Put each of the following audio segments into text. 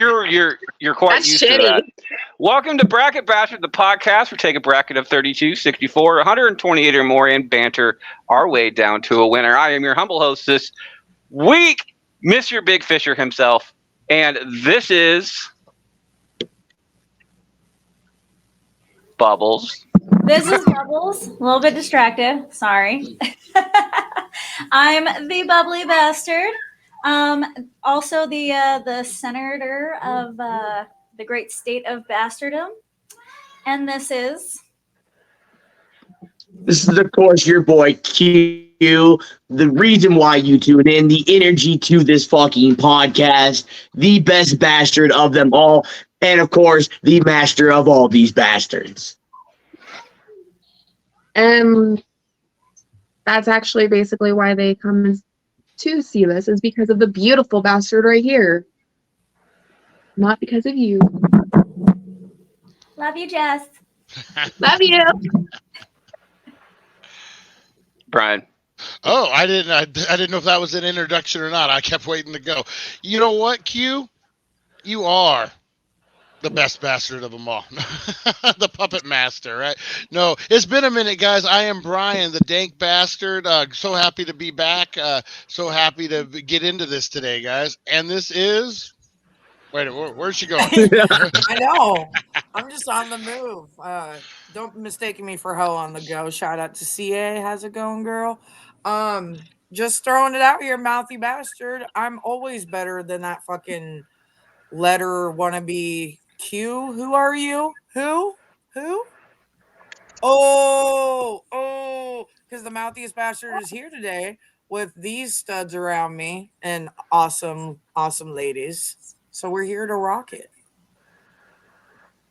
You're quite That's used shitty. to that. Welcome to Bracket Bastard, the podcast. We take a bracket of 32, 64, 128 or more and banter our way down to a winner. I am your humble host this week, Mr. Big Fisher himself, and this is Bubbles. This is Bubbles. A little bit distracted. Sorry. I'm the bubbly bastard. Also the senator of the great state of bastardom. And this is, of course, your boy Q. The reason why you tune in, the energy to this fucking podcast, the best bastard of them all, and of course, the master of all these bastards. And that's actually basically why they come to see this, is because of the beautiful bastard right here. Not because of you. love you, Jess. Love you. Brian. Oh, I didn't know if that was an introduction or not. I kept waiting to go. You know what, Q? You are the best bastard of them all. The puppet master, right? No, it's been a minute, guys. I am Brian, the dank bastard. So happy to be back. So happy to get into this today, guys. And this is... Wait, where's she going? I know. I'm just on the move. Don't mistake me for hoe on the go. Shout out to CA. How's it going, girl? Just throwing it out here, mouthy bastard. I'm always better than that fucking letter wannabe Q. Who are you? Who? Oh, because the mouthiest bastard is here today with these studs around me and awesome ladies. So we're here to rock it.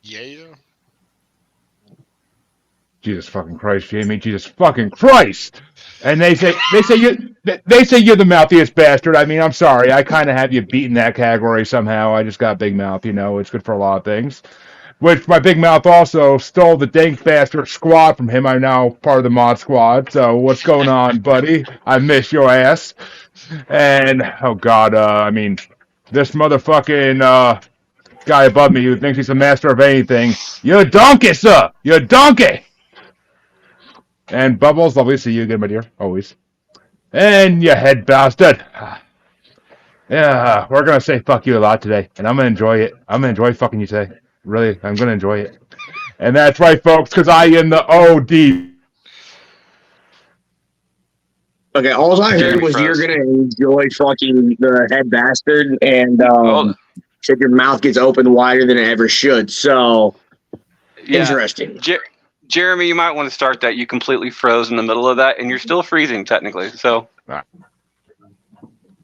Yeah. Jesus fucking Christ, Jamie! Jesus fucking Christ! And they say you're the mouthiest bastard. I mean, I'm sorry, I kind of have you beaten that category somehow. I just got a big mouth, it's good for a lot of things. Which my big mouth also stole the dank bastard squad from him. I'm now part of the mod squad. So what's going on, buddy? I miss your ass. And oh god, this motherfucking guy above me who thinks he's a master of anything. You're a donkey, sir! You're a donkey! And Bubbles, lovely to see you again, my dear. Always. And you head bastard. Yeah, we're going to say fuck you a lot today. And I'm going to enjoy it. I'm going to enjoy fucking you today. Really, I'm going to enjoy it. And that's right, folks, because I am the OD. Okay, all I heard was you're going to enjoy fucking the head bastard, and said your mouth gets open wider than it ever should. So, interesting. Jeremy, you might want to start that. You completely froze in the middle of that, and you're still freezing, technically. So,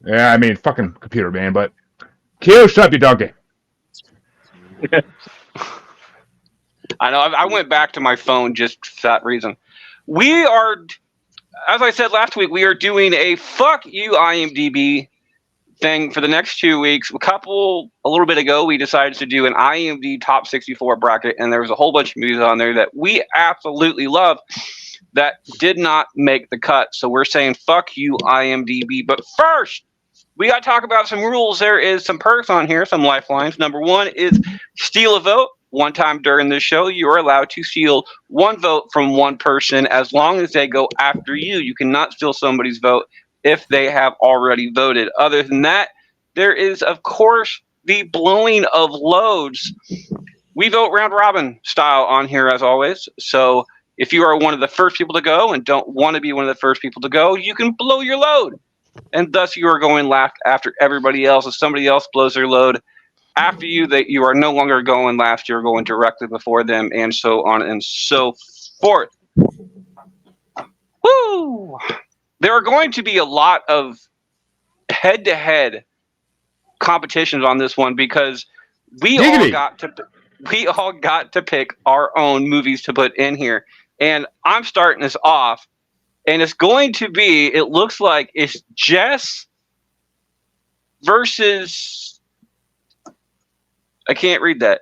yeah, fucking computer, man. But Q, shut up, you donkey. I know. I went back to my phone just for that reason. We are, as I said last week, we are doing a fuck you IMDB thing for the next 2 weeks. A little bit ago, we decided to do an IMDb top 64 bracket, and there was a whole bunch of movies on there that we absolutely love that did not make the cut. So we're saying fuck you IMDb. But first, we got to talk about some rules. There is some perks on here, some lifelines. Number one is steal a vote. One time during this show, you are allowed to steal one vote from one person as long as they go after you. You cannot steal somebody's vote if they have already voted. Other than that, there is, of course, the blowing of loads. We vote round robin style on here as always. So if you are one of the first people to go and don't want to be one of the first people to go, you can blow your load. And thus you are going last after everybody else. If somebody else blows their load after you, that you are no longer going last, you're going directly before them, and so on and so forth. Woo! There are going to be a lot of head-to-head competitions on this one because we all got to pick our own movies to put in here. And I'm starting this off, and it's going to be, it looks like it's Jess versus, I can't read that.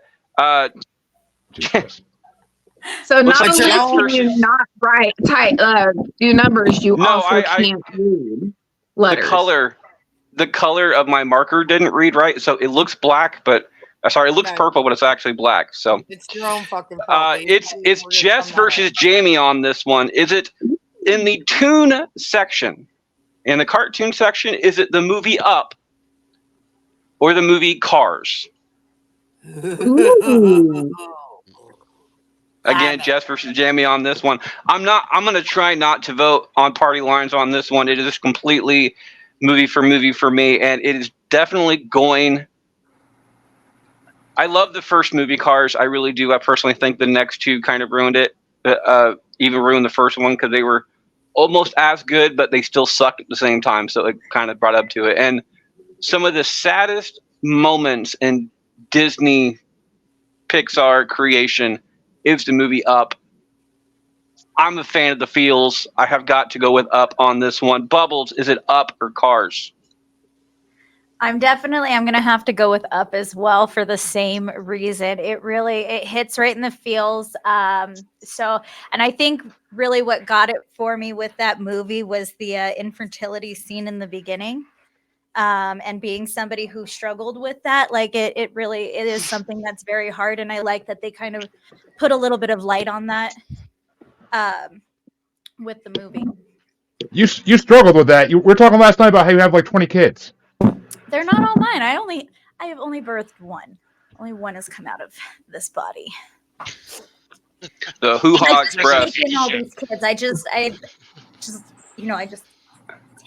So not like only can you not do numbers, you also can't read letters. The color of my marker didn't read right, so it looks black, but Sorry, it looks Okay. purple, but it's actually black. So It's your own fucking fault. it's Jess versus Jamie on this one. Is it in the Toon section? In the cartoon section, is it the movie Up or the movie Cars? Ooh. Again, Jess versus Jamie on this one. I'm going to try not to vote on party lines on this one. It is completely movie for me, and it is definitely going. I love the first movie, Cars. I really do. I personally think the next two kind of ruined it. Even ruined the first one because they were almost as good, but they still sucked at the same time. So it kind of brought up to it. And some of the saddest moments in Disney Pixar creation is the movie Up. I'm a fan of the feels. I have got to go with Up on this one. Bubbles, is it Up or Cars? I'm going to have to go with Up as well for the same reason. It hits right in the feels. And I think really what got it for me with that movie was the infertility scene in the beginning. And being somebody who struggled with that, like it is something that's very hard. And I like that they kind of put a little bit of light on that with the movie. You struggled with that. We were talking last night about how you have like 20 kids. They're not all mine. I have only birthed one. Only one has come out of this body. The Hoo-Ha Express. Taking all these kids. I just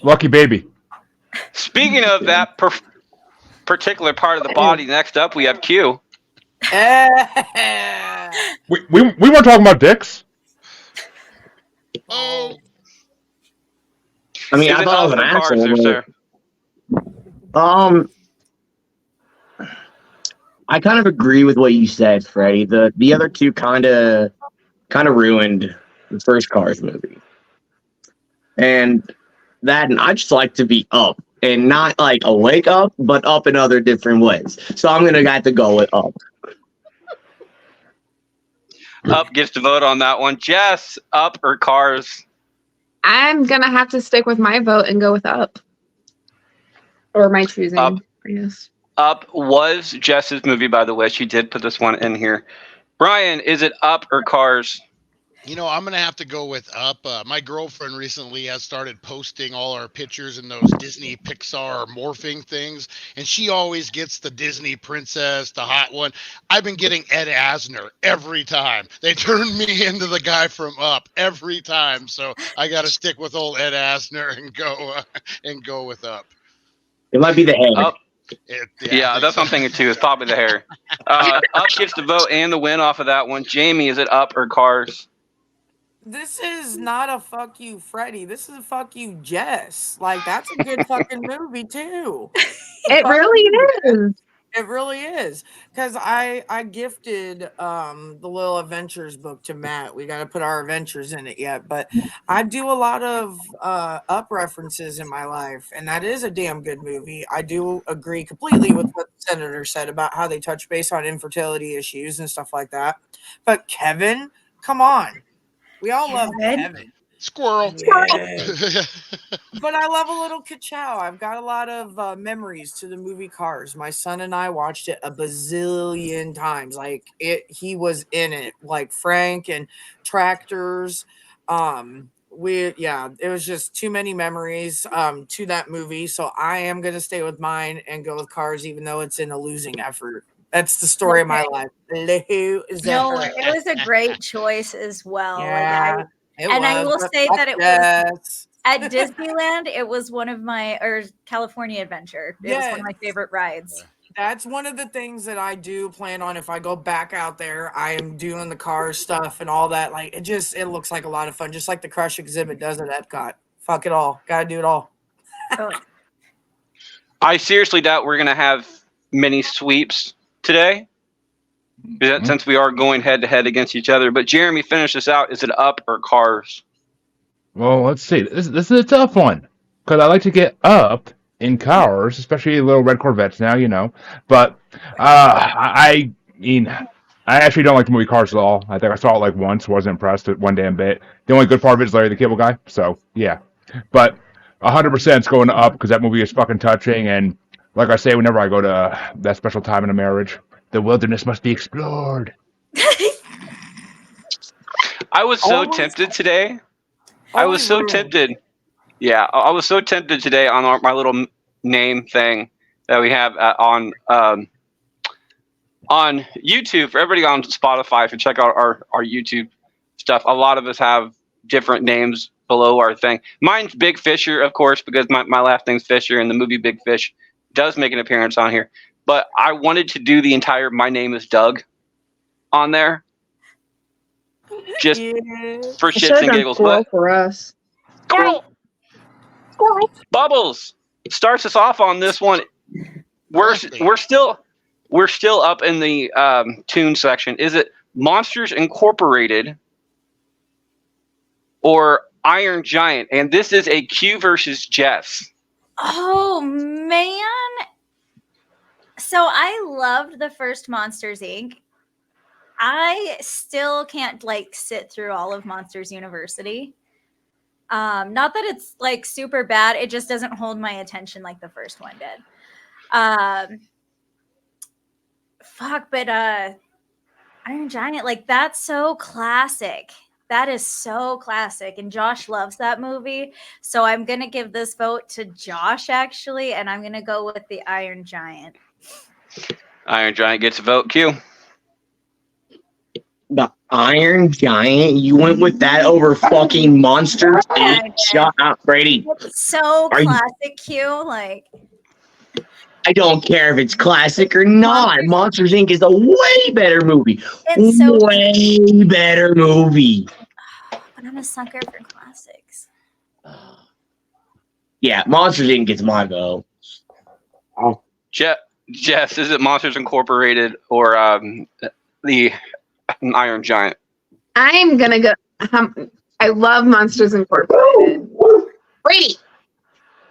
Lucky baby. Speaking of that particular part of the body, next up we have Q. We weren't talking about dicks. Oh, I mean, Is I it thought it was Up an or Cars asshole. there, sir? I kind of agree with what you said, Freddie. The other two kind of ruined the first Cars movie, and I just like to be up and not like a wake up, but up in other different ways. So I'm gonna have to go with Up. Up gets to vote on that one. Jess, Up or Cars? I'm gonna have to stick with my vote and go with Up. Or my choosing, Up. I guess. Up was Jess's movie, by the way. She did put this one in here. Brian, is it Up or Cars? I'm going to have to go with Up. My girlfriend recently has started posting all our pictures in those Disney Pixar morphing things, and she always gets the Disney princess, the hot one. I've been getting Ed Asner every time. They turn me into the guy from Up every time, so I got to stick with old Ed Asner and go with Up. It might be the hair. Up. Yeah, that's what I'm thinking too. It's probably the hair. Up gets the vote and the win off of that one. Jamie, is it Up or Cars? This is not a fuck you, Freddie. This is a fuck you, Jess. Like, that's a good fucking movie, too. It really is. It really is. Because I gifted the Little Adventures book to Matt. We got to put our adventures in it yet. But I do a lot of Up references in my life. And that is a damn good movie. I do agree completely with what the senator said about how they touch base on infertility issues and stuff like that. But Kevin, come on. We all love Kevin. Squirrel. Yeah. But I love a little ka-chow. I've got a lot of memories to the movie Cars. My son and I watched it a bazillion times. Like he was in it, like Frank and tractors. It was just too many memories to that movie. So I am gonna stay with mine and go with Cars, even though it's in a losing effort. That's the story of my life. No, it was a great choice as well. Yeah. I will say that it was at Disneyland. It was one of California Adventure. It was one of my favorite rides. That's one of the things that I do plan on. If I go back out there, I am doing the car stuff and all that. Like it looks like a lot of fun, just like the Crush exhibit does at Epcot. Fuck it all. Gotta do it all. I seriously doubt we're gonna have many sweeps today. Since we are going head to head against each other. But Jeremy, finish this out. Is it Up or Cars? Well, let's see. This is a tough one because I like to get up in Cars, especially little red Corvettes now, But I actually don't like the movie Cars at all. I think I saw it like once, wasn't impressed with one damn bit. The only good part of it is Larry the Cable Guy. So yeah, but 100% it's going Up because that movie is fucking touching. And like I say, whenever I go to that special time in a marriage, The wilderness must be explored. I was so Almost- tempted today. I was so Only room. tempted. Yeah, I was so tempted today on my little name thing that we have on YouTube. For everybody on Spotify, if you check out our YouTube stuff, a lot of us have different names below our thing. Mine's Big Fisher, of course, because my last name's Fisher, and the movie Big Fish does make an appearance on here. But I wanted to do the entire "My name is Doug" on there, just Yeah. for It shits should've and done giggles. squirrel But for us. Squirrel! Bubbles starts us off on this one. We're still up in the Toon section. Is it Monsters Incorporated or Iron Giant? And this is a Q versus Jess. Oh man. So I loved the first Monsters Inc. I still can't like sit through all of Monsters University. Not that it's like super bad, it just doesn't hold my attention like the first one did. Iron Giant, like that's so classic. That is so classic, and Josh loves that movie. So I'm gonna give this vote to Josh actually, and I'm gonna go with the Iron Giant. Iron Giant gets a vote. Q. The Iron Giant? You went with that over fucking Monsters Inc.? Shut up, Brady. It's so Are you- classic, Q. Like I don't care if it's classic or not. Monsters Inc. is a way better movie. it's so. Way better movie. But I'm a sucker for classics. Yeah, Monsters Inc. gets my vote. Jess, is it Monsters Incorporated or the Iron Giant? I'm gonna go. I love Monsters Incorporated. Brady,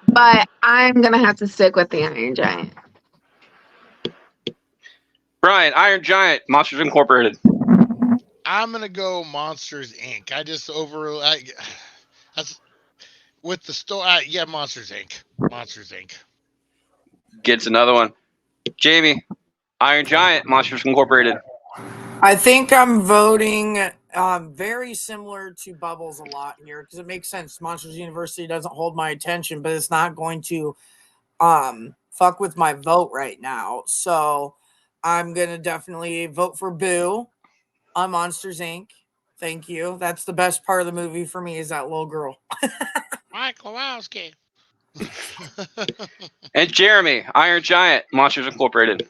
but I'm gonna have to stick with the Iron Giant. Brian, Iron Giant, Monsters Incorporated. I'm gonna go Monsters Inc. That's with the story. Yeah, Monsters Inc. Monsters Inc. Gets another one. Jamie, Iron Giant, Monsters Incorporated. I think I'm voting very similar to Bubbles a lot here because it makes sense. Monsters University doesn't hold my attention, but it's not going to fuck with my vote right now. So I'm gonna definitely vote for Boo on Monsters Inc. Thank you. That's the best part of the movie for me is that little girl. Mike Kowalski. And Jeremy, Iron Giant, Monsters Incorporated.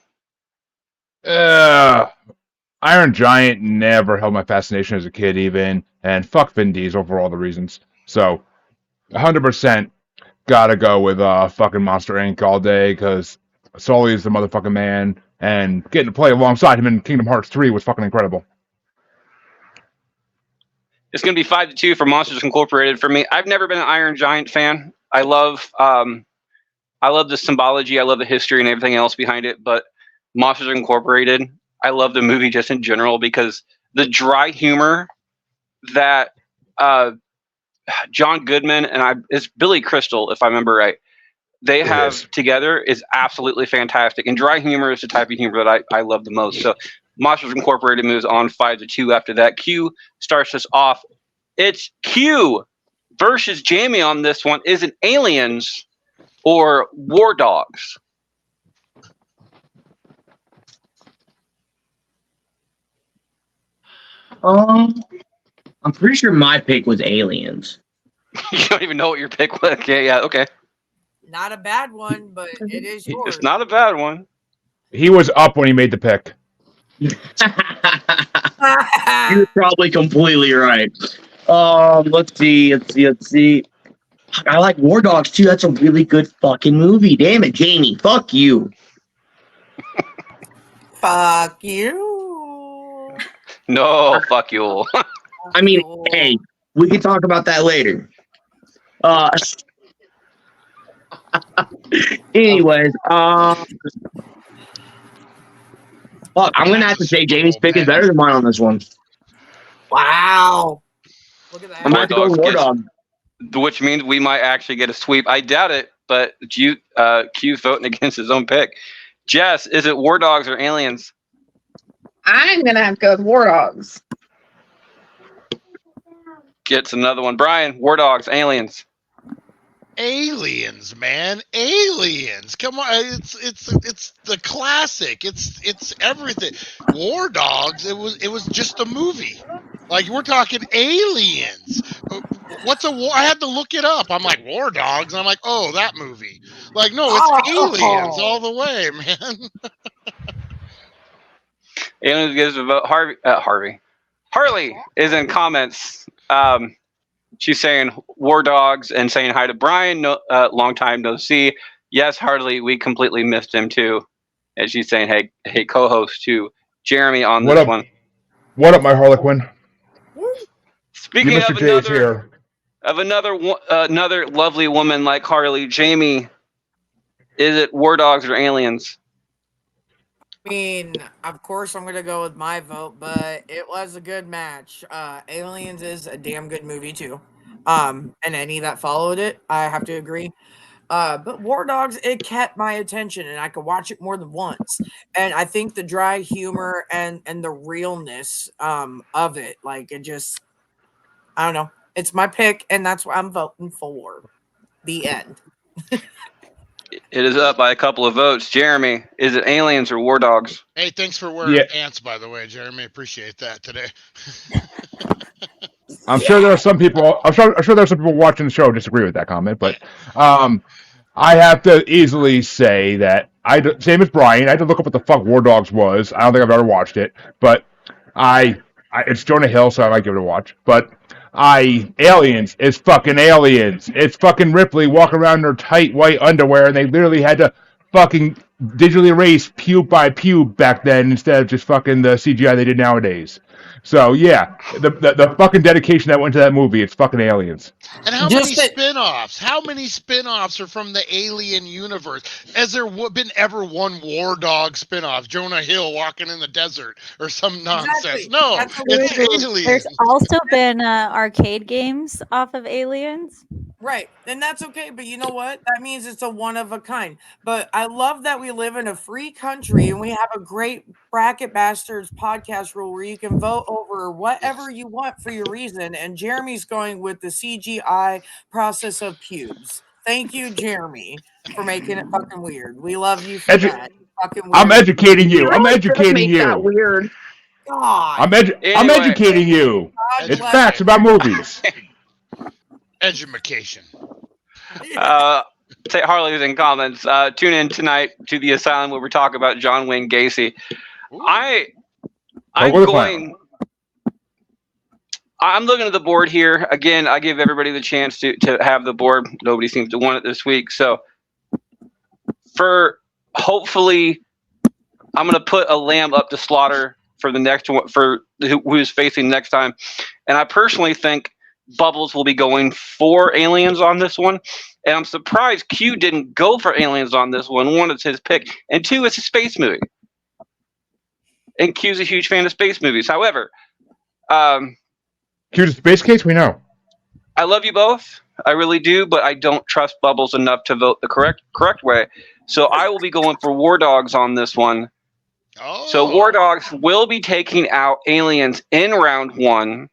Iron Giant never held my fascination as a kid, even, and fuck Vin Diesel for all the reasons. So, 100% gotta go with fucking Monster Inc. all day, because Sully is the motherfucking man, and getting to play alongside him in Kingdom Hearts 3 was fucking incredible. It's going to be 5-2 for Monsters Incorporated for me. I've never been an Iron Giant fan. I love the symbology. I love the history and everything else behind it. But Monsters Incorporated, I love the movie just in general because the dry humor that John Goodman and it's Billy Crystal, if I remember right, they have together is absolutely fantastic. And dry humor is the type of humor that I love the most. So Monsters Incorporated moves on 5-2 after that. Q starts us off. It's Q versus Jamie on this one. Is it Aliens or War Dogs? I'm pretty sure my pick was Aliens. You don't even know what your pick was. Okay, yeah, okay. Not a bad one, but it is yours. It's not a bad one. He was up when he made the pick. You're probably completely right. Let's see. I like War Dogs too. That's a really good fucking movie. Damn it, Jamie. Fuck you. Fuck you. No, fuck you. I mean, hey, we can talk about that later. Anyways, fuck, I'm gonna have to say Jamie's pick is better than mine on this one. Wow. Look at that. I'm gonna have to go with War Dog. Which means we might actually get a sweep. I doubt it, but Q's voting against his own pick. Jess, is it War Dogs or Aliens? I'm gonna have to go with War Dogs. Gets another one. Brian, War Dogs, Aliens. Aliens, man, aliens. Come on, it's the classic. It's everything. War Dogs. It was just a movie. Like we're talking aliens. What's a war? I had to look it up. I'm like War Dogs. I'm like, oh, that movie. Like no, it's aliens all the way, man. Aliens gives a vote. Harley is in comments. She's saying War Dogs and saying hi to Brian. No, long time no see. Yes, Harley, we completely missed him too. And she's saying, hey, co-host to Jeremy on What this up? one. What up, my Harlequin? Speaking Mr. of J is another lovely woman like Harley, Jamie, is it War Dogs or Aliens? I mean, of course, I'm gonna go with my vote, but it was a good match. Aliens is a damn good movie too. And any that followed it, I have to agree. But War Dogs, it kept my attention, and I could watch it more than once. And I think the dry humor and the realness of it, like it just, I don't know. It's my pick, and that's what I'm voting for. The end. It is up by a couple of votes. Jeremy, is it Aliens or War Dogs? Hey, thanks for wearing pants, by the way, Jeremy. Appreciate that today. I'm sure there are some people. I'm sure there are some people watching the show who disagree with that comment, but I have to easily say that same as Brian. I had to look up what the fuck War Dogs was. I don't think I've ever watched it, but it's Jonah Hill, so I might give it a watch. But Aliens is fucking aliens. It's fucking Ripley walking around in her tight white underwear, and they literally had to fucking digitally erase pube by pube back then instead of just fucking the CGI they did nowadays. So yeah, the fucking dedication that went to that movie, it's fucking Aliens. And how many spin-offs? How many spin-offs are from the Alien universe? Has there been ever one War Dog spin-off? Jonah Hill walking in the desert or some nonsense? Exactly. No, it's Aliens. There's also been arcade games off of Aliens. Right. And that's okay. But you know what? That means it's a one of a kind. But I love that we live in a free country and we have a great Bracket Bastards podcast rule where you can vote over whatever you want for your reason. And Jeremy's going with the CGI process of pubes. Thank you, Jeremy, for making it fucking weird. We love you for that. Fucking weird. I'm educating you. I'm Make educating that you. weird. God. I'm Anyway. educating you. God It's bless facts you. about movies. Education. Say Harley's in comments. Tune in tonight to the Asylum where we're talking about John Wayne Gacy. Ooh. I'm looking at the board here. Again, I give everybody the chance to have the board. Nobody seems to want it this week. So hopefully I'm going to put a lamb up to slaughter for the next one, for who's facing next time. And I personally think Bubbles will be going for Aliens on this one. And I'm surprised Q didn't go for Aliens on this one. One, it's his pick. And two, it's a space movie. And Q's a huge fan of space movies. However, Q's a space case, we know. I love you both. I really do, but I don't trust Bubbles enough to vote the correct way. So I will be going for War Dogs on this one. Oh. So War Dogs will be taking out Aliens in round one.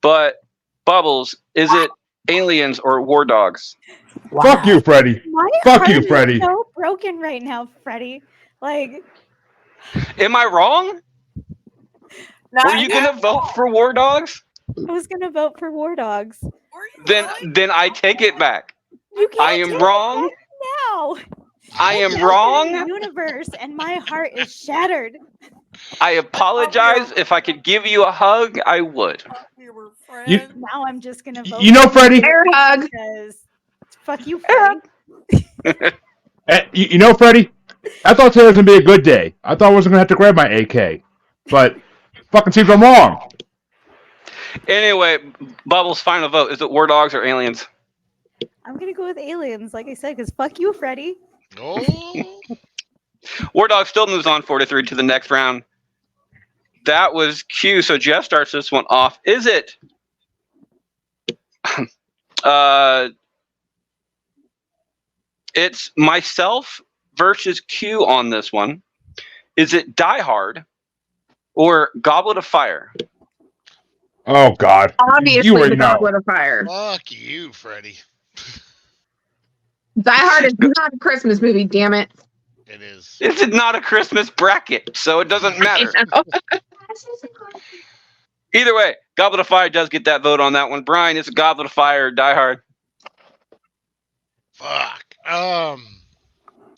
But Bubbles, is it Aliens or War Dogs? Wow. Fuck you, Freddie. My Fuck heart you, is Freddie. so broken right now, Freddie. Like, Am I wrong? Not Were you going to vote for War Dogs? I was gonna vote for War Dogs. Were you Then really? I take it back. You can't I am take it wrong. back now. I am It's wrong. the universe, and my heart is shattered. I apologize. If I could give you a hug, I would. We were You- friends. Now I'm just gonna vote. You know, Freddie. Air hug. because fuck you, Freddie. You know, Freddie. I thought today was gonna be a good day. I thought I wasn't gonna have to grab my AK, but fucking seems I'm wrong. Anyway, Bubbles' final vote. Is it War Dogs or Aliens? I'm gonna go with Aliens, like I said, because fuck you, Freddie. Oh. War Dogs still moves on 4-3 to the next round. That was Q. So Jeff starts this one off. Is it? It's myself versus Q on this one. Is it Die Hard or Goblet of Fire? Oh God. Obviously, You already the know. Goblet of Fire. Fuck you, Freddie. Die Hard is not a Christmas movie, damn it. It is. This is not a Christmas bracket, so it doesn't matter. Either way, Goblet of Fire does get that vote on that one. Brian, it's a Goblet of Fire or Die Hard? Fuck.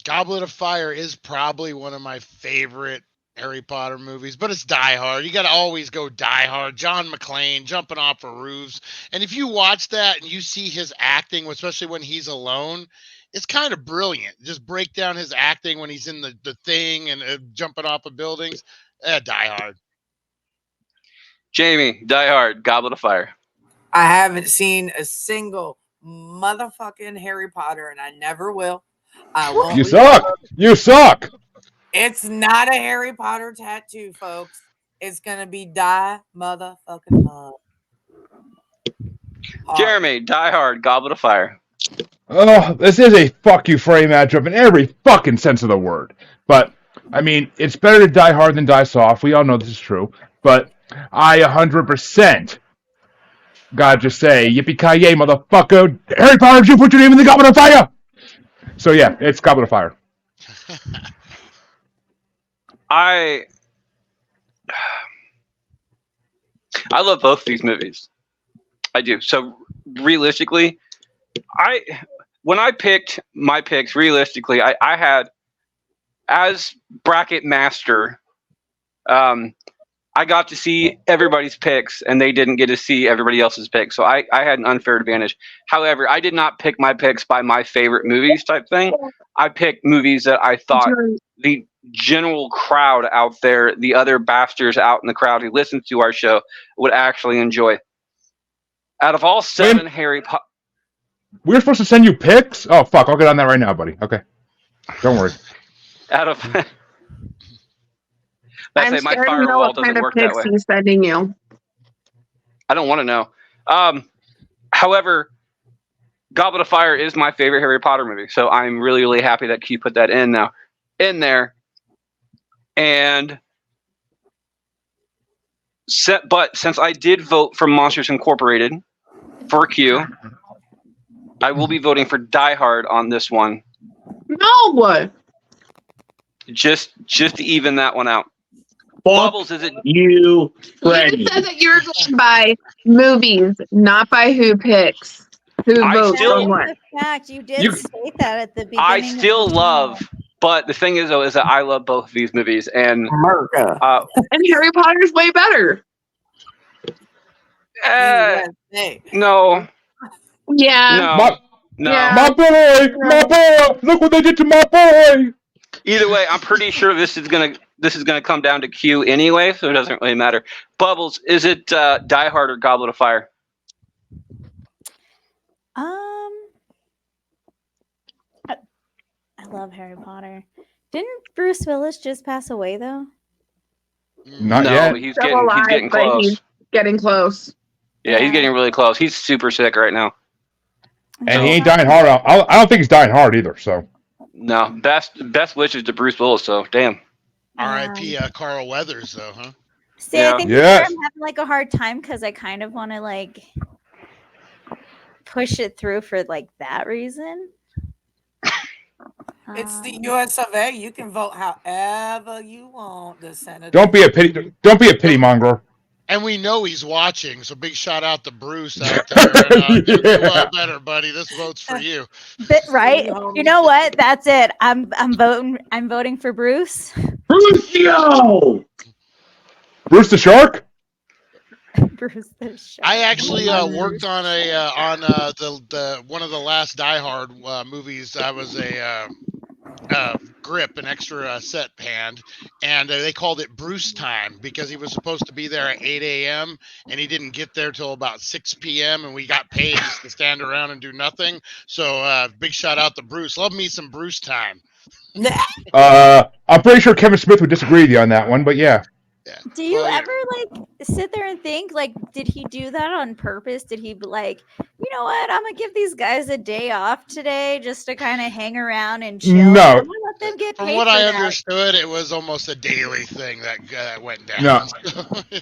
Goblet of Fire is probably one of my favorite Harry Potter movies, but it's Die Hard. You got to always go Die Hard. John McClane jumping off of roofs. And if you watch that and you see his acting, especially when he's alone, it's kind of brilliant. Just break down his acting when he's in the thing and jumping off of buildings. Die Hard. Jamie, Die Hard, Goblet of Fire. I haven't seen a single motherfucking Harry Potter, and I never will. I won't. You suck. You suck. It's not a Harry Potter tattoo, folks. It's gonna be Die motherfucking Hard. Jeremy, Die Hard, Goblet of Fire. Oh, this is a fuck you frame matchup in every fucking sense of the word. But I mean, it's better to die hard than die soft. We all know this is true. But I 100% gotta just say, yippee-ki-yay, motherfucker! Harry Potter, you put your name in the Goblet of Fire! So yeah, it's Goblet of Fire. I love both these movies. I do. So realistically, when I picked my picks, realistically, I had, as bracket master, I got to see everybody's picks, and they didn't get to see everybody else's picks. So I had an unfair advantage. However, I did not pick my picks by my favorite movies type thing. I picked movies that I thought the general crowd out there, the other bastards out in the crowd who listen to our show, would actually enjoy. Out of all 7 Harry Potter... We're supposed to send you picks? Oh, fuck. I'll get on that right now, buddy. Okay. Don't worry. Out of... I'm my scared to know firewall what doesn't kind of work that picks way. he's sending you. I don't want to know. However, Goblet of Fire is my favorite Harry Potter movie, so I'm really, really happy that Q put that in there. And but since I did vote for Monsters Incorporated for Q, I will be voting for Die Hard on this one. No! Just to even that one out. Fuck Bubbles, is it? you, Freddie. You said that you're going by movies, not by who picks. Who I votes still- on what. The fact you did You- state that at the beginning. I of still the love, show. but the thing is, though, is that I love both of these movies, and America. And Harry Potter's way better. USA. no, Yeah. no. Yeah. My boy! Look what they did to my boy! Either way, I'm pretty sure this is gonna come down to Q anyway, so it doesn't really matter. Bubbles, is it Die Hard or Goblet of Fire? I love Harry Potter. Didn't Bruce Willis just pass away though? Not no, yet. he's Still alive, getting but close. he's getting close. Yeah, he's getting really close. He's super sick right now. And he ain't dying hard. I don't think he's dying hard either, so. No, best wishes to Bruce Willis. So damn. R.I.P. Carl Weathers, though, huh? See, Yeah. I think Yes. I'm having like a hard time because I kind of want to like push it through for like that reason. It's the US of A. You can vote however you want. The senator. Don't be a pity monger. And we know he's watching, so big shout out to Bruce out there. And, you do a lot better, buddy. This vote's for you. But right, you know what? That's it. I'm voting for Bruce. Brucio! Bruce the Shark? Bruce the Shark. I actually worked on the one of the last Die Hard movies. I was a grip, an extra set hand, and they called it Bruce time because he was supposed to be there at 8 a.m. and he didn't get there till about 6 p.m. and we got paid just to stand around and do nothing. So big shout out to Bruce. Love me some Bruce time. I'm pretty sure Kevin Smith would disagree with you on that one, but yeah. Yeah. Do you Well, yeah. ever like sit there and think like, did he do that on purpose? Did he be like, you know what? I'm gonna give these guys a day off today just to kind of hang around and chill. No. And I'm gonna let them get From paid what for I that. understood, it was almost a daily thing that went down. No.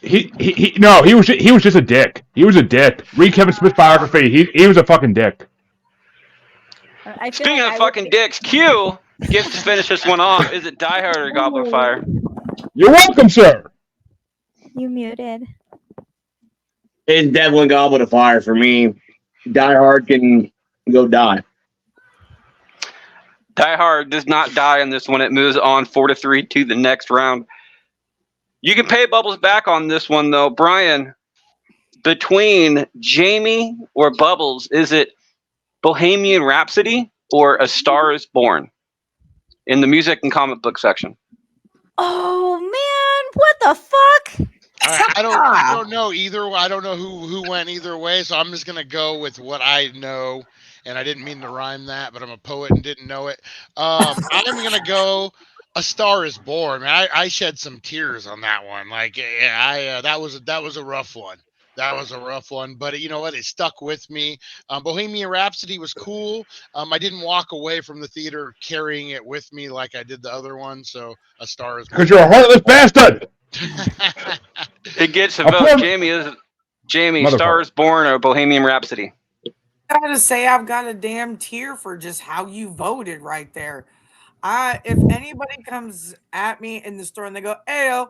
He was just a dick. He was a dick. Read Kevin Smith's biography. He was a fucking dick. I feel Speaking like of I would fucking dicks, Q gets to finish this one off. Is it Die Hard or Goblet of Fire? You're welcome, sir. You muted. It's definitely Goblet of Fire for me. Die Hard can go die. Die Hard does not die in this one. It moves on 4-3 to the next round. You can pay Bubbles back on this one, though. Brian, between Jamie or Bubbles, is it Bohemian Rhapsody or A Star is Born in the music and comic book section? Oh man, what the fuck? I don't know either. I don't know who went either way, so I'm just gonna go with what I know. And I didn't mean to rhyme that, but I'm a poet and didn't know it. I'm gonna go A Star is Born. Man, I shed some tears on that one. Like, yeah, that was a rough one. That was a rough one, but you know what? It stuck with me. Bohemian Rhapsody was cool. I didn't walk away from the theater carrying it with me like I did the other one. So A Star is Born. Because you're a heartless bastard. It gets a A vote. form- Jamie, Star is Born or Bohemian Rhapsody? I gotta say, I've got a damn tear for just how you voted right there. If anybody comes at me in the store and they go, "Ayo,"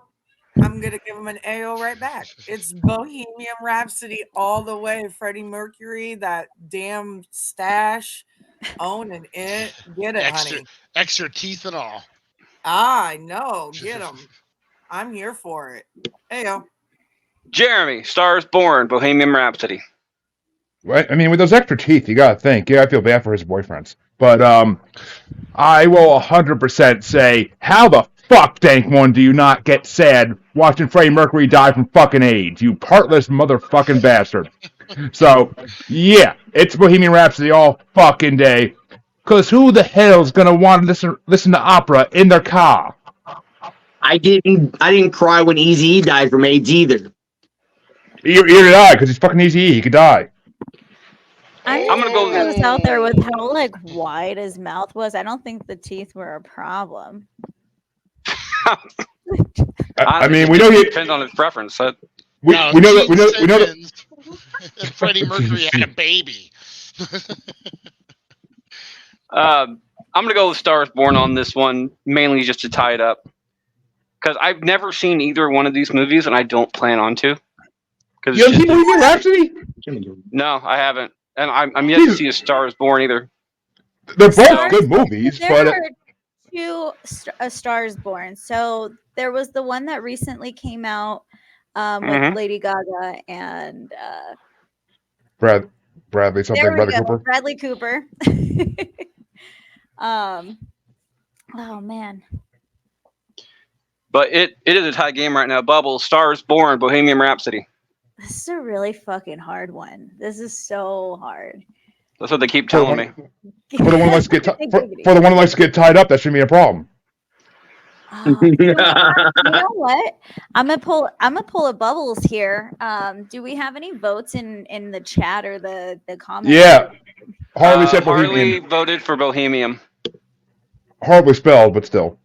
I'm gonna give them an AO right back. It's Bohemian Rhapsody all the way. Freddie Mercury, that damn stash, owning it. Get it, honey. Extra teeth and all. I know. Get them. I'm here for it. AO. Jeremy, Star is Born, Bohemian Rhapsody. Right? I mean, with those extra teeth, you gotta think. Yeah, I feel bad for his boyfriends. But I will 100% say, how the fuck, Dank One, do you not get sad watching Freddie Mercury die from fucking AIDS? You heartless motherfucking bastard. So, yeah, it's Bohemian Rhapsody all fucking day. Because who the hell's gonna want to listen to opera in their car? I didn't cry when Eazy-E died from AIDS either. Either did I, because he's fucking easy. He could die. I'm gonna go- goes out there with how like wide his mouth was. I don't think the teeth were a problem. I mean, we know he. Depends on his preference. We know that. Freddie Mercury had a baby. I'm gonna go with Star is Born on this one, mainly just to tie it up. Because I've never seen either one of these movies, and I don't plan on to. You haven't seen Bohemian Rhapsody? No, I haven't, and I'm yet to see A Star is Born either. They're both good movies, There but are two A Star is Born. So there was the one that recently came out with Lady Gaga and Bradley something, there we Bradley go, Cooper. Bradley Cooper. Oh man. But it is a tie game right now. Bubbles, Star is Born, Bohemian Rhapsody. This is a really fucking hard one. This is so hard. That's what they keep telling me. For the one who likes to get for the one who likes to get tied up, that shouldn't be a problem. You know what? I'm gonna pull a Bubbles here. Do we have any votes in the chat or the comments? Yeah. Harley said Harley Bohemian. voted for Bohemian. Horribly spelled, but still.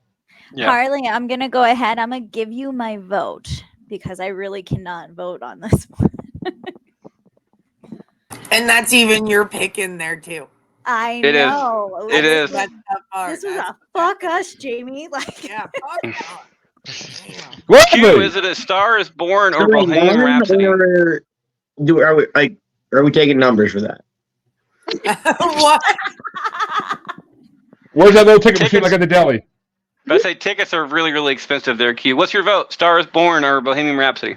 Yeah. Harley, I'm gonna go ahead. I'm gonna give you my vote because I really cannot vote on this one. And that's even your pick in there too. I It is. know. It is. That's that part. This was That's- a fuck us, Jamie. Like, Yeah, fuck off. Damn. Q, Lovely. is it A Star is Born or Are we Bohemian one, Rhapsody? or are we taking numbers for that? What? Where's that little ticket machine Tickets. like at the deli? But I say tickets are really, really expensive there, Q. What's your vote? Star is Born or Bohemian Rhapsody?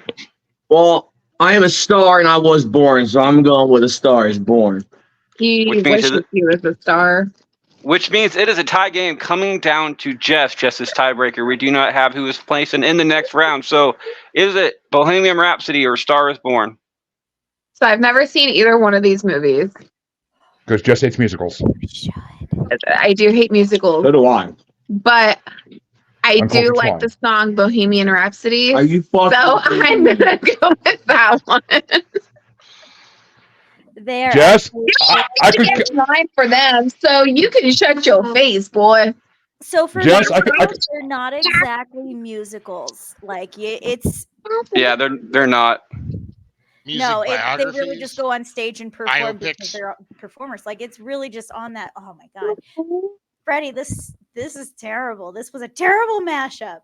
Well, I am a star and I was born, so I'm going with A Star is Born. He Which means wishes he was a star. Which means it is a tie game coming down to Jess, Jess's tiebreaker. We do not have who is placing in the next round. So is it Bohemian Rhapsody or Star is Born? So I've never seen either one of these movies. Because Jess hates musicals. I do hate musicals, So do I. but I do Uncultured like swine. the song Bohemian Rhapsody. Are you fucking? So I'm gonna go with that one. There. Jess, I could. get mine for them, so you can shut your face, boy. So for Jess, I musicals, could- they're not exactly musicals. Like it's Yeah, they're not. Music no, they biographies. really just go on stage and perform because Biopics. they're performers. Like it's really just on that. Oh my god, Freddie, this is terrible. This was a terrible mashup.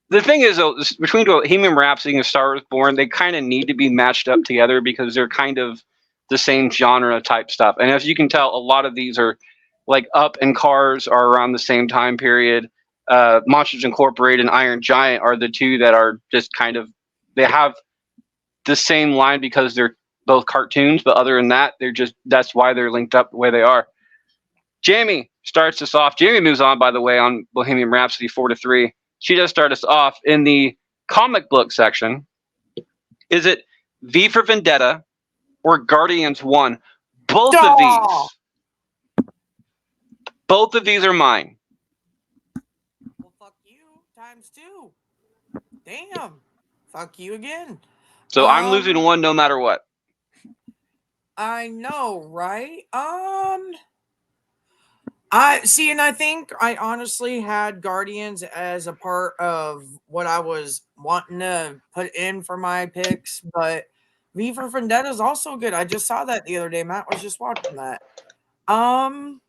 The thing is, though, between Bohemian Rhapsody and Star Wars Born, they kind of need to be matched up together because they're kind of the same genre type stuff. And as you can tell, a lot of these are like Up and Cars are around the same time period. Monsters Incorporated and Iron Giant are the two that are just kind of, they have the same line because they're both cartoons, but other than that, that's why they're linked up the way they are. Jamie starts us off. Jamie moves on, by the way, on Bohemian Rhapsody 4-3. She does start us off in the comic book section. Is it V for Vendetta or Guardians 1? Both of these are mine. Well, fuck you times 2. Damn. Fuck you again. So I'm losing one no matter what. I know, right? I see, and I think I honestly had Guardians as a part of what I was wanting to put in for my picks, but V for Vendetta is also good. I just saw that the other day. Matt was just watching that. I'm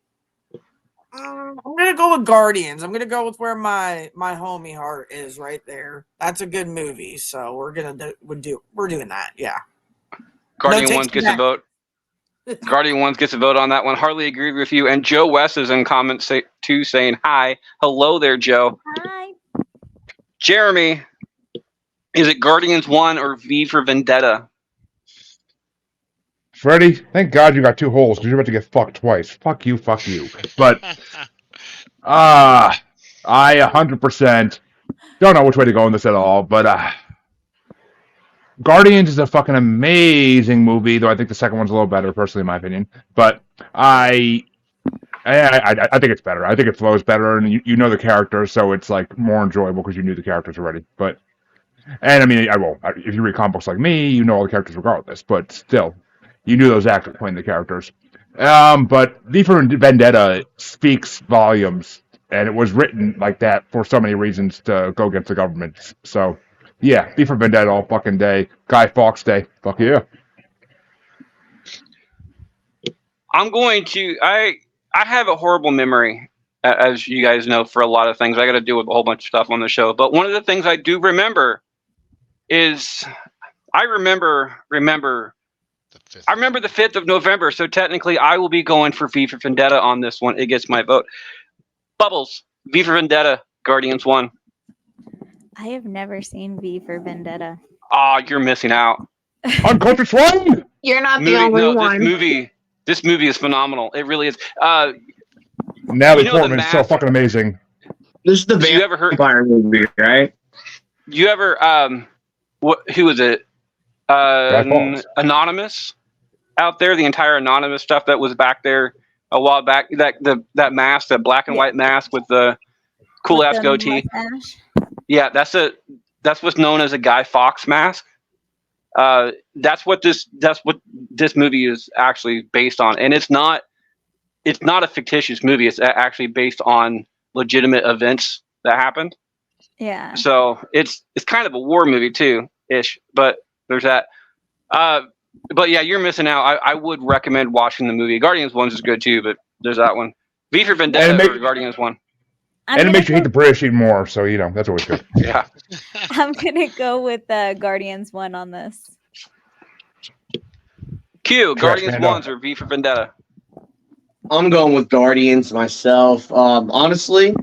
gonna go with Guardians. I'm gonna go with where my homie heart is right there. That's a good movie, so we're doing that. Yeah. Guardian 1 gets a vote. Guardian 1 gets a vote on that one. Hardly agree with you. And Joe West is in comments too, saying hi. Hello there, Joe. Hi. Jeremy, is it Guardians 1 or V for Vendetta? Freddie, thank God you got 2 holes because you're about to get fucked twice. Fuck you. But I 100% don't know which way to go in this at all. But Guardians is a fucking amazing movie, though I think the second one's a little better, personally, in my opinion. But I think it's better. I think it flows better, and you know the characters, so it's like more enjoyable because you knew the characters already. And I mean, if you read comic books like me, you know all the characters regardless. But still, you knew those actors playing the characters. But V for Vendetta speaks volumes, and it was written like that for so many reasons to go against the government. So. Yeah, V for Vendetta all fucking day. Guy Fawkes Day. Fuck yeah. I'm going to. I have a horrible memory, as you guys know, for a lot of things. I got to deal with a whole bunch of stuff on the show. But one of the things I do remember is I remember the 5th of November. So technically, I will be going for V for Vendetta on this one. It gets my vote. Bubbles, V for Vendetta, Guardians 1. I have never seen V for Vendetta. Ah, you're missing out. Uncultured swine. You're not the only one. This movie is phenomenal. It really is. Natalie Portman is so fucking amazing. This is the vampire movie, right? You ever who was it? Anonymous out there, the entire Anonymous stuff that was back there a while back. That mask, that black and white mask with the cool ass goatee. Mustache? Yeah, that's what's known as a Guy Fawkes mask. That's what this movie is actually based on, and it's not a fictitious movie. It's actually based on legitimate events that happened. Yeah. So it's kind of a war movie too, ish. But there's that. But yeah, you're missing out. I would recommend watching the movie. Guardians 1 is good too, but there's that one. V for Vendetta or Guardians 1. And it makes you hate the British even more, so that's always good. Yeah. I'm gonna go with Guardians 1 on this. Q, Guardians 1 or V for Vendetta? I'm going with Guardians myself. Honestly,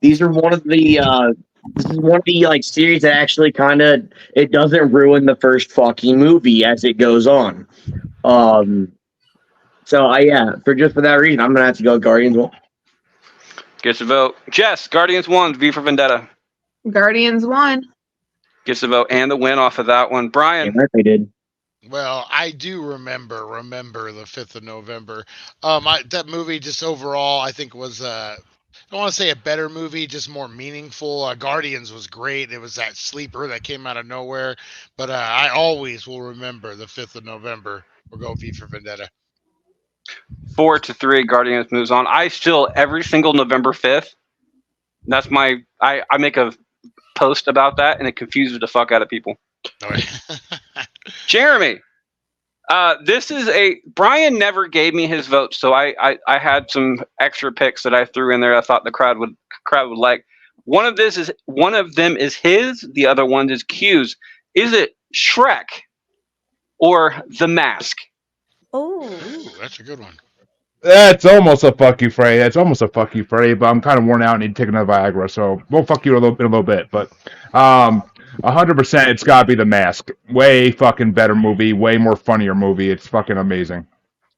these are one of the this is one of the like series that actually kind of it doesn't ruin the first fucking movie as it goes on. So for that reason, I'm gonna have to go with Guardians 1. Gets a vote. Jess, Guardians 1, V for Vendetta. Guardians 1. Gets a vote and the win off of that one. Brian. Yeah, they did. Well, I do remember the 5th of November. That movie just overall, I think was don't want to say a better movie, just more meaningful. Guardians was great. It was that sleeper that came out of nowhere. But I always will remember the 5th of November. We'll go V for Vendetta. 4-3, Guardians moves on. I still, every single November 5th, that's my, I make a post about that, and it confuses the fuck out of people. All right. Jeremy, this is Brian never gave me his vote, so I had some extra picks that I threw in there. I thought the crowd would like. One of them is his. The other one is Q's. Is it Shrek or The Mask? Oh, That's a good one. That's almost a fuck you, Frey. That's almost a fuck you, Frey. But I'm kind of worn out and need to take another Viagra, so we'll fuck you in a little bit. But 100%, it's got to be The Mask. Way fucking better movie. Way more funnier movie. It's fucking amazing.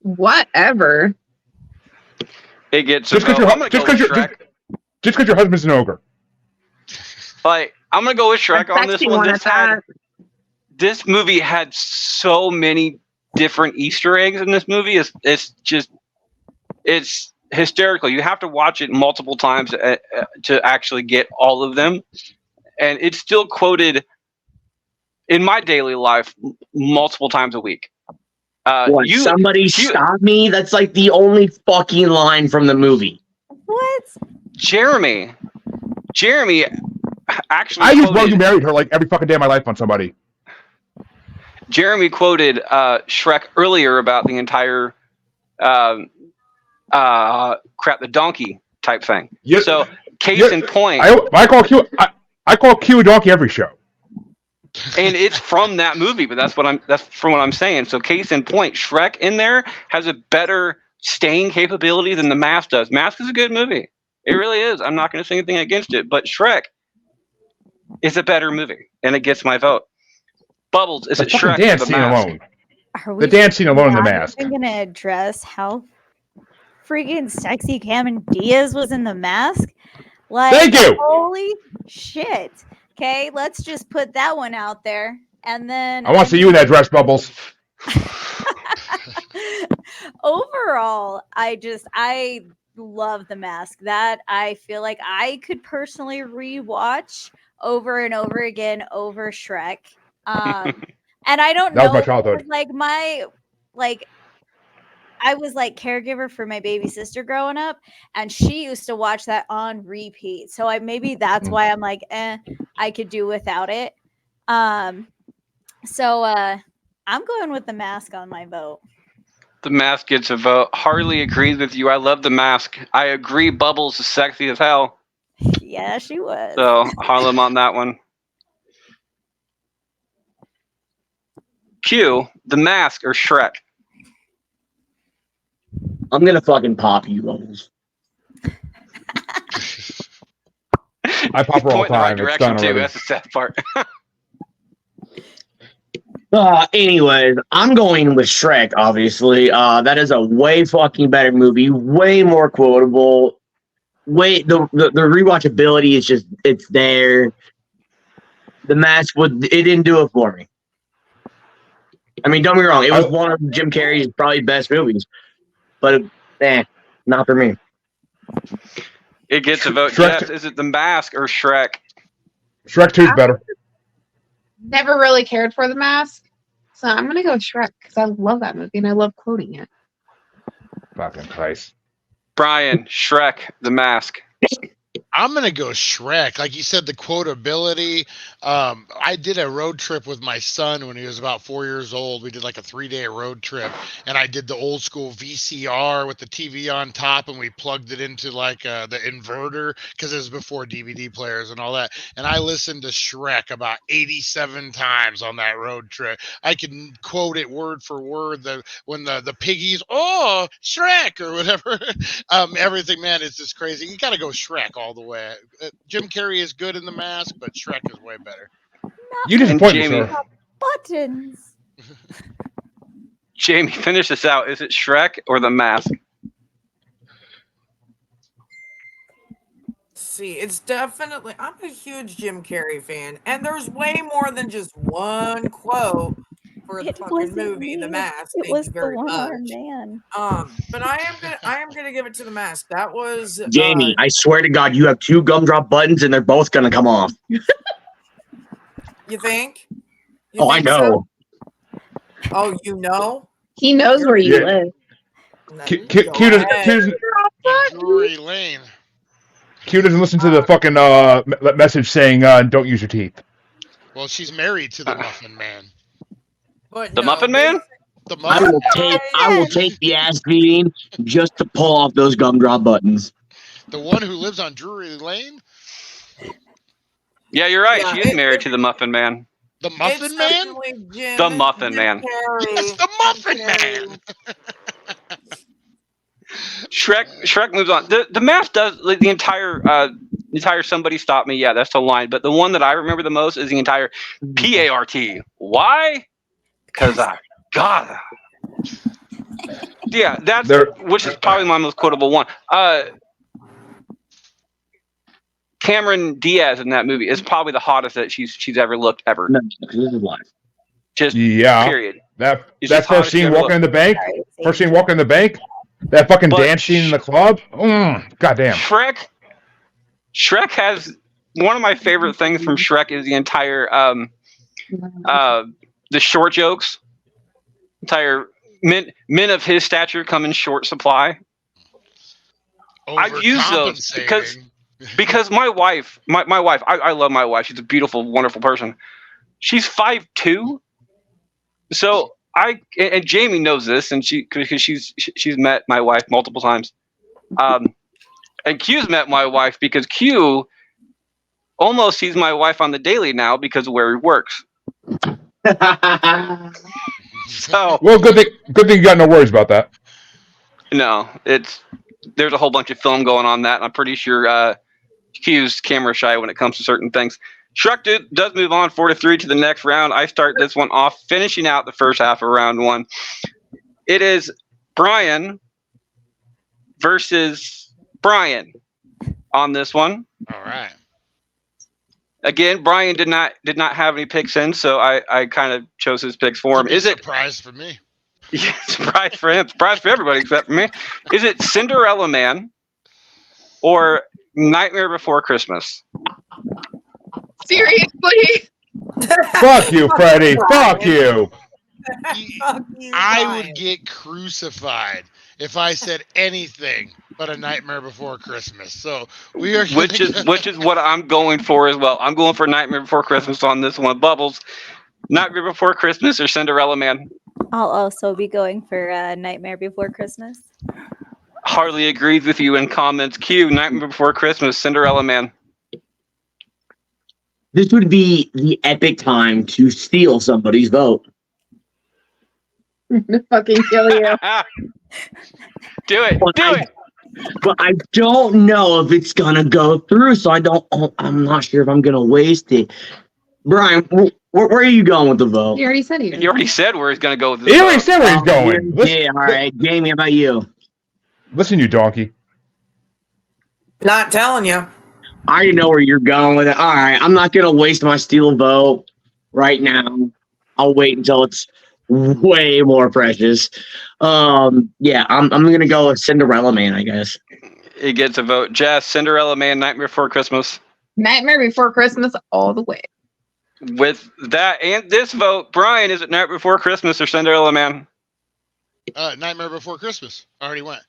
Whatever. It gets Just because your husband's an ogre. Like, I'm gonna go with Shrek on this one. This movie had so many different Easter eggs in this movie. It's hysterical. You have to watch it multiple times to actually get all of them, and it's still quoted in my daily life multiple times a week. Somebody stop me? That's like the only fucking line from the movie. what? Jeremy actually. I use "Well, you married her" like every fucking day of my life on somebody. Jeremy quoted Shrek earlier about the entire crap the donkey type thing. Yeah, so case in point, I call Q a donkey every show. and it's from that movie, but that's from what I'm saying. So case in point, Shrek in there has a better staying capability than The Mask does. Mask is a good movie. It really is. I'm not going to say anything against it, but Shrek is a better movie, and it gets my vote. Bubbles, is it Shrek or The Mask? The dance scene alone in The Mask. I'm going to address how freaking sexy Cameron Diaz was in The Mask. Like, thank you. Holy shit. Okay, let's just put that one out there. And then I want to see you in that dress, Bubbles. Overall, I love The Mask. That I feel like I could personally rewatch over and over again over Shrek. And I don't know. That was my childhood. I was like caregiver for my baby sister growing up, and she used to watch that on repeat. So maybe that's why I'm like, I could do without it. So I'm going with The Mask on my vote. The Mask gets a vote. Harley agrees with you. I love The Mask. I agree. Bubbles is sexy as hell. Yeah, she was. So Harlem on that one. Q, The Mask or Shrek? I'm gonna fucking pop you, Bubbles. I pop her all the Point in the right time. It's direction done too. already. That's the sad part. Anyways, I'm going with Shrek, obviously. That is a way fucking better movie, way more quotable. The rewatchability is just, it's there. The Mask it didn't do it for me. I mean, don't get me wrong, it was one of Jim Carrey's probably best movies, but not for me. It gets a vote. Shrek. Jeff, is it The Mask or Shrek? Shrek 2 is better. Never really cared for The Mask, so I'm gonna go with Shrek because I love that movie and I love quoting it. Fucking Christ. Brian, Shrek, The Mask. I'm gonna go Shrek. Like you said, the quotability. I did a road trip with my son when he was about 4 years old. We did like a 3-day road trip, and I did the old school VCR with the TV on top, and we plugged it into like the inverter because it was before DVD players and all that. And I listened to Shrek about 87 times on that road trip. I can quote it word for word. When the piggies, oh Shrek or whatever, everything, man, it's just crazy. You got to go Shrek all the way. Jim Carrey is good in The Mask, but Shrek is way better. You disappoint me, Jamie. sir. Buttons. Jamie, finish this out. Is it Shrek or The Mask? See, it's definitely, I'm a huge Jim Carrey fan, and there's way more than just one quote for the It fucking wasn't movie, The me. Mask. It Thank was you the very one-armed much. man. But I am gonna give it to The Mask. That was Jamie, I swear to God, you have 2 gumdrop buttons and they're both gonna come off. You think? You Oh, I think know. So? Oh, you know? He knows where you Yeah. live. No, Q go ahead. doesn't Drury Lane. Q doesn't listen to the fucking message saying don't use your teeth. Well, she's married to the Muffin Man. But The no, Muffin Man? The I Muffin will Man. take the ass beating just to pull off those gumdrop buttons. The one who lives on Drury Lane? Yeah, you're right. Yeah, She is married to the Muffin Man. The Muffin it's Man? definitely Jim, The Muffin Jim Man. Carrey. It's the Muffin Jim Man. Shrek moves on. The Mask does like, the entire Somebody Stop Me. Yeah, that's the line. But the one that I remember the most is the entire PART. Why? Because I got it. Yeah, which is probably my most quotable one. Cameron Diaz in that movie is probably the hottest that she's ever looked ever. No, this is live. Just Yeah. period. That It's that just hottest first scene ever walking in the bank. Sorry, First scene walking in the bank. That fucking But dance scene in the club. Goddamn. Shrek has one of my favorite things from Shrek is the entire the short jokes. Entire men of his stature come in short supply. I've used those because my wife, I love my wife. She's a beautiful, wonderful person. She's 5'2", so and Jamie knows this, and because she's met my wife multiple times, and Q's met my wife because Q almost sees my wife on the daily now because of where he works. So Well, good thing you got no worries about that. no, there's a whole bunch of film going on that, and I'm pretty sure Q's camera shy when it comes to certain things. Shrek does move on 4-3 to the next round. I start this one off, finishing out the first half of round one. It is Brian versus Brian on this one. All right. Again, Brian did not have any picks in, so I kind of chose his picks for him. Is it surprise for me? Yeah, surprise for him, surprise for everybody except for me. Is it Cinderella Man or Nightmare Before Christmas? Seriously? Fuck you, Freddie. Fuck you. Fuck you, I Brian. would get crucified if I said anything but A Nightmare Before Christmas. So we are Which is what I'm going for as well. I'm going for Nightmare Before Christmas on this one. Bubbles, Nightmare Before Christmas or Cinderella Man? I'll also be going for Nightmare Before Christmas. Harley agrees with you in comments. Q, Nightmare Before Christmas, Cinderella Man. This would be the epic time to steal somebody's vote. Fucking kill you. Do it. But I don't know if it's gonna go through, so I'm not sure if I'm gonna waste it. Brian, where are you going with the vote? You already said You already said where he's going to go with this. He already said where he's going. Yeah, all right. Jamie, how about you? Listen, you donkey. Not telling you. I already know where you're going with it. All right, I'm not gonna waste my steal vote right now. I'll wait until it's way more precious. Yeah, I'm gonna go with Cinderella Man, I guess. He gets a vote. Jess, Cinderella Man, Nightmare Before Christmas. Nightmare Before Christmas all the way. With that and this vote, Brian, is it Nightmare Before Christmas or Cinderella Man? Nightmare Before Christmas. I already went.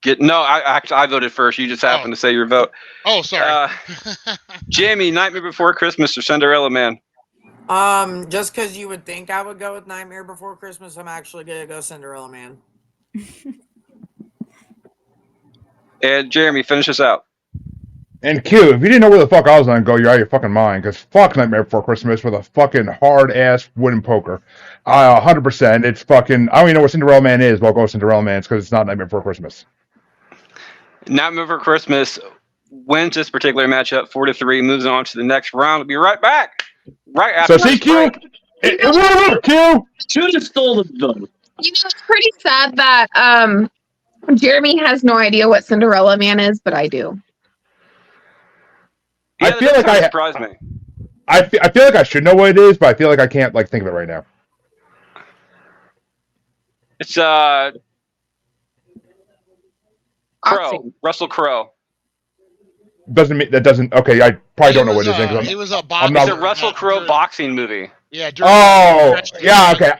I voted first. You just happened to say your vote. Oh, sorry. Jamie, Nightmare Before Christmas or Cinderella Man? Just because you would think I would go with Nightmare Before Christmas, I'm actually gonna go Cinderella Man. And Jeremy, finish us out. And Q, if you didn't know where the fuck I was gonna go, you're out of your fucking mind. Because fuck Nightmare Before Christmas with a fucking hard ass wooden poker. 100%. It's fucking. I don't even know what Cinderella Man is, but I'll go with Cinderella Man because it's not Nightmare Before Christmas. Nightmare Before Christmas wins this particular matchup 4-3. Moves on to the next round. We'll be right back. Right after. So see, Q. It won't Q. Should have stole the vote. You know, it's pretty sad that Jeremy has no idea what Cinderella Man is, but I do. Yeah, I feel like surprised me. I feel like I should know what it is, but I feel like I can't think of it right now. It's Crowe, Boxing. Russell Crowe. Doesn't mean that doesn't. Okay, I probably don't know what it is. It was a I'm boxing. not- It's a Russell Crowe boxing movie. Yeah. during Oh, the- yeah. Okay.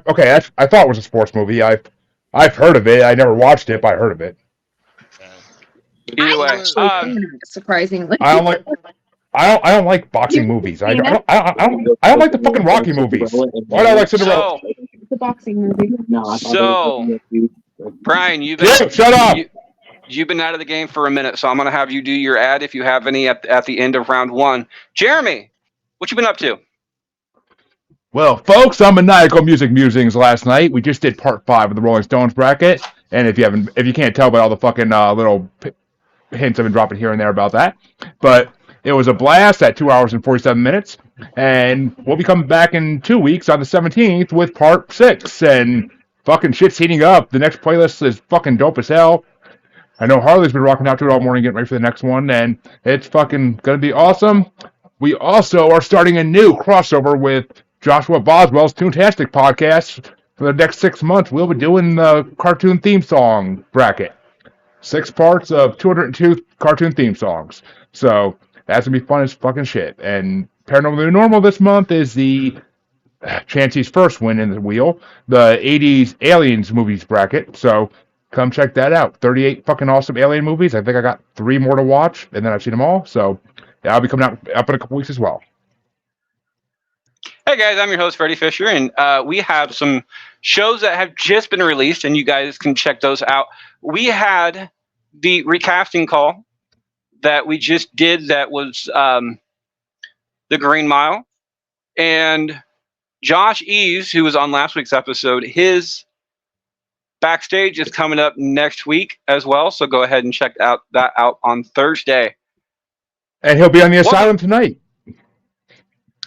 Okay. I thought it was a sports movie. I've heard of it. I never watched it, but I heard of it. Either way, Actually, surprisingly. I don't like. I don't like boxing movies. I don't like the fucking Rocky movies. Why do I like Cinderella? It's a boxing movie. So, Brian, you've Yeah, been shut up. you've been out of the game for a minute, so I'm going to have you do your ad if you have any at the end of round one. Jeremy, what you been up to? Well, folks, on Maniacal Music Musings last night, we just did part 5 of the Rolling Stones bracket, and if you can't tell by all the fucking little hints I've been dropping here and there about that, but it was a blast at 2 hours and 47 minutes, and we'll be coming back in 2 weeks on the 17th with part 6, and fucking shit's heating up. The next playlist is fucking dope as hell. I know Harley's been rocking out to it all morning, getting ready for the next one, and it's fucking gonna be awesome. We also are starting a new crossover with Joshua Boswell's Toontastic podcast. For the next 6 months, we'll be doing the cartoon theme song bracket. 6 parts of 202 cartoon theme songs. So that's gonna be fun as fucking shit. And Paranormal New Normal this month is the Chancey's first win in the wheel, the 80s Aliens movies bracket. So come check that out. 38 fucking awesome alien movies. I think I got 3 more to watch, and then I've seen them all. So yeah, I'll be coming up in a couple weeks as well. Hey guys, I'm your host Freddie Fisher, and we have some shows that have just been released, and you guys can check those out. We had the recasting call that we just did. That was the Green Mile, and Josh Eves, who was on last week's episode, his backstage is coming up next week as well. So go ahead and check that out on Thursday. And he'll be on the Asylum tonight.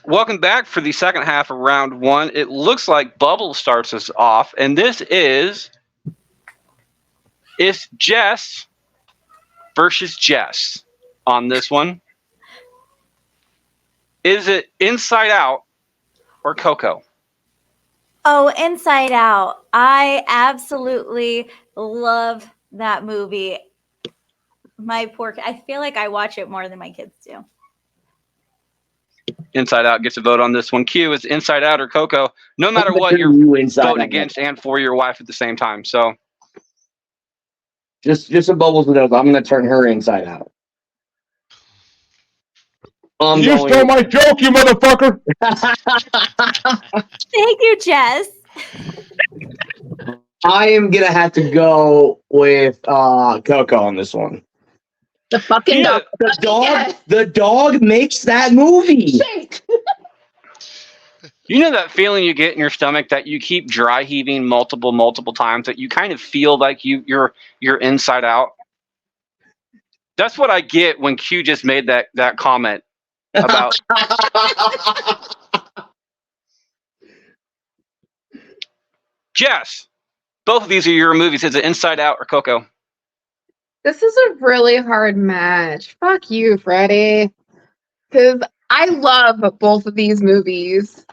Welcome back for the second half of round one. It looks like Bubble starts us off, and this is it's Jess versus Jess on this one. Is it Inside Out or Coco? Oh, Inside Out. I absolutely love that movie. I feel like I watch it more than my kids do. Inside Out gets a vote on this one. Q is Inside Out or Coco. No matter what, you're voting against and for your wife at the same time. So Just some bubbles with those. I'm gonna turn her inside out. You stole my joke, you motherfucker! Thank you, Jess. I am gonna have to go with Coco on this one. The fucking dog. The dog makes that movie. you know that feeling you get in your stomach that you keep dry heaving multiple times, that you kind of feel like you're inside out. That's what I get when Q just made that comment about. Jess, both of these are your movies. Is it Inside Out or Coco? This is a really hard match. Fuck you, Freddie. Because I love both of these movies.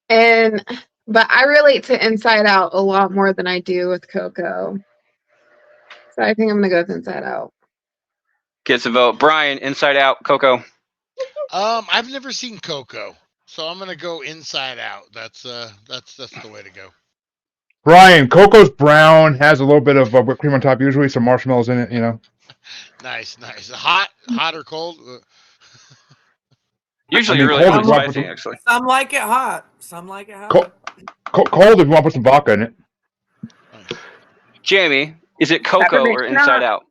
But I relate to Inside Out a lot more than I do with Coco. So I think I'm gonna go with Inside Out. Gets a vote. Brian, Inside Out, Coco. I've never seen Coco, so I'm gonna go Inside Out. That's the way to go. Brian, Coco's brown, has a little bit of whipped cream on top, usually some marshmallows in it, you know. Nice. Hot or cold? Usually cold really is spicy, actually. Some like it hot. Some like it hot. Cold if you want to put some vodka in it. Jamie, is it Coco Peppermint or Inside Out?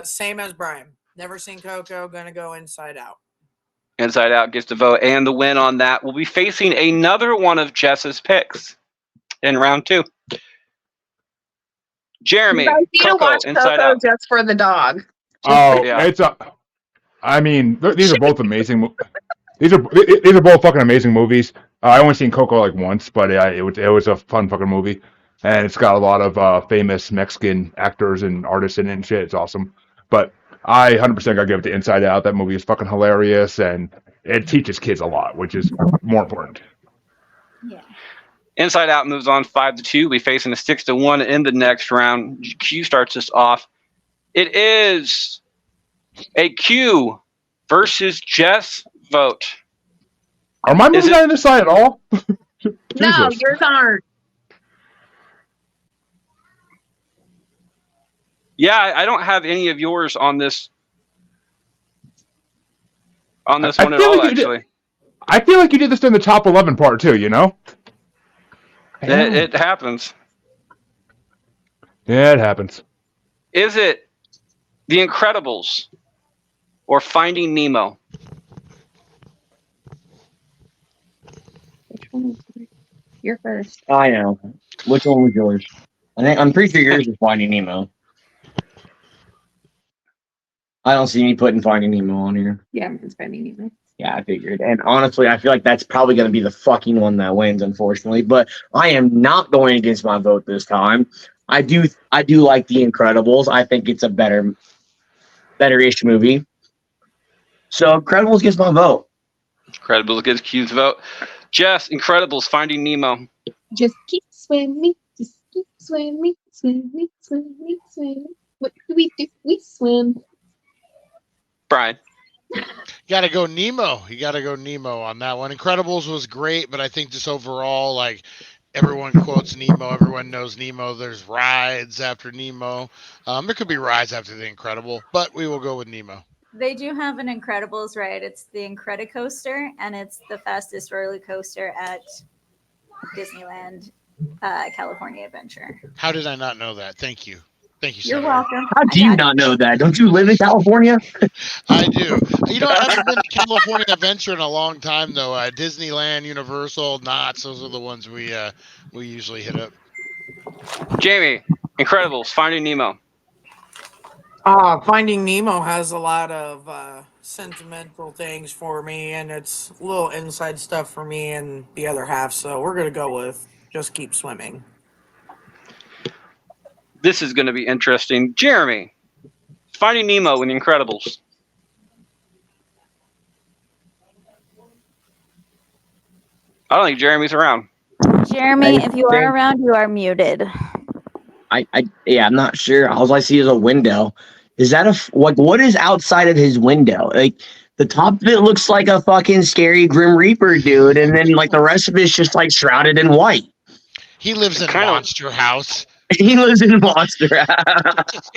Same as Brian. Never seen Coco. Gonna go Inside Out. Inside Out gets the vote, and the win on that will be facing another one of Jess's picks in round 2. Jeremy, You guys need to Coco, watch Inside Coco Out. just for the dog. Yeah. These are both amazing. These are both fucking amazing movies. I only seen Coco like once, but it was a fun fucking movie, and it's got a lot of famous Mexican actors and artists in it and shit. It's awesome. But I 100% gotta give it to Inside Out. That movie is fucking hilarious, and it teaches kids a lot, which is more important. Yeah. Inside Out moves on 5-2. We facing a 6-1 in the next round. Q starts us off. It is a Q versus Jess vote. Are my movies it- not on this side at all? No, Jesus. yours aren't. Yeah, I don't have any of yours on this. On this I one at feel all, like you did- actually. I feel like you did this in the top 11 part too, you know? It happens. Yeah, it happens. Is it The Incredibles or Finding Nemo? Which one is yours? You're first. I know. Which one was yours? I'm pretty sure yours is Finding Nemo. I don't see me putting Finding Nemo on here. Yeah, it's Finding Nemo. Yeah, I figured. And honestly, I feel like that's probably going to be the fucking one that wins, unfortunately. But I am not going against my vote this time. I do like The Incredibles. I think it's a better-ish movie. So Incredibles gets my vote. Incredibles gets Q's vote. Jess, Incredibles, Finding Nemo. Just keep swimming. Just keep swimming. Swimming, swimming, swimming. What do? We swim. Brian. Gotta go Nemo. You gotta go Nemo on that one. Incredibles was great, but I think just overall, like, everyone quotes Nemo. Everyone knows Nemo. There's rides after Nemo. There could be rides after The Incredible, but we will go with Nemo. They do have an Incredibles ride. It's the Incredicoaster, and it's the fastest roller coaster at Disneyland California Adventure. How did I not know that? Thank you. Thank you, You're Senator. welcome. How do you not know that? Don't you live in California? I do. You know, I haven't been to California Adventure in a long time, though. Disneyland, Universal, Knott's, those are the ones we usually hit up. Jamie, Incredibles, Finding Nemo. Finding Nemo has a lot of sentimental things for me, and it's a little inside stuff for me and the other half. So we're gonna go with Just Keep Swimming. This is going to be interesting. Jeremy, Finding Nemo and The Incredibles. I don't think Jeremy's around. Jeremy, if you are around, you are muted. Yeah, I'm not sure. All I see is a window. Is that what is outside of his window? Like, the top of it looks like a fucking scary Grim Reaper dude, and then like the rest of it's just like shrouded in white. He lives in Monster House. He lives in Monster House.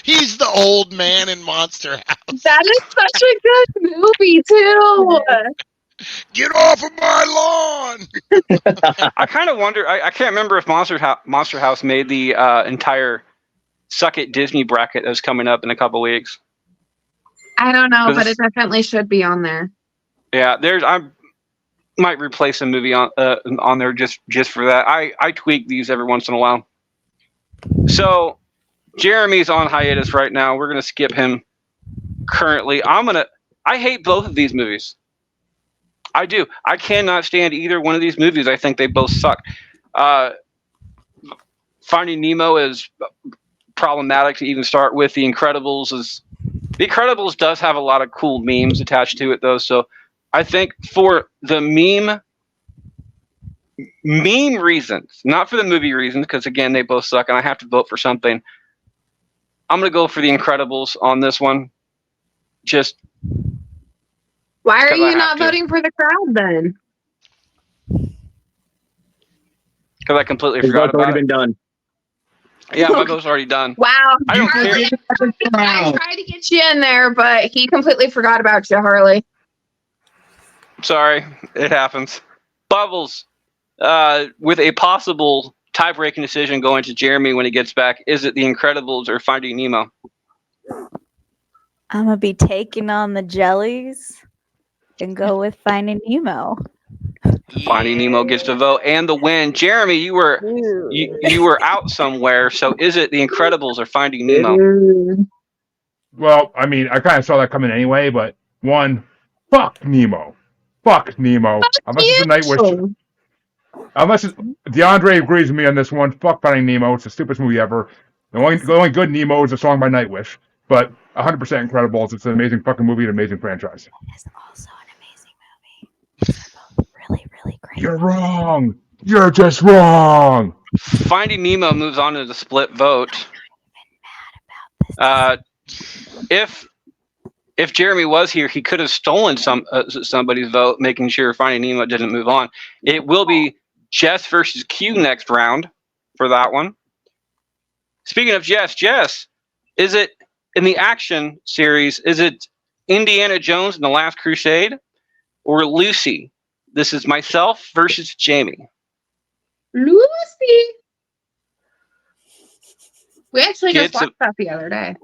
He's the old man in Monster House. That is such a good movie too. Get off of my lawn! I kind of wonder. I can't remember if Monster House made the entire Suck It Disney bracket that's coming up in a couple weeks. I don't know, but it definitely should be on there. Yeah, I might replace a movie on there just for that. I tweak these every once in a while. So Jeremy's on hiatus right now. We're gonna skip him currently. I hate both of these movies. I do. I cannot stand either one of these movies. I think they both suck. Finding Nemo is problematic to even start with. The Incredibles does have a lot of cool memes attached to it, though. So I think for the meme reasons, not for the movie reasons, because again they both suck, and I have to vote for something. I'm gonna go for The Incredibles on this one. Just why are 'cause I you not have to. voting for the crowd then? because I completely His forgot vote's already about it. been done. Yeah, my vote's already done. Wow. I don't care. I tried to get you in there, but he completely forgot about you, Harley. Sorry, it happens. Bubbles, with a possible tie-breaking decision going to Jeremy when he gets back, is it The Incredibles or Finding Nemo? I'm gonna be taking on the jellies and go with Finding Nemo. Finding Nemo gets the vote and the win. Jeremy, you were out somewhere, so is it The Incredibles or Finding Nemo? Well, I mean, I kind of saw that coming anyway, but fuck Nemo. Fuck Nemo. Unless it's a Nightwish. Unless DeAndre agrees with me on this one. Fuck Finding Nemo. It's the stupidest movie ever. The only good Nemo is a song by Nightwish. But 100% Incredibles. It's an amazing fucking movie, an amazing franchise. It is also an amazing really great. You're wrong. You're just wrong. Finding Nemo moves on to the split vote. If Jeremy was here, he could have stolen somebody's vote, making sure Finding Nemo didn't move on. It will be Jess versus Q next round for that one. Speaking of Jess, is it in the action series? Is it Indiana Jones and the Last Crusade or Lucy? This is myself versus Jamie. Lucy. We actually just Gets a- watched that the other day.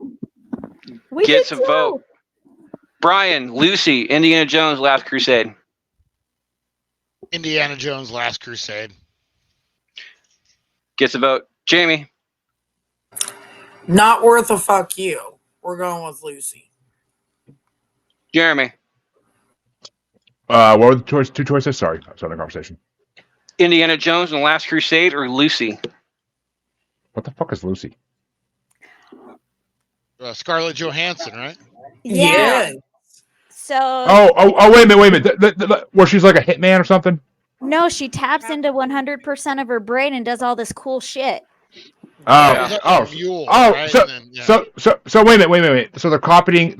We Gets did a vote. Brian, Lucy, Indiana Jones, Last Crusade. Indiana Jones, Last Crusade. Gets a vote. Jamie. Not worth a fuck you. We're going with Lucy. Jeremy. What were the two choices? Sorry, I was on a conversation. Indiana Jones and the Last Crusade or Lucy? What the fuck is Lucy? Scarlett Johansson, right? Yeah. So Oh, wait a minute. Where she's like a hitman or something? no, she taps into 100% of her brain and does all this cool shit. So wait a minute. So they're copying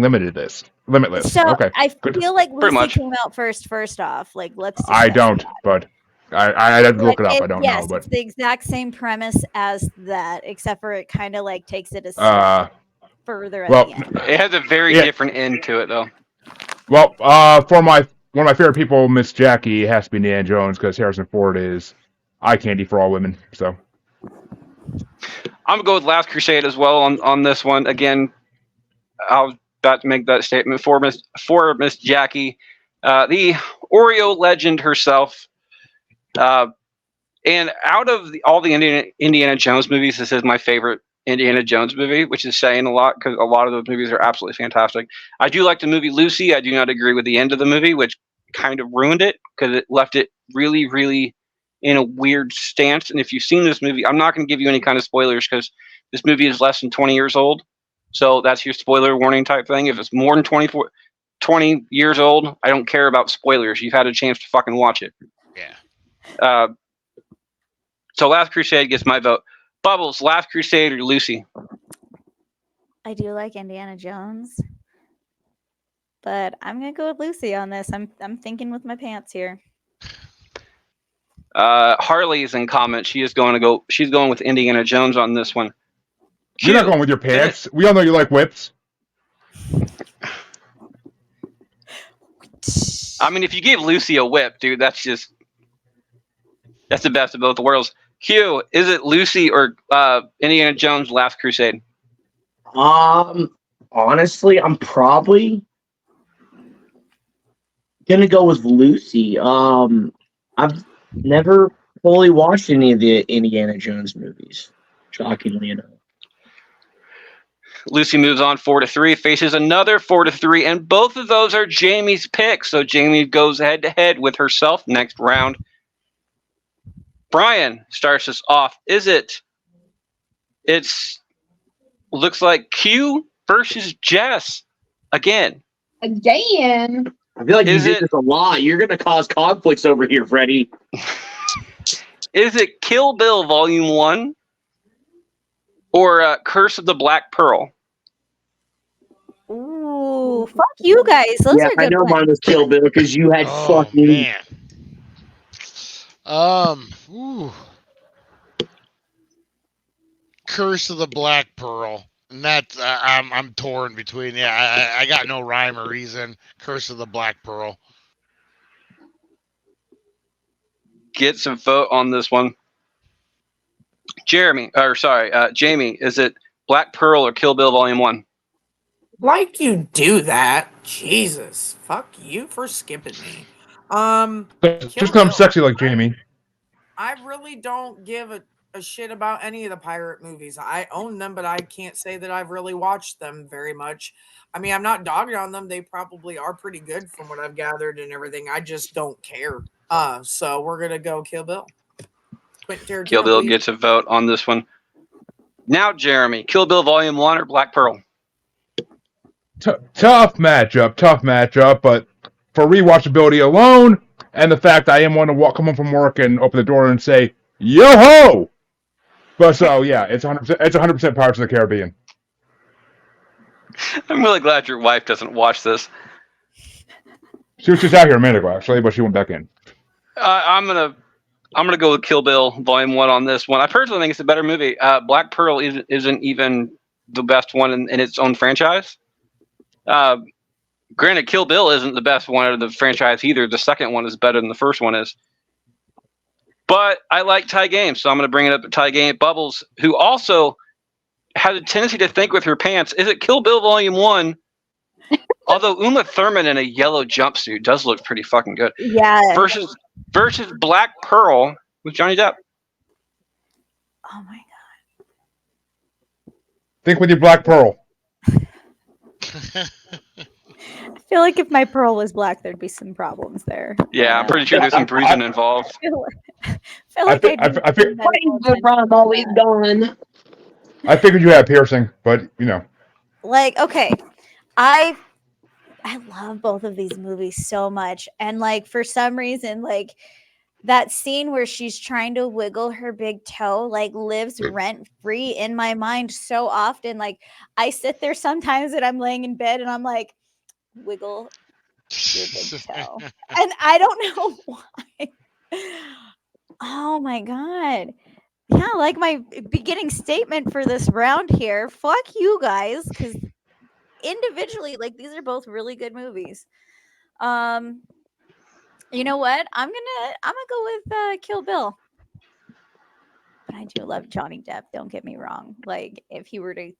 Limitless. So Okay. I Good. feel like Pretty Lucy much. came out first off. Like, let's. I discuss don't, that. but I have to look it But up. I don't yes, know, but it's the exact same premise as that, except for it kind of like takes it a step further at well, the end. It has a very different end to it, though. well, for one of my favorite people, Miss Jackie, it has to be Indiana Jones because Harrison Ford is eye candy for all women. So I'm gonna go with Last Crusade as well on this one. Again, I was about to make that statement for Miss Jackie, the Oreo legend herself. And out of all the Indiana Jones movies, this is my favorite Indiana Jones movie, which is saying a lot because a lot of those movies are absolutely fantastic. I do like the movie Lucy. I do not agree with the end of the movie, which kind of ruined it because it left it really, really in a weird stance. And if you've seen this movie, I'm not going to give you any kind of spoilers because this movie is less than 20 years old. So that's your spoiler warning type thing. If it's more than 20 years old, I don't care about spoilers. You've had a chance to fucking watch it. Yeah. So Last Crusade gets my vote. Bubbles, Last Crusade or Lucy? I do like Indiana Jones, but I'm gonna go with Lucy on this. I'm thinking with my pants here. Harley's in comment. She's going with Indiana Jones on this one. you're not going with your pants. We all know you like whips. I mean, if you give Lucy a whip, dude, that's the best of both worlds. Q, is it Lucy or Indiana Jones Last Crusade? Honestly, I'm probably gonna go with Lucy. I've never fully watched any of the Indiana Jones movies, shockingly enough. Lucy moves on 4-3, faces another 4-3, and both of those are Jamie's picks. So Jamie goes head to head with herself next round. Brian starts us off. Looks like Q versus Jess again. Again. I feel like you Is did it- this a lot. You're gonna cause conflicts over here, Freddie. Is it Kill Bill Volume 1 or Curse of the Black Pearl? Ooh, fuck you guys. Those Yeah, are I good know ones. mine was Kill Bill because you had Oh fucking. man. Ooh. Curse of the Black Pearl. And that's I'm torn between. Yeah, I got no rhyme or reason. Curse of the Black Pearl. Get some vote on this one. Jamie, is it Black Pearl or Kill Bill Volume 1? Like you do that. Jesus. Fuck you for skipping me. Just because I'm sexy like Jamie. I really don't give a shit about any of the pirate movies. I own them, but I can't say that I've really watched them very much. I mean, I'm not dogging on them. They probably are pretty good from what I've gathered and everything. I just don't care. So we're gonna go Kill Bill. Quentin Tarantino, Kill Bill please. gets a vote on this one. Now, Jeremy, Kill Bill Volume 1 or Black Pearl? Tough matchup, but for rewatchability alone, and the fact I am one to come home from work and open the door and say yo ho. But so yeah, it's 100%. It's 100% Pirates of the Caribbean. I'm really glad your wife doesn't watch this. She was just out here a minute ago, actually, but she went back in. I'm gonna go with Kill Bill Volume 1 on this one. I personally think it's a better movie. Black Pearl isn't even the best one in its own franchise. Granted, Kill Bill isn't the best one of the franchise either. The second one is better than the first one is. But I like Ty Game, so I'm going to bring it up to Ty Game Bubbles, who also has a tendency to think with her pants. Is it Kill Bill Volume 1? Although Uma Thurman in a yellow jumpsuit does look pretty fucking good. Yeah. Versus Black Pearl with Johnny Depp. Oh my Think with your Black Pearl. god. I feel like if my pearl was black, there'd be some problems there. Yeah, I'm pretty sure there's some bruising involved. I feel like The rum always gone. I figured you had a piercing, but you know. like, okay, I love both of these movies so much, and like for some reason, like that scene where she's trying to wiggle her big toe like lives rent free in my mind so often. Like I sit there sometimes and I'm laying in bed and I'm like, wiggle your big toe, and I don't know why. Oh my god. Yeah, like my beginning statement for this round here. Fuck you guys, because individually, like these are both really good movies. You know what? I'm gonna go with Kill Bill. But I do love Johnny Depp. Don't get me wrong. Like if he were to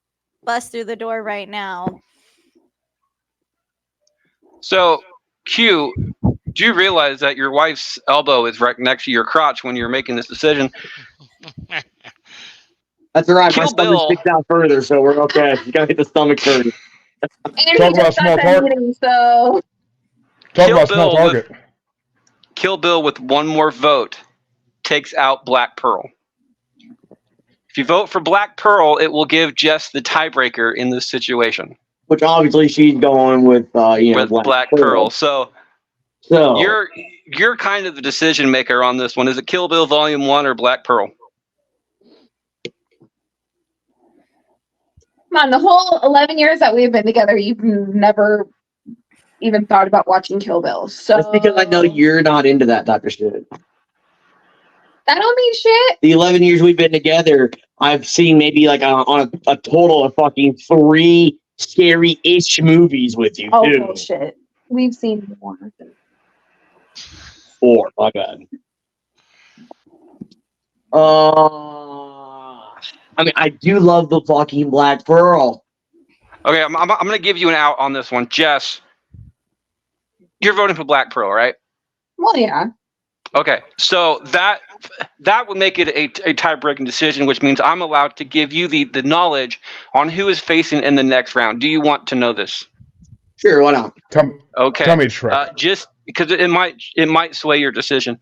bust through the door right now. So, Q, do you realize that your wife's elbow is right next to your crotch when you're making this decision? That's all right. Kill My stomach Bill. sticks out further, so we're okay. You gotta hit the stomach first. And he Talk about just small got that target. meeting, so Talk Kill about small Bill target. Kill Bill with one more vote takes out Black Pearl. If you vote for Black Pearl, it will give Jess the tiebreaker in this situation Which obviously she's going with, with Black Pearl. So So you're kind of the decision maker on this one. Is it Kill Bill Volume 1 or Black Pearl? come on, the whole 11 years that we've been together, you've never even thought about watching Kill Bill. So that's because I know you're not into that type of shit. that don't mean shit. The 11 years we've been together, I've seen maybe like on a total of fucking 3 scary-ish movies with you, Oh too. bullshit. We've seen more. 4, my bad. I mean, I do love the fucking Black Pearl. Okay, I'm going to give you an out on this one. Jess, you're voting for Black Pearl, right? Well, yeah. Okay, so that would make it a tie-breaking decision, which means I'm allowed to give you the knowledge on who is facing in the next round. Do you want to know this? Sure, why not? Okay. Tell me, Shrek. Just because it might sway your decision.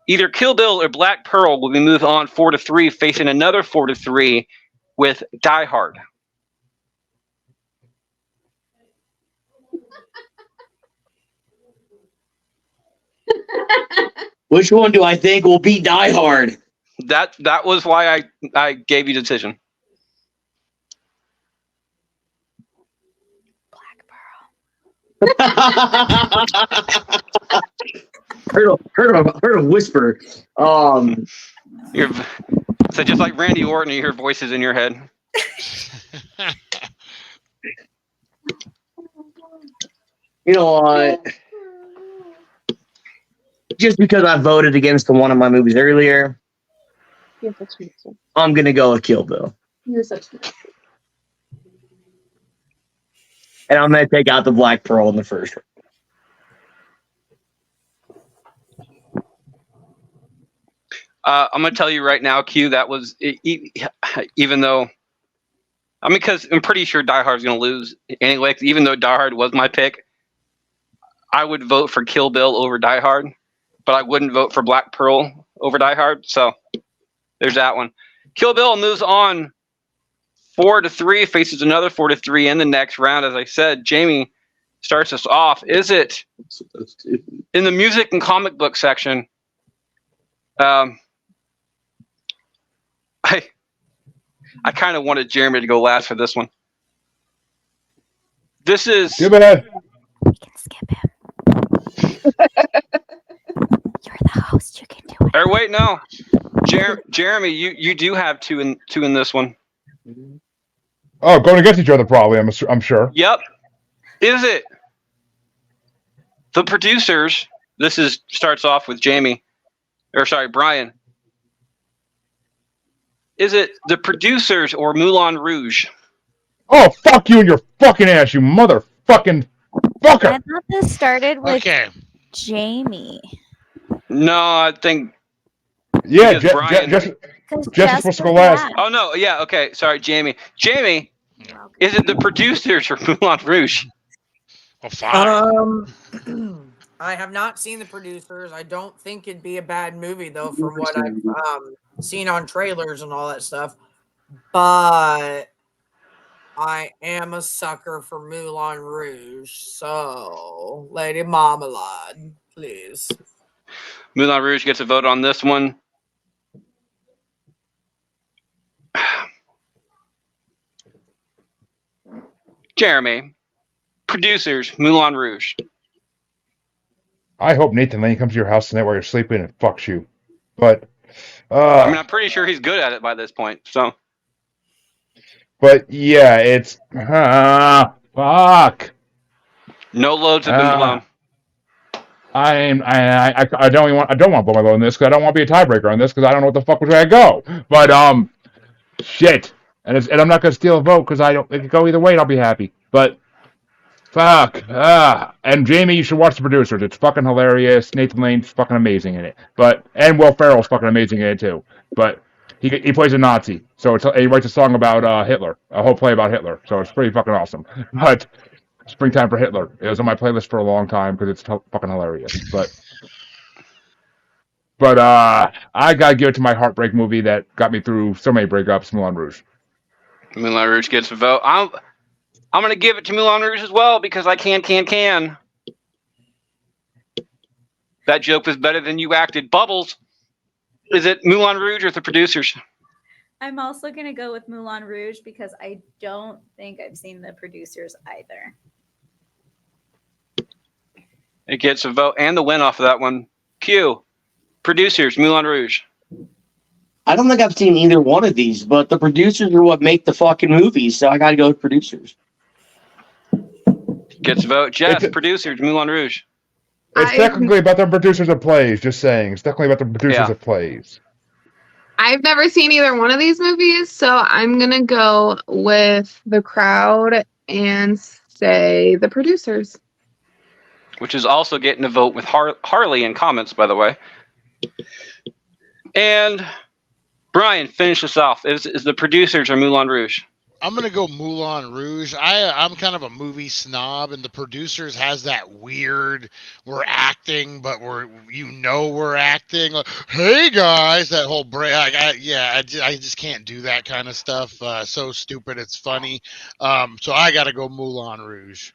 Either Kill Bill or Black Pearl will be moved on 4-3, facing another 4-3 with Die Hard. Which one do I think will beat Die Hard? That was why I gave you the decision. heard a whisper. So just like Randy Orton, you hear voices in your head. You know what? Just because I voted against one of my movies earlier, You're such a monster. I'm gonna go with Kill Bill, You're such a monster. and I'm gonna take out the Black Pearl in the first round. I'm gonna tell you right now, Q. That was even though, because I'm pretty sure Die Hard's gonna lose anyway. 'Cause even though Die Hard was my pick, I would vote for Kill Bill over Die Hard, but I wouldn't vote for Black Pearl over Die Hard. So there's that one. Kill Bill moves on 4-3, faces another 4-3 in the next round. As I said, Jamie, starts us off. Is it in the music and comic book section? I kind of wanted Jeremy to go last for this one. This is. Give it a. We can skip him. You're the host. You can do it. Or wait, no. Jeremy, you do have two in this one. Oh, going against each other probably. I'm sure. Yep. Is it the producers? This starts off with Brian. Is it the producers or Moulin Rouge? Oh, fuck you and your fucking ass, you motherfucking fucker. I thought this started with Okay. Jamie. No, I think. Yeah, Because Brian- Jess Because is supposed to go last. Oh no, yeah, okay. Sorry, Jamie. Jamie, is it the producers or Moulin Rouge? Well, fine. I have not seen the producers. I don't think it'd be a bad movie though, from what I've seen on trailers and all that stuff. But I am a sucker for Moulin Rouge, so Lady Marmalade, please. Moulin Rouge gets a vote on this one. Jeremy, producers, Moulin Rouge. I hope Nathan Lane comes to your house tonight while you're sleeping and fucks you. But, I mean, I'm pretty sure he's good at it by this point. So, but yeah, it's fuck. no loads have been blown. I don't want to blow my load on this because I don't want to be a tiebreaker on this because I don't know what the fuck was going to go. But shit, and I'm not going to steal a vote because it could go either way and I'll be happy. But fuck, and Jamie, you should watch The Producers. It's fucking hilarious. Nathan Lane's fucking amazing in it. And Will Ferrell's fucking amazing in it too. But he plays a Nazi, so he writes a song about Hitler, a whole play about Hitler. So it's pretty fucking awesome. But Springtime for Hitler. It was on my playlist for a long time because it's fucking hilarious. But I gotta give it to my heartbreak movie that got me through so many breakups, Moulin Rouge. Moulin Rouge gets a vote. I'm going to give it to Moulin Rouge as well because I can. That joke was better than you acted. Bubbles, is it Moulin Rouge or the producers? I'm also going to go with Moulin Rouge because I don't think I've seen the producers either. It gets a vote and the win off of that one. Q, producers, Moulin Rouge. I don't think I've seen either one of these, but the producers are what make the fucking movies, so I gotta go with producers. Gets a vote. Jeff, producers, Moulin Rouge. It's technically about the producers of plays, just saying. It's definitely about the producers of plays. I've never seen either one of these movies, so I'm going to go with the crowd and say the producers. Which is also getting a vote with Harley in comments, by the way. And Brian, finish us off. Is the producers or Moulin Rouge? I'm gonna go Moulin Rouge. I'm kind of a movie snob, and the producers has that weird we're acting, but we're acting. Like, hey guys, that whole break. I just can't do that kind of stuff. So stupid, it's funny. So I gotta go Moulin Rouge.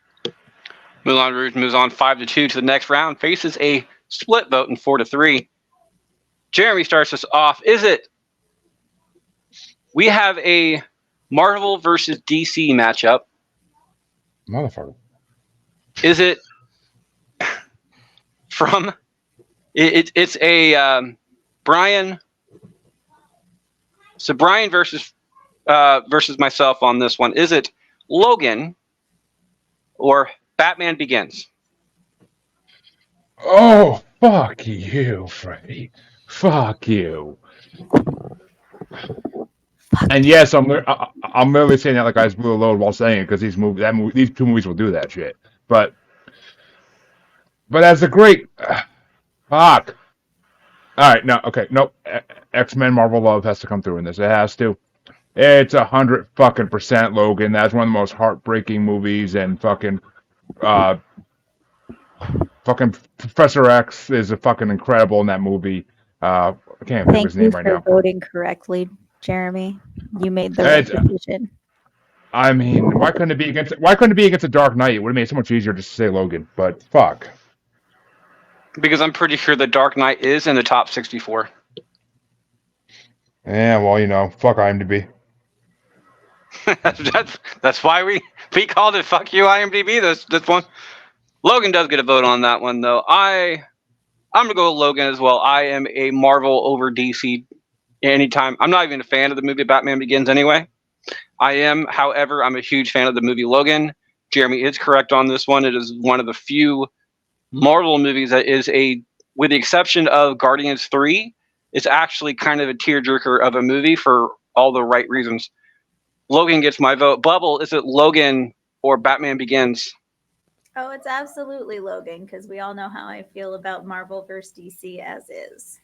Moulin Rouge moves on 5-2 to the next round. Faces a split vote in 4-3. Jeremy starts us off. We have a Marvel versus DC matchup. Motherfucker. Is it from? It's a Brian. So Brian versus myself on this one. Is it Logan or Batman Begins? Oh, fuck you, Freddy. Fuck you. And yes, I'm literally saying that like I blew a load while saying it because these two movies will do that shit. But as a great fuck. All right, no, okay, nope. X-Men Marvel Love has to come through in this. It has to. It's 100% Logan. That's one of the most heartbreaking movies, and fucking Professor X is a fucking incredible in that movie. I can't think of his name right now. Thank you for voting correctly, Jeremy. You made the right decision. I mean, why couldn't it be against the Dark Knight? It would have made it so much easier just to say Logan. But fuck. Because I'm pretty sure the Dark Knight is in the top 64. Yeah, well, fuck IMDb. that's why we called it "fuck you IMDb." This one. Logan does get a vote on that one though. I'm gonna go with Logan as well. I am a Marvel over DC anytime. I'm not even a fan of the movie Batman Begins anyway. I am, however, I'm a huge fan of the movie Logan. Jeremy is correct on this one. It is one of the few Marvel movies that is with the exception of Guardians 3, it's actually kind of a tearjerker of a movie for all the right reasons. Logan gets my vote. Bubble, is it Logan or Batman Begins? Oh, it's absolutely Logan, because we all know how I feel about Marvel versus DC as is.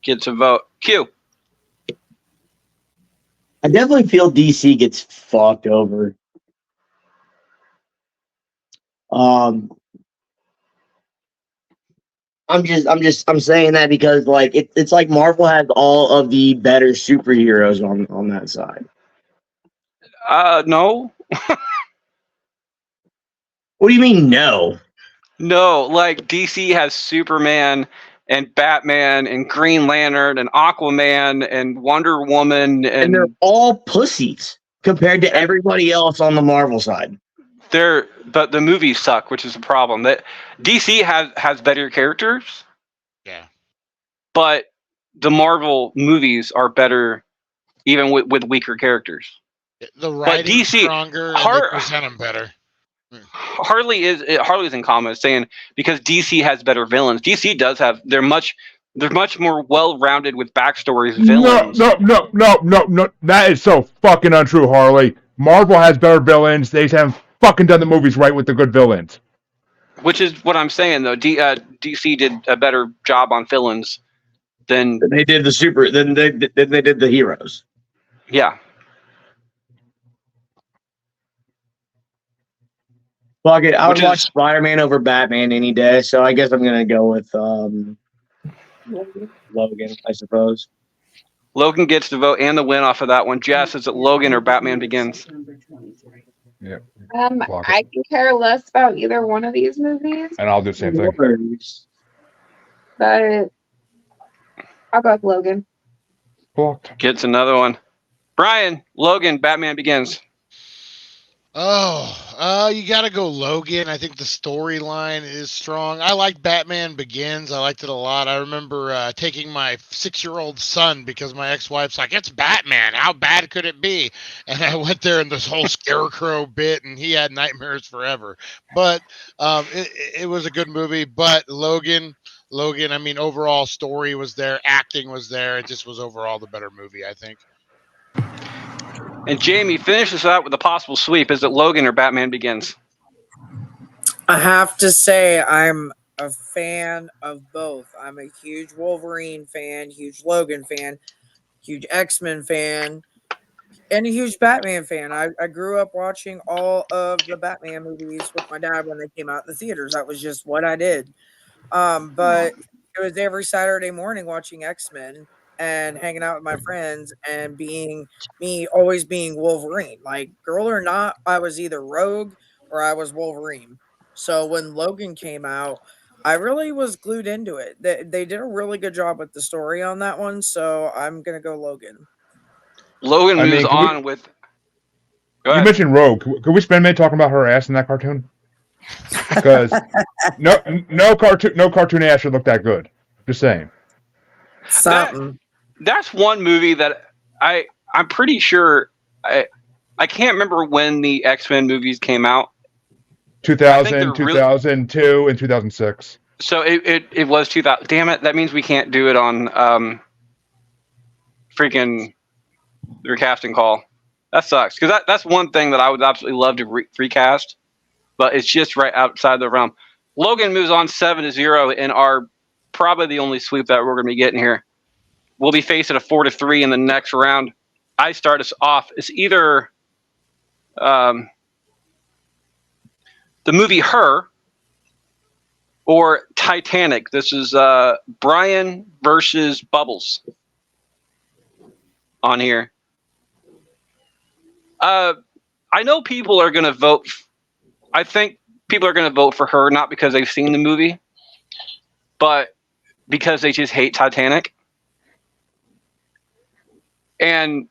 Gets a vote. Q. I definitely feel DC gets fucked over. I'm saying that because like it's like Marvel has all of the better superheroes on that side. No. What do you mean no? No, like DC has Superman and Batman and Green Lantern and Aquaman and Wonder Woman And they're all pussies compared to everybody else on the Marvel side. But the movies suck, which is a problem. That DC has better characters. Yeah. But the Marvel movies are better even with weaker characters. The writing's DC stronger and they present them better. Harley's in comments saying because DC has better villains. DC does have they're much more well-rounded with backstories villains. No. That is so fucking untrue, Harley. Marvel has better villains. They haven't fucking done the movies right with the good villains. Which is what I'm saying though. DC did a better job on villains than they did than they did the heroes. Yeah. Fuck it. I would watch Spider-Man over Batman any day, so I guess I'm gonna go with Logan, I suppose. Logan gets the vote and the win off of that one. Jess, is it Logan or Batman Begins? Yeah. I can care less about either one of these movies. And I'll do the same thing. But I'll go with Logan. Blocked. Gets another one. Brian, Logan, Batman Begins. You gotta go Logan. I think the storyline is strong. I like Batman Begins. I liked it a lot. I remember taking my 6-year-old son because my ex-wife's like, it's Batman. How bad could it be? And I went there in this whole scarecrow bit, and he had nightmares forever. But it was a good movie. But Logan, I mean, overall story was there. Acting was there. It just was overall the better movie, I think. And Jamie, finish this out with a possible sweep. Is it Logan or Batman Begins? I have to say I'm a fan of both. I'm a huge Wolverine fan, huge Logan fan, huge X-Men fan, and a huge Batman fan. I grew up watching all of the Batman movies with my dad when they came out in the theaters. That was just what I did. But it was every Saturday morning watching X-Men and hanging out with my friends and always being Wolverine. Like, girl or not, I was either Rogue or I was Wolverine. So when Logan came out, I really was glued into it. They did a really good job with the story on that one, so I'm going to go Logan. Logan moves on with... You mentioned Rogue. Could we spend a minute talking about her ass in that cartoon? Because no cartoon ass should look that good. Just saying. Something. That's one movie that I'm pretty sure I can't remember when the X-Men movies came out. 2000, 2002, and 2006. So it was 2000. Damn it! That means we can't do it on freaking the recasting call. That sucks because that's one thing that I would absolutely love to recast, but it's just right outside the realm. Logan moves on 7-0 in our probably the only sweep that we're going to be getting here. We'll be facing a 4-3 in the next round. I start us off. It's either the movie Her or Titanic. This is Brian versus Bubbles on here. I know people are going to vote. I think people are going to vote for her not because they've seen the movie, but because they just hate Titanic. And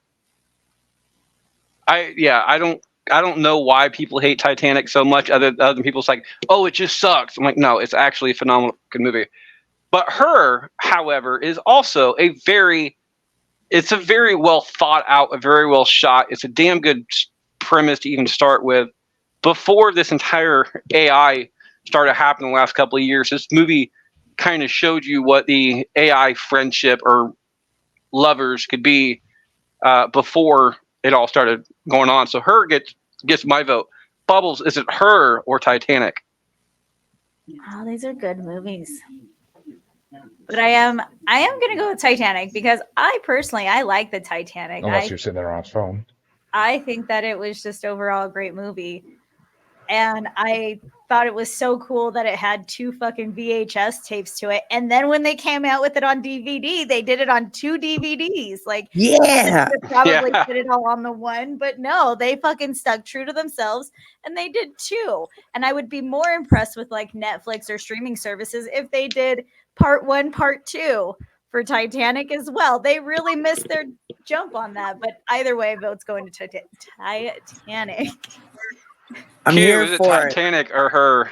I don't know why people hate Titanic so much other than people's like, oh, it just sucks. I'm like, no, it's actually a phenomenal good movie. But Her, however, is also it's a very well thought out, a very well shot. It's a damn good premise to even start with. Before this entire AI started happening the last couple of years, this movie kind of showed you what the AI friendship or lovers could be before it all started going on. So Her gets my vote. Bubbles, is it Her or Titanic? Oh, these are good movies. But I am gonna go with Titanic because I like the Titanic. Unless you're sitting there on his phone. I think that it was just overall a great movie. And I thought it was so cool that it had 2 fucking VHS tapes to it. And then when they came out with it on DVD, they did it on 2 DVDs. Like, Yeah. they probably put it all on the one, but no, they fucking stuck true to themselves and they did 2. And I would be more impressed with like Netflix or streaming services if they did part 1, part 2 for Titanic as well. They really missed their jump on that. But either way, vote's going to Titanic. I'm Q, here is it for it. Titanic or Her?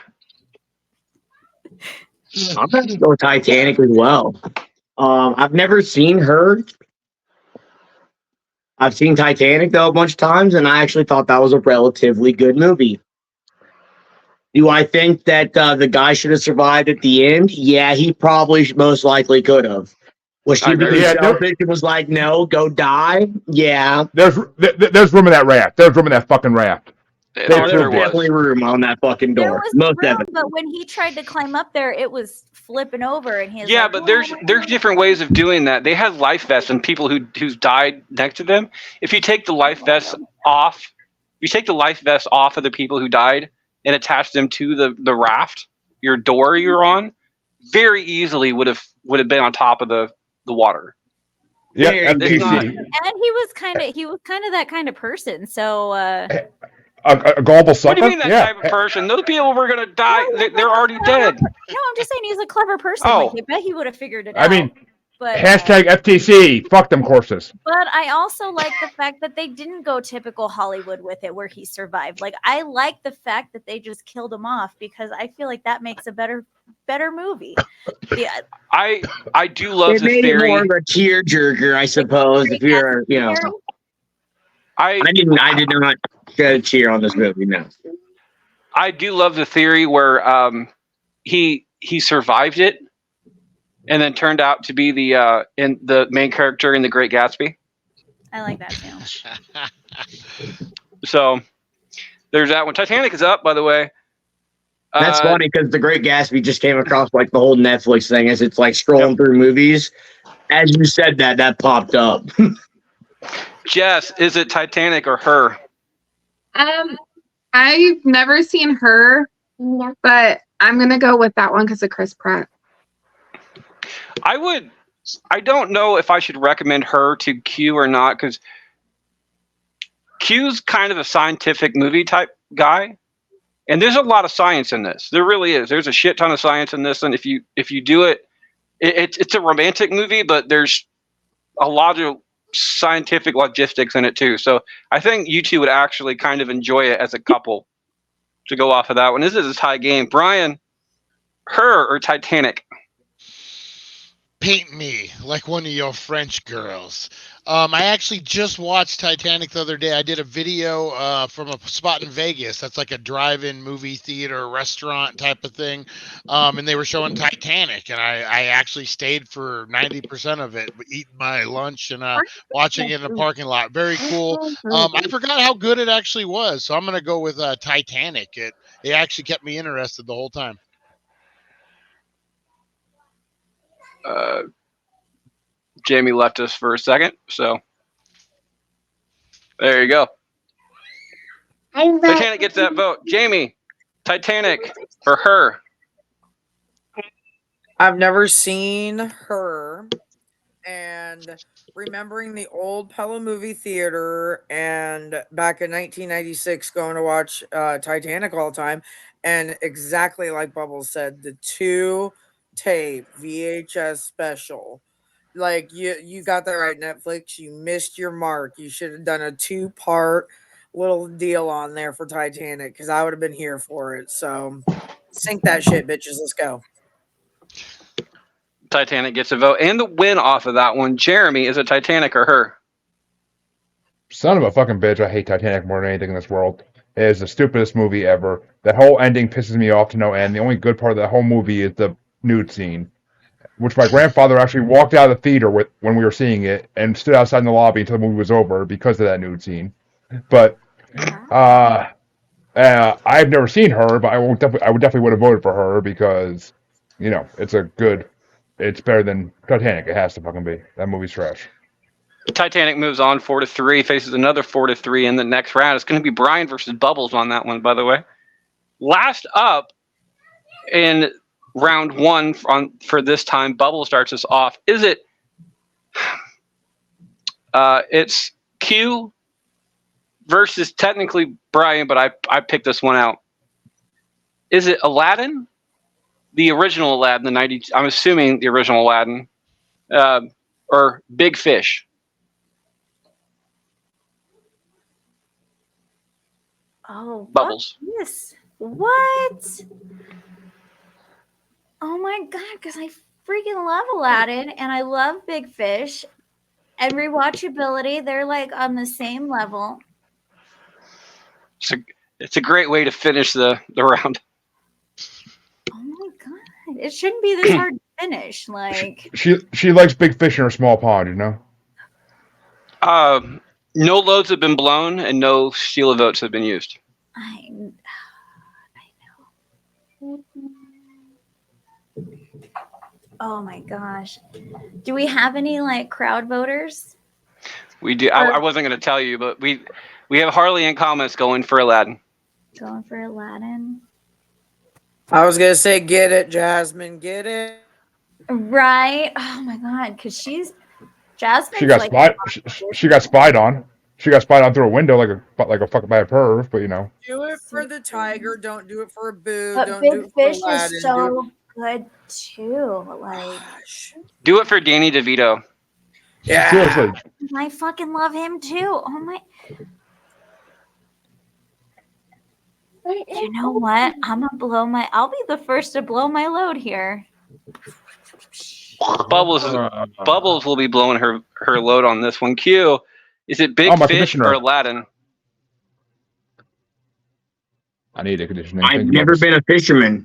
I'm going to go Titanic as well. I've never seen Her. I've seen Titanic, though, a bunch of times, and I actually thought that was a relatively good movie. Do I think that the guy should have survived at the end? Yeah, he probably most likely could have. Was she being selfish and was like, no, go die? Yeah. There's room in that raft. There's room in that fucking raft. There definitely room on that fucking door. There was Most room, definitely. but when he tried to climb up there, it was flipping over, and he's yeah, like, but there's different ways of doing that. They have life vests and people who's died next to them. If you take the life vests off, of the people who died and attach them to the raft, your door you're on, very easily would have been on top of the water. Yeah, it's not- and he was kind of that kind of person. So a gullible sucker. What do you mean that type of person? Those people were gonna die. They're already dead. No, I'm just saying he's a clever person. Oh. Like, I bet he would have figured it out. I mean, but hashtag FTC. Fuck them courses. But I also like the fact that they didn't go typical Hollywood with it, where he survived. Like, I like the fact that they just killed him off because I feel like that makes a better movie. Yeah, I do love It the made theory. it more of a tearjerker, I suppose. If you're, I did not get a cheer on this movie. No. I do love the theory where he survived it, and then turned out to be the main character in The Great Gatsby. I like that too. So there's that one. Titanic is up, by the way. That's funny because The Great Gatsby just came across like the whole Netflix thing as it's like scrolling through movies. As you said that popped up. Jess, is it Titanic or Her? I've never seen Her, but I'm gonna go with that one because of Chris Pratt. I don't know if I should recommend Her to Q or not, because Q's kind of a scientific movie type guy, and there's a lot of science in this. There really is. There's a shit ton of science in this, and if you do it's a romantic movie, but there's a lot of scientific logistics in it too. So I think you two would actually kind of enjoy it as a couple. To go off of that one, this is a tie game. Brian, Her or Titanic? Paint me like one of your French girls. I actually just watched Titanic the other day. I did a video from a spot in Vegas. That's like a drive-in movie theater restaurant type of thing. And they were showing Titanic, and I actually stayed for 90% of it, eating my lunch and watching it in the parking lot. Very cool. I forgot how good it actually was, so I'm going to go with Titanic. It actually kept me interested the whole time. Jamie left us for a second, so there you go. Titanic gets that vote. Jamie, Titanic or Her? I've never seen Her. and remembering the old Pella movie theater and back in 1996 going to watch Titanic all the time. And exactly like Bubbles said, the 2-tape VHS special. Like you got that right, Netflix. You missed your mark. You should have done a 2-part little deal on there for Titanic because I would have been here for it. So sink that shit, bitches. Let's go. Titanic gets a vote. And the win off of that one, Jeremy, is it Titanic or her? Son of a fucking bitch, I hate Titanic more than anything in this world. It is the stupidest movie ever. That whole ending pisses me off to no end. The only good part of the whole movie is the nude scene, which my grandfather actually walked out of the theater with when we were seeing it and stood outside in the lobby until the movie was over because of that nude scene. But I've never seen her, but I would definitely would have voted for her because, you know, it's better than Titanic. It has to fucking be. That movie's trash. Titanic moves on 4-3, faces another 4-3 in the next round. It's going to be Brian versus Bubbles on that one, by the way. Last up in round one for this time, Bubbles starts us off. Is it? It's Q versus technically Brian, but I picked this one out. Is it Aladdin? The original Aladdin, the 90s. I'm assuming the original Aladdin, or Big Fish. Oh, Bubbles. Yes. What? Oh my god, because I freaking love Aladdin and I love Big Fish. And rewatchability, they're like on the same level. It's a great way to finish the round. Oh my god. It shouldn't be this hard to finish. Like She likes big fish in her small pond, you know? No loads have been blown and no steal of votes have been used. I know. Oh my gosh. Do we have any like crowd voters? We do. I wasn't going to tell you, but we have Harley and comments going for Aladdin. Going for Aladdin. I was gonna say, get it, Jasmine, get it. Right? Oh my god, because Jasmine. She got spied. She got spied on. She got spied on through a window like a fucking by a perv, but you know. Do it for the tiger. Don't do it for a boo. But Don't Big do it Fish for Aladdin. is so good too. Like, Do it for Danny DeVito. yeah. Seriously. I fucking love him too. Oh my. You know what? I'll be the first to blow my load here. Bubbles will be blowing her load on this one. Q, is it Big Fish or Aladdin? I need a conditioning. I've never been a fisherman.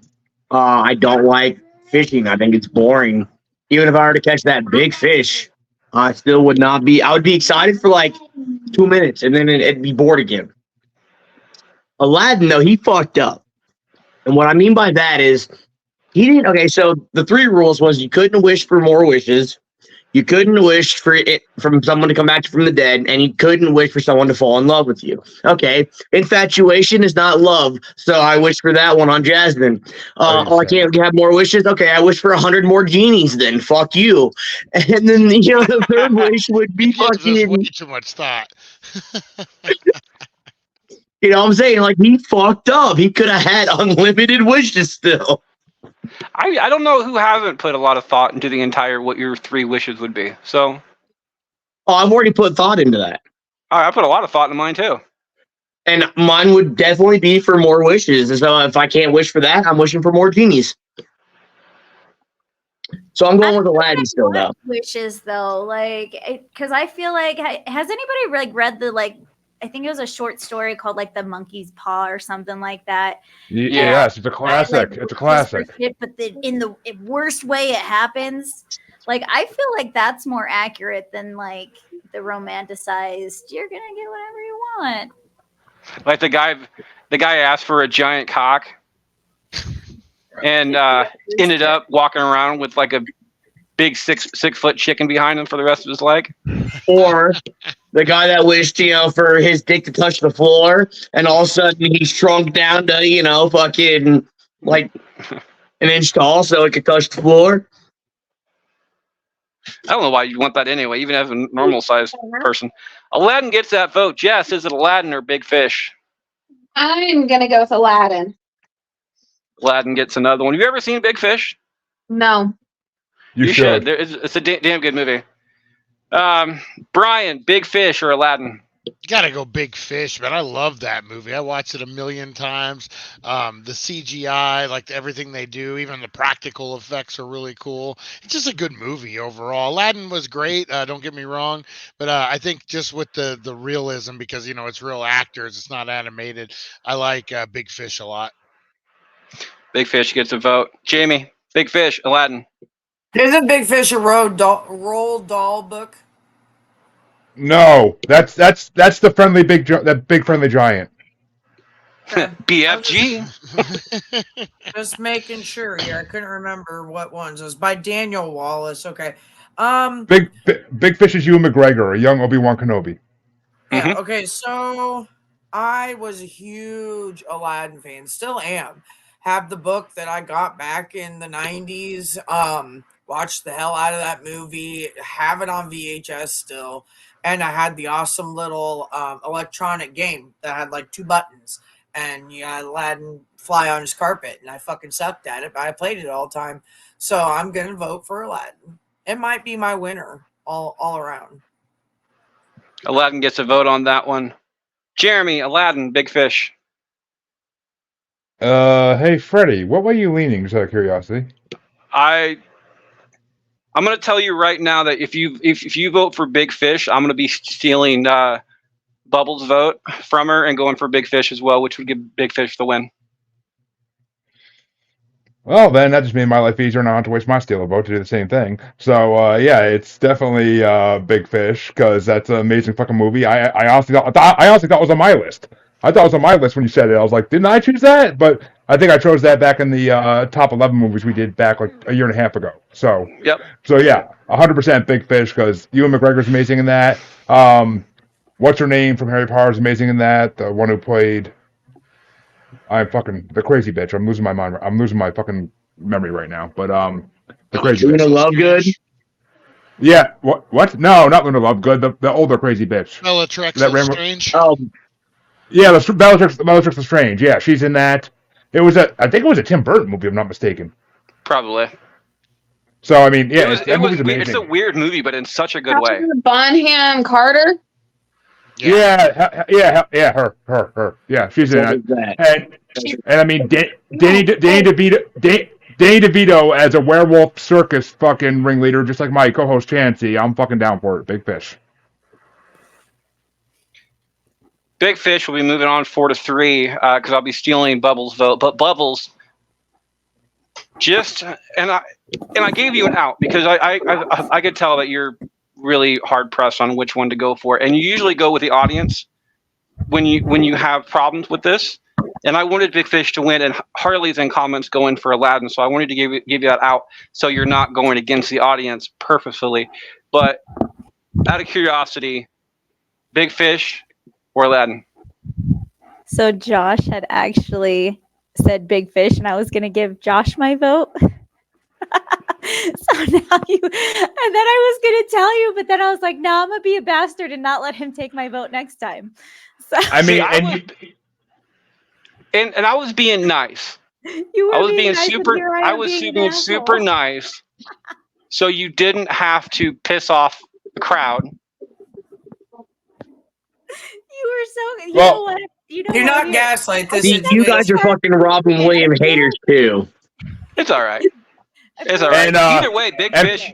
I don't like fishing. I think it's boring. Even if I were to catch that big fish, I still would not be. I would be excited for like 2 minutes and then it'd be bored again. Aladdin, though, he fucked up. And what I mean by that is he didn't. Okay, so the 3 rules was you couldn't wish for more wishes. You couldn't wish for it from someone to come back from the dead, and you couldn't wish for someone to fall in love with you. Okay, infatuation is not love, so I wish for that one on Jasmine. I can't have more wishes. Okay, I wish for 100 more genies. Then fuck you. And then the 3rd wish would be fucking. Way too much thought. You know what I'm saying? Like, he fucked up. He could have had unlimited wishes still. I don't know who hasn't put a lot of thought into the entire what your 3 wishes would be. So, I've already put thought into that. I put a lot of thought into mine too. And mine would definitely be for more wishes. And so if I can't wish for that, I'm wishing for more genies. So I'm going with Aladdin still, though. Wishes though, like, because I feel like has anybody read the I think it was a short story called like The Monkey's Paw or something like that. Yes, it's a classic. It's a classic. But in the worst way it happens. Like, I feel like that's more accurate than like the romanticized, you're going to get whatever you want. Like the guy asked for a giant cock and ended up walking around with like a big 6-foot chicken behind him for the rest of his life. Or the guy that wished, for his dick to touch the floor, and all of a sudden he shrunk down to, fucking like an inch tall so it could touch the floor. I don't know why you want that anyway, even as a normal sized person. Aladdin gets that vote. Jess, is it Aladdin or Big Fish? I'm gonna go with Aladdin. Aladdin gets another one. Have you ever seen Big Fish? No. You should. It's a damn good movie. Brian, Big Fish or Aladdin? Gotta go Big Fish, man. I love that movie. I watched it a million times. The CGI, like everything they do, even the practical effects are really cool. It's just a good movie overall. Aladdin was great, don't get me wrong, but I think just with the realism, because it's real actors, it's not animated. I like Big Fish a lot. Big Fish gets a vote. Jamie, Big Fish, Aladdin. Isn't Big Fish a Roald Dahl book? No, that's the big friendly giant. BFG. Just making sure here. I couldn't remember what ones. It was by Daniel Wallace. Okay. Big Fish is Ewan McGregor, a young Obi-Wan Kenobi. Yeah. Okay. So I was a huge Aladdin fan. Still am. Have the book that I got back in the 90s. Watched the hell out of that movie. Have it on VHS still. And I had the awesome little electronic game that had like 2 buttons. And you had Aladdin fly on his carpet. And I fucking sucked at it, but I played it all the time. So I'm going to vote for Aladdin. It might be my winner all around. Aladdin gets a vote on that one. Jeremy, Aladdin, Big Fish. Hey Freddie, what way are you leaning? Just out of curiosity. I'm going to tell you right now that if you vote for Big Fish, I'm going to be stealing Bubbles' vote from her and going for Big Fish as well, which would give Big Fish the win. Well, then that just made my life easier, and I don't have to waste my steal vote to do the same thing. So yeah, it's definitely Big Fish because that's an amazing fucking movie. I honestly thought it was on my list. I thought it was on my list when you said it. I was like, didn't I choose that? But I think I chose that back in the top 11 movies we did back like a year and a half ago. So yep. So yeah, 100% Big Fish because Ewan McGregor's amazing in that. What's her name from Harry Potter's amazing in that. The one who played. I'm fucking the crazy bitch. I'm losing my mind. I'm losing my fucking memory right now. But the crazy Luna bitch. Lovegood. Yeah. What? No, not Luna Lovegood. The older crazy bitch. Bellatrix Lestrange. Oh. Yeah, Bellatrix Lestrange. Yeah, she's in that. I think it was a Tim Burton movie, if I'm not mistaken. Probably. So I mean, yeah, that movie's amazing. It's a weird movie, but in such a good way. Bonham Carter. Yeah, her. Yeah, she's in it. And I mean, Danny DeVito as a werewolf circus fucking ringleader, just like my co-host Chansey. I'm fucking down for it. Big Fish. Big Fish will be moving on 4-3 because I'll be stealing Bubbles' vote. But Bubbles, and I gave you an out because I could tell that you're really hard pressed on which one to go for, and you usually go with the audience when you have problems with this. And I wanted Big Fish to win, and Harley's in comments going for Aladdin, so I wanted to give you that out so you're not going against the audience purposefully. But out of curiosity, Big Fish or Aladdin? So Josh had actually said Big Fish, and I was going to give Josh my vote. So now and then I was going to tell you, but then I was like, no, I'm going to be a bastard and not let him take my vote next time. So I mean, and I was being nice. I was being super nice. So you didn't have to piss off the crowd. You know what? You're not gaslight. You guys are fucking Robin Williams haters too. It's all right. It's all right. And, either way, Big Fish.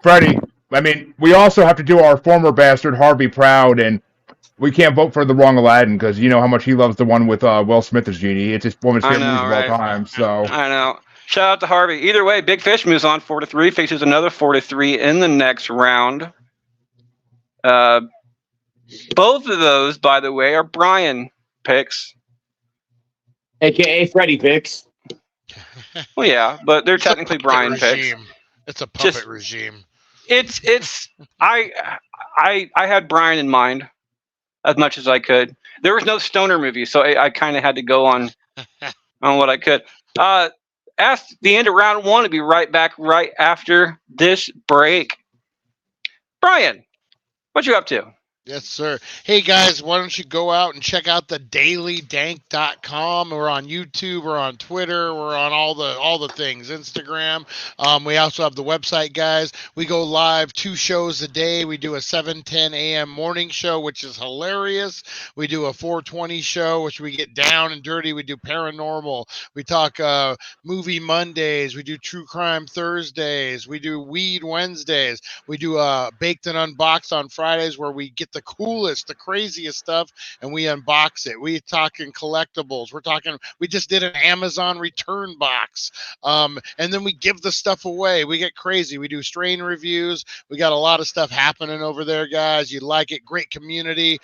Freddie, I mean, we also have to do our former bastard Harvey proud, and we can't vote for the wrong Aladdin because you know how much he loves the one with Will Smith as genie. It's just one of his favorite movies of all time. So I know. Shout out to Harvey. Either way, Big Fish moves on 4-3, faces another 4-3 in the next round. Both of those, by the way, are Brian picks, aka Freddie picks. Well, yeah, but they're technically Brian picks. It's a puppet regime. I had Brian in mind as much as I could. There was no stoner movie, so I kind of had to go on what I could. at the end of round one. We'll be right back right after this break. Brian, what you up to? Yes, sir. Hey, guys, why don't you go out and check out the dailydank.com. We're on YouTube, we're on Twitter, we're on all the things, Instagram. We also have the website, guys. We go live 2 shows a day. We do a 7:10 a.m. morning show, which is hilarious. We do a 4:20 show, which we get down and dirty. We do paranormal. We talk movie Mondays. We do true crime Thursdays. We do weed Wednesdays. We do baked and unboxed on Fridays, where we get the coolest, the craziest stuff, and we unbox it. We talking collectibles. We just did an Amazon return box. And then we give the stuff away. We get crazy. We do strain reviews. We got a lot of stuff happening over there, guys. You'd like it. Great community.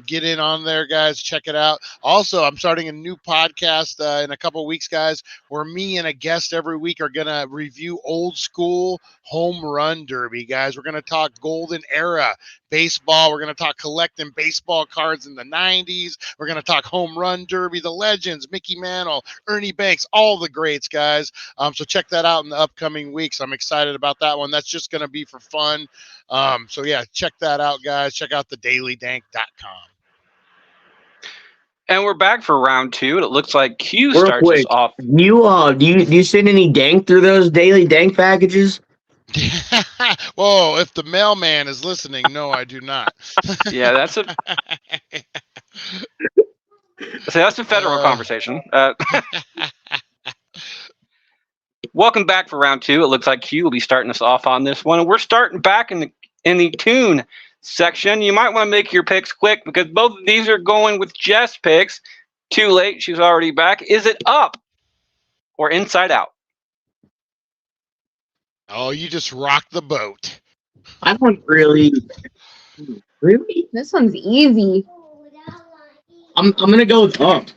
Get in on there, guys. Check it out. Also, I'm starting a new podcast in a couple weeks, guys, where me and a guest every week are going to review old school home run derby, guys. We're going to talk golden era baseball. We're going to talk collecting baseball cards in the 90s. We're going to talk home run derby, the legends, Mickey Mantle, Ernie Banks, all the greats, guys. So check that out in the upcoming weeks. I'm excited about that one. That's just going to be for fun. So yeah, check that out, guys. Check out the dailydank.com. And we're back for round 2. It looks like Q Real starts us quick, off. do you send any dank through those daily dank packages? Whoa, if the mailman is listening, no, I do not. Yeah, that's a federal conversation. Welcome back for round 2. It looks like Q will be starting us off on this one. And we're starting back in the Toon section. You might want to make your picks quick because both of these are going with Jess picks. Too late. She's already back. Is it Up or Inside Out? Oh, you just rocked the boat. I don't really. This one's easy. I'm gonna go with Up.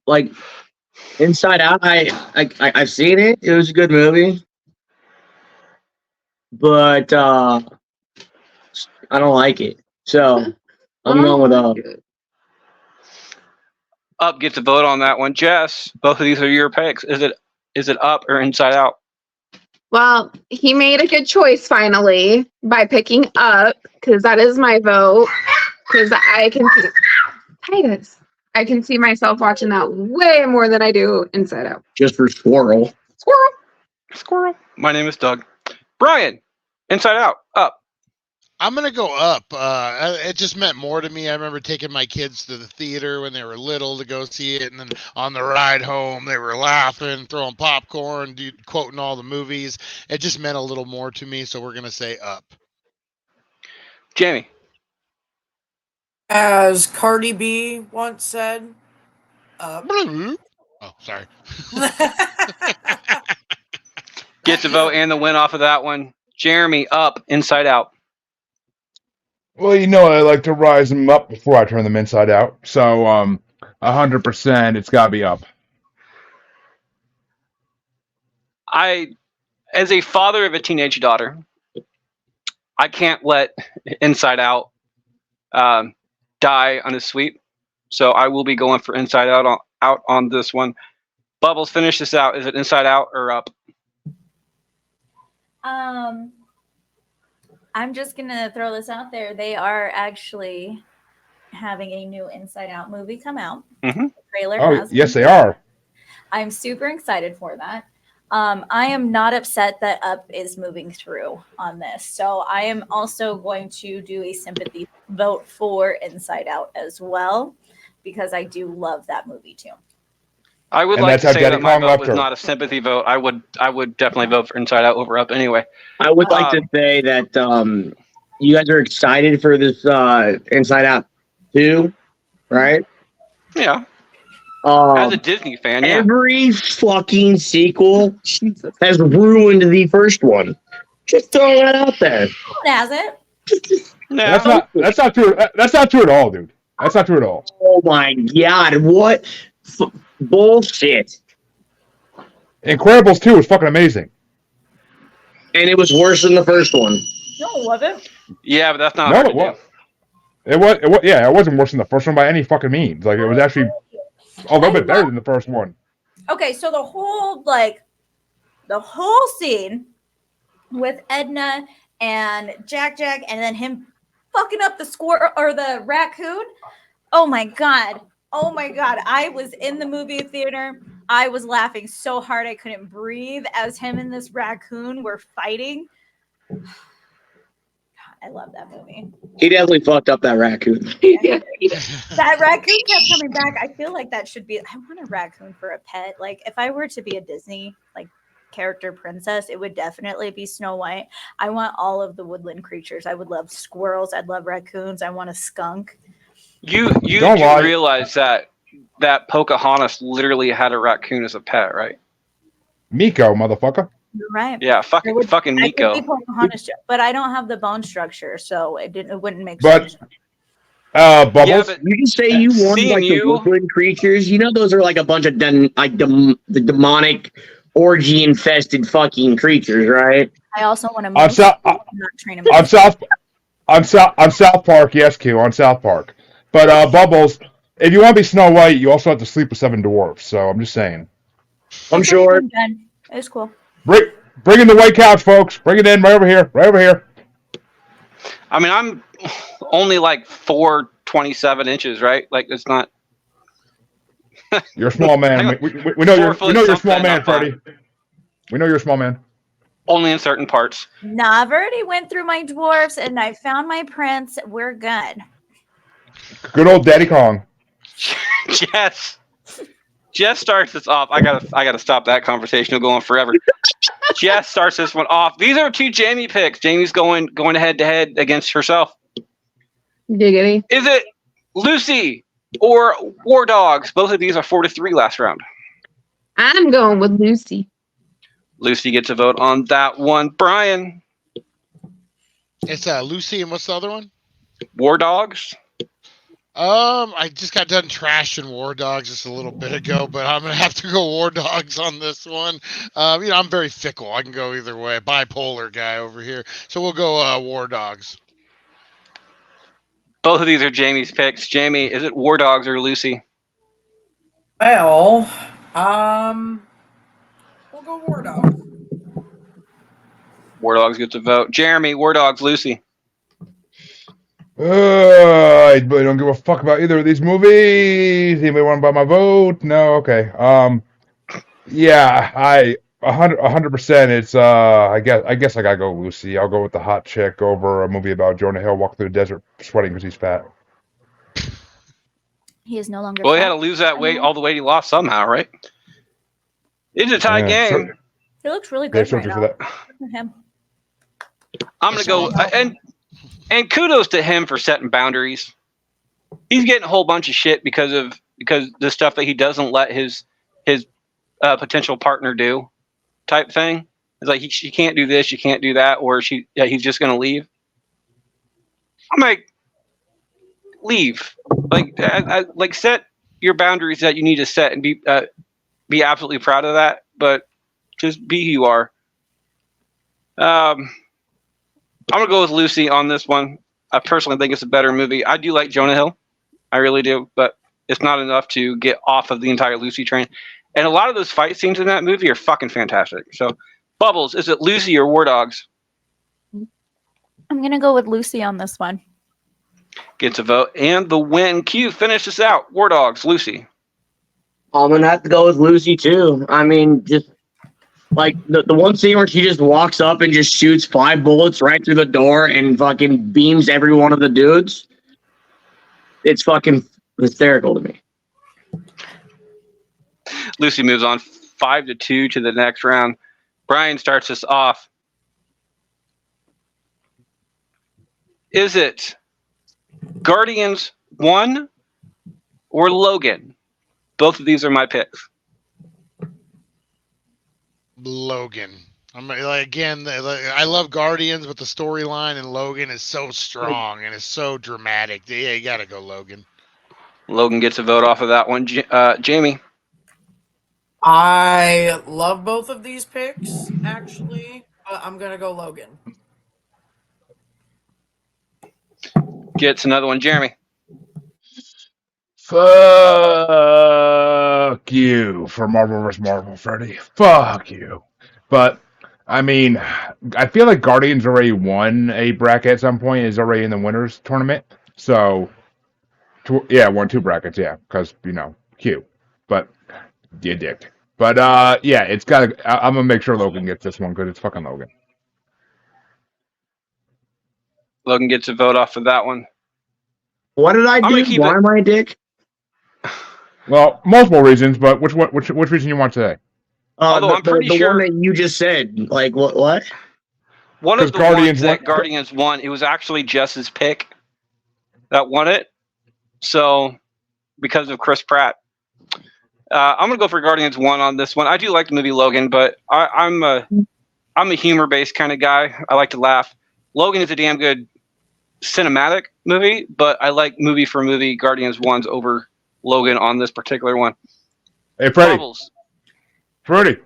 Like Inside Out. I've seen it. It was a good movie, but I don't like it. So I'm going with Up. Up gets a vote on that one. Jess, both of these are your picks. Is it Up or Inside Out? Well, he made a good choice finally by picking Up, because that is my vote. Because I can see myself watching that way more than I do Inside Out. Just for Squirrel. Squirrel. My name is Doug. Brian, Inside Out, Up. I'm going to go Up. It just meant more to me. I remember taking my kids to the theater when they were little to go see it. And then on the ride home, they were laughing, throwing popcorn, quoting all the movies. It just meant a little more to me. So we're going to say Up. Jamie. As Cardi B once said, Up. Oh, sorry. Gets the vote and the win off of that one. Jeremy, Up, Inside Out. Well, I like to rise them up before I turn them inside out. So, 100%, it's got to be Up. As a father of a teenage daughter, I can't let Inside Out die on his sweep. So I will be going for Inside Out on this one. Bubbles, finish this out. Is it Inside Out or Up? I'm just gonna throw this out there. They are actually having a new Inside Out movie come out. Mm-hmm. The trailer. Oh, yes, they are. I'm super excited for that. I am not upset that Up is moving through on this. So I am also going to do a sympathy vote for Inside Out as well, because I do love that movie too. I would And like that's to how say Daddy that my Kong vote left was her. not a sympathy vote. I would definitely vote for Inside Out over Up anyway. I would like to say that you guys are excited for this Inside Out 2, right? Yeah. As a Disney fan, yeah. Every fucking sequel has ruined the first one. Just throw that out there. It hasn't. No. That's not true. That's not true at all, dude. That's not true at all. Oh my god, what bullshit. Incredibles 2 was fucking amazing. And it was worse than the first one. No, it wasn't. Yeah, but that's not No, hard it to was. do. It was. Yeah, it wasn't worse than the first one by any fucking means. Like, it was actually a little bit better than the first one. Okay, so the whole scene with Edna and Jack, and then him fucking up the squirrel or the raccoon. Oh my god! Oh my god! I was in the movie theater. I was laughing so hard I couldn't breathe as him and this raccoon were fighting. I love that movie. He definitely fucked up that raccoon. That raccoon kept coming back. I feel like that should be. I want a raccoon for a pet. Like if I were to be a Disney character princess, it would definitely be Snow White. I want all of the woodland creatures. I would love squirrels. I'd love raccoons. I want a skunk. You do Don't lie. realize that Pocahontas literally had a raccoon as a pet, right? Miko, motherfucker. You're right. Yeah, fucking I could Miko. be Pocahontas, but I don't have the bone structure, so it wouldn't make But sense. Bubbles. Yeah, but You just say you want Seeing like the you- woodland creatures. You know those are like a bunch of the demonic orgy infested fucking creatures, right? I also want to I'm not train him. on South Park. Yes, Q on South Park. But Bubbles, if you want to be Snow White, you also have to sleep with 7 dwarfs. So I'm just saying. I'm sure. It's cool. Bring in the white couch, folks. Bring it in right over here. Right over here. I mean, I'm only like 4'27" inches, right? Like it's not. You're a small man. We know you're a small man, Freddie. We know you're a small man. Only in certain parts. Nah, I've already went through my dwarfs and I found my prince. We're good. Good old Daddy Kong. Jess starts this off. I gotta stop that conversation. It'll go on forever. Jess starts this one off. These are 2 Jamie picks. Jamie's going head to head against herself. Giggity. Is it Lucy or War Dogs? Both of these are 4-3 last round. I'm going with Lucy. Lucy gets a vote on that one. Brian, It's Lucy, and what's the other one? War Dogs. I just got done trashing War Dogs just a little bit ago, but I'm gonna have to go War Dogs on this one. I'm very fickle. I can go either way. Bipolar guy over here. So we'll go War Dogs. Both of these are Jamie's picks. Jamie, is it War Dogs or Lucy? Well, we'll go War Dogs. War Dogs gets a vote. Jeremy, War Dogs, Lucy. I really don't give a fuck about either of these movies. Anybody want to buy my vote? No. Okay. Yeah. 100%. It's I guess I gotta go Lucy. I'll go with the hot chick over a movie about Jonah Hill walking through the desert sweating because he's fat. He is no longer. Well, he had to lose that weight, all the weight he lost somehow, right? It's a tie game. He looks really Yeah, good right for now. that. Look at him. I'm gonna go and kudos to him for setting boundaries. He's getting a whole bunch of shit because the stuff that he doesn't let his potential partner do, type thing. It's like she can't do this, you can't do that, or he's just gonna leave. I'm like, leave. Like set your boundaries that you need to set and be absolutely proud of that. But just be who you are. I'm gonna go with Lucy on this one. I personally think it's a better movie. I do like Jonah Hill, I really do, but it's not enough to get off of the entire Lucy train. And a lot of those fight scenes in that movie are fucking fantastic. So, Bubbles, is it Lucy or War Dogs? I'm gonna go with Lucy on this one. Gets a vote, and the win. Q, finish this out. War Dogs, Lucy. I'm gonna have to go with Lucy too. I mean, just like the one scene where she just walks up and just shoots 5 bullets right through the door and fucking beams every one of the dudes. It's fucking hysterical to me. Lucy moves on 5-2 to the next round. Brian starts us off. Is it Guardians 1 or Logan? Both of these are my picks. Logan. I love Guardians, but the storyline in Logan is so strong and it's so dramatic. Yeah, you gotta go Logan. Logan gets a vote off of that one. Jamie. I love both of these picks, actually, but I'm gonna go Logan. Gets another one. Jeremy. Fuck you for Marvel vs. Marvel, Freddy. Fuck you. But I mean, I feel like Guardians already won a bracket at some point. Is already in the winners tournament. So, won 2 brackets. Yeah, because Q. But you dick. But yeah, it's got. I'm gonna make sure Logan gets this one because it's fucking Logan. Logan gets a vote off of that one. What did I do? Why am I a dick? Well, multiple reasons, but which reason you want today? Although I'm pretty sure one that you just said. Like what? What? One of the ones that Guardians won, it was actually Jess's pick that won it. So, because of Chris Pratt, I'm gonna go for Guardians 1 on this one. I do like the movie Logan, but I'm a humor-based kind of guy. I like to laugh. Logan is a damn good cinematic movie, but I like movie for movie Guardians 1's over Logan on this particular one. Hey, Freddie. Bubbles. Freddie.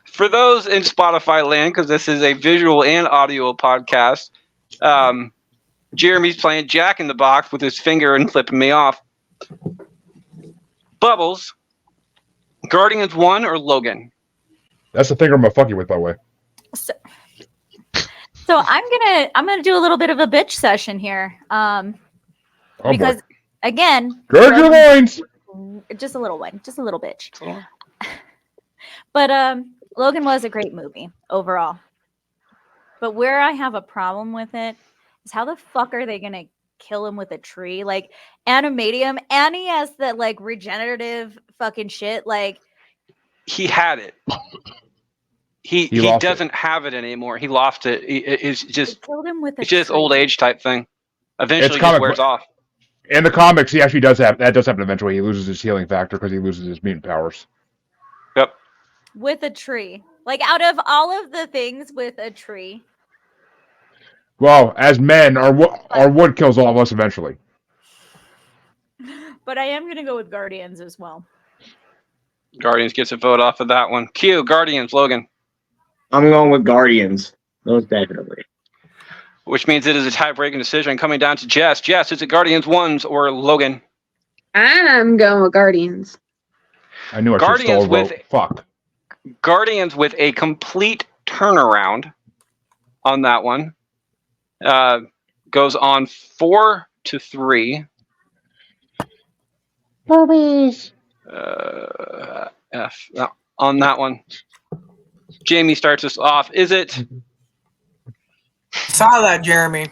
For those in Spotify land, because this is a visual and audio podcast, Jeremy's playing Jack in the Box with his finger and flipping me off. Bubbles, Guardians 1 or Logan? That's the finger I'm gonna fuck you with, by the way. So I'm gonna do a little bit of a bitch session here, because again, gird your loins. Just a little one, just a little bitch. But Logan was a great movie overall. But where I have a problem with it is how the fuck are they gonna kill him with a tree? Like Animadium, and he has that like regenerative fucking shit. Like he had it. He doesn't have it anymore. He lost it. It's just killed him with it's just old age type thing. Eventually, it wears off. In the comics, he actually does have that. Does happen eventually. He loses his healing factor because he loses his mutant powers. Yep. With a tree, like out of all of the things with a tree. Well, as men, our wood kills all of us eventually. But I am gonna go with Guardians as well. Guardians gets a vote off of that one. Q, Guardians, Logan. I'm going with Guardians. Most definitely. Which means it is a tie-breaking decision coming down to Jess. Jess, is it Guardians 1s or Logan? I'm going with Guardians. I knew I should have stole a vote. Fuck. Guardians with a complete turnaround on that one. Goes on 4-3. Boobies. F on that one. Jamie starts us off. Is it? Saw that, Jeremy.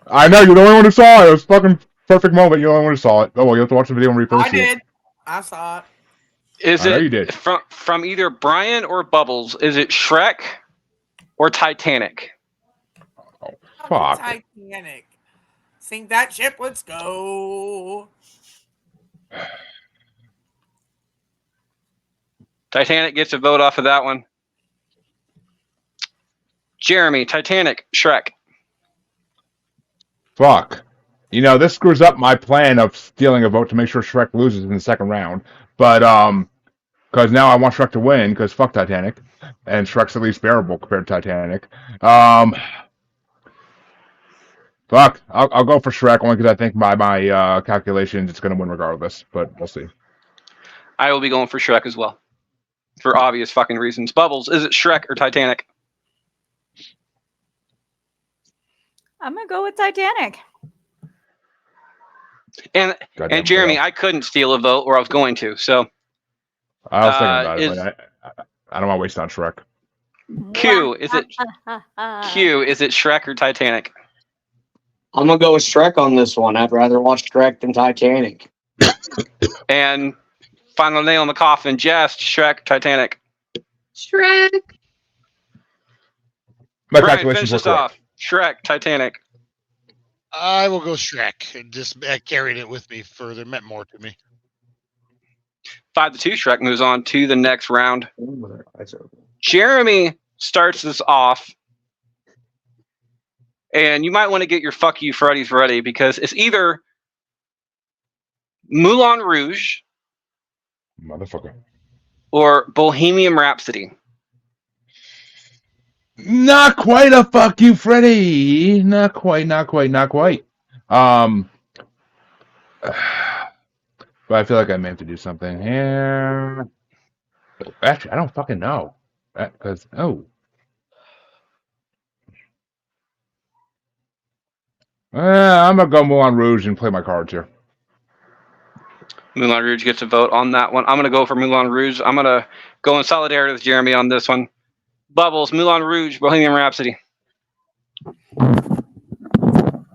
I know, you're the only one who saw it. It was a fucking perfect moment. You're the only one who saw it. Oh, well, you have to watch the video and repost it. I did. I saw it. Is it you did. From either Brian or Bubbles? Is it Shrek or Titanic? Oh, fuck. Titanic. Sink that ship, let's go. Titanic gets a vote off of that one. Jeremy, Titanic, Shrek. Fuck. This screws up my plan of stealing a vote to make sure Shrek loses in the second round. But, because now I want Shrek to win, because fuck Titanic. And Shrek's at least bearable compared to Titanic. Fuck. I'll go for Shrek, only because I think by my calculations it's going to win regardless. But we'll see. I will be going for Shrek as well. For obvious fucking reasons. Bubbles, is it Shrek or Titanic? I'm going to go with Titanic. And Jeremy, I couldn't steal a vote, or I was going to. So I was thinking about it, but I don't want to waste on Shrek. Q, is it Shrek or Titanic? I'm gonna go with Shrek on this one. I'd rather watch Shrek than Titanic. And final nail in the coffin, Jess, Shrek, Titanic. Shrek. My Brian, calculations finish were this correct. off. Shrek, Titanic. I will go Shrek. It just carried it with me further. It meant more to me. 5-2. Shrek moves on to the next round. Jeremy starts this off. And you might want to get your fuck you Freddy's ready, because it's either Moulin Rouge Motherfucker. or Bohemian Rhapsody. Not quite a fuck you, Freddy. Not quite. But I feel like I may have to do something here. Actually, I don't fucking know. Because, I'm going to go Moulin Rouge and play my cards here. Moulin Rouge gets a vote on that one. I'm going to go for Moulin Rouge. I'm going to go in solidarity with Jeremy on this one. Bubbles, Moulin Rouge, Bohemian Rhapsody.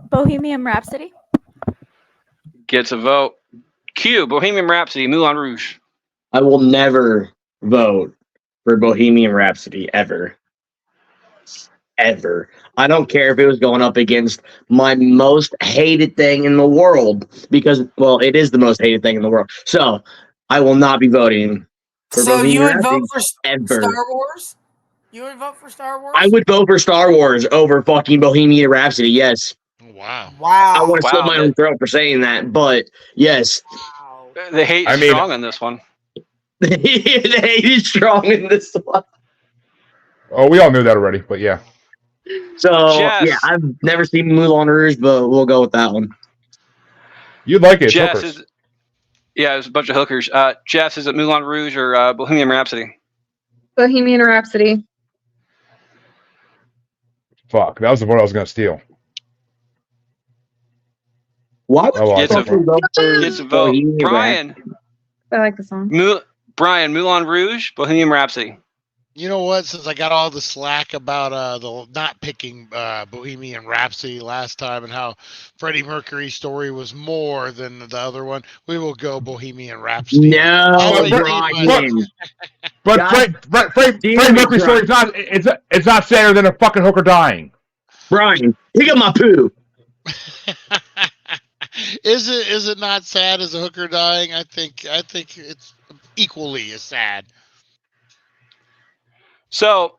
Bohemian Rhapsody. Gets a vote. Q, Bohemian Rhapsody, Moulin Rouge. I will never vote for Bohemian Rhapsody ever. Ever. I don't care if it was going up against my most hated thing in the world because, well, it is the most hated thing in the world. So I will not be voting for So Bohemian you would Rhapsody vote for ever. Star Wars? You would vote for Star Wars? I would vote for Star Wars over fucking Bohemian Rhapsody, yes. Wow. I want to Wow. slit my own throat for saying that, but yes. Wow. The hate is strong on this one. The hate is strong in this one. Oh, we all knew that already, but yeah. So, Jess. yeah, I've never seen Moulin Rouge, but we'll go with that one. You'd like it. It's Jess hookers. is. Yeah, there's a bunch of hookers. Jess, is it Moulin Rouge or Bohemian Rhapsody? Bohemian Rhapsody. Fuck, that was the one I was going to steal. Why would Oh, you Gets a fucking vote for Gets a vote. Bohemian Brian. I like the song. Brian, Moulin Rouge, Bohemian Rhapsody. You know what? Since I got all the slack about the not picking Bohemian Rhapsody last time and how Freddie Mercury's story was more than the other one, we will go Bohemian Rhapsody. No, All I need Brian. was- But God Freddie damn it, Mercury's story is not, it's not sadder than a fucking hooker dying. Brian, pick up my poo. Is it not sad as a hooker dying? I think it's equally as sad. So,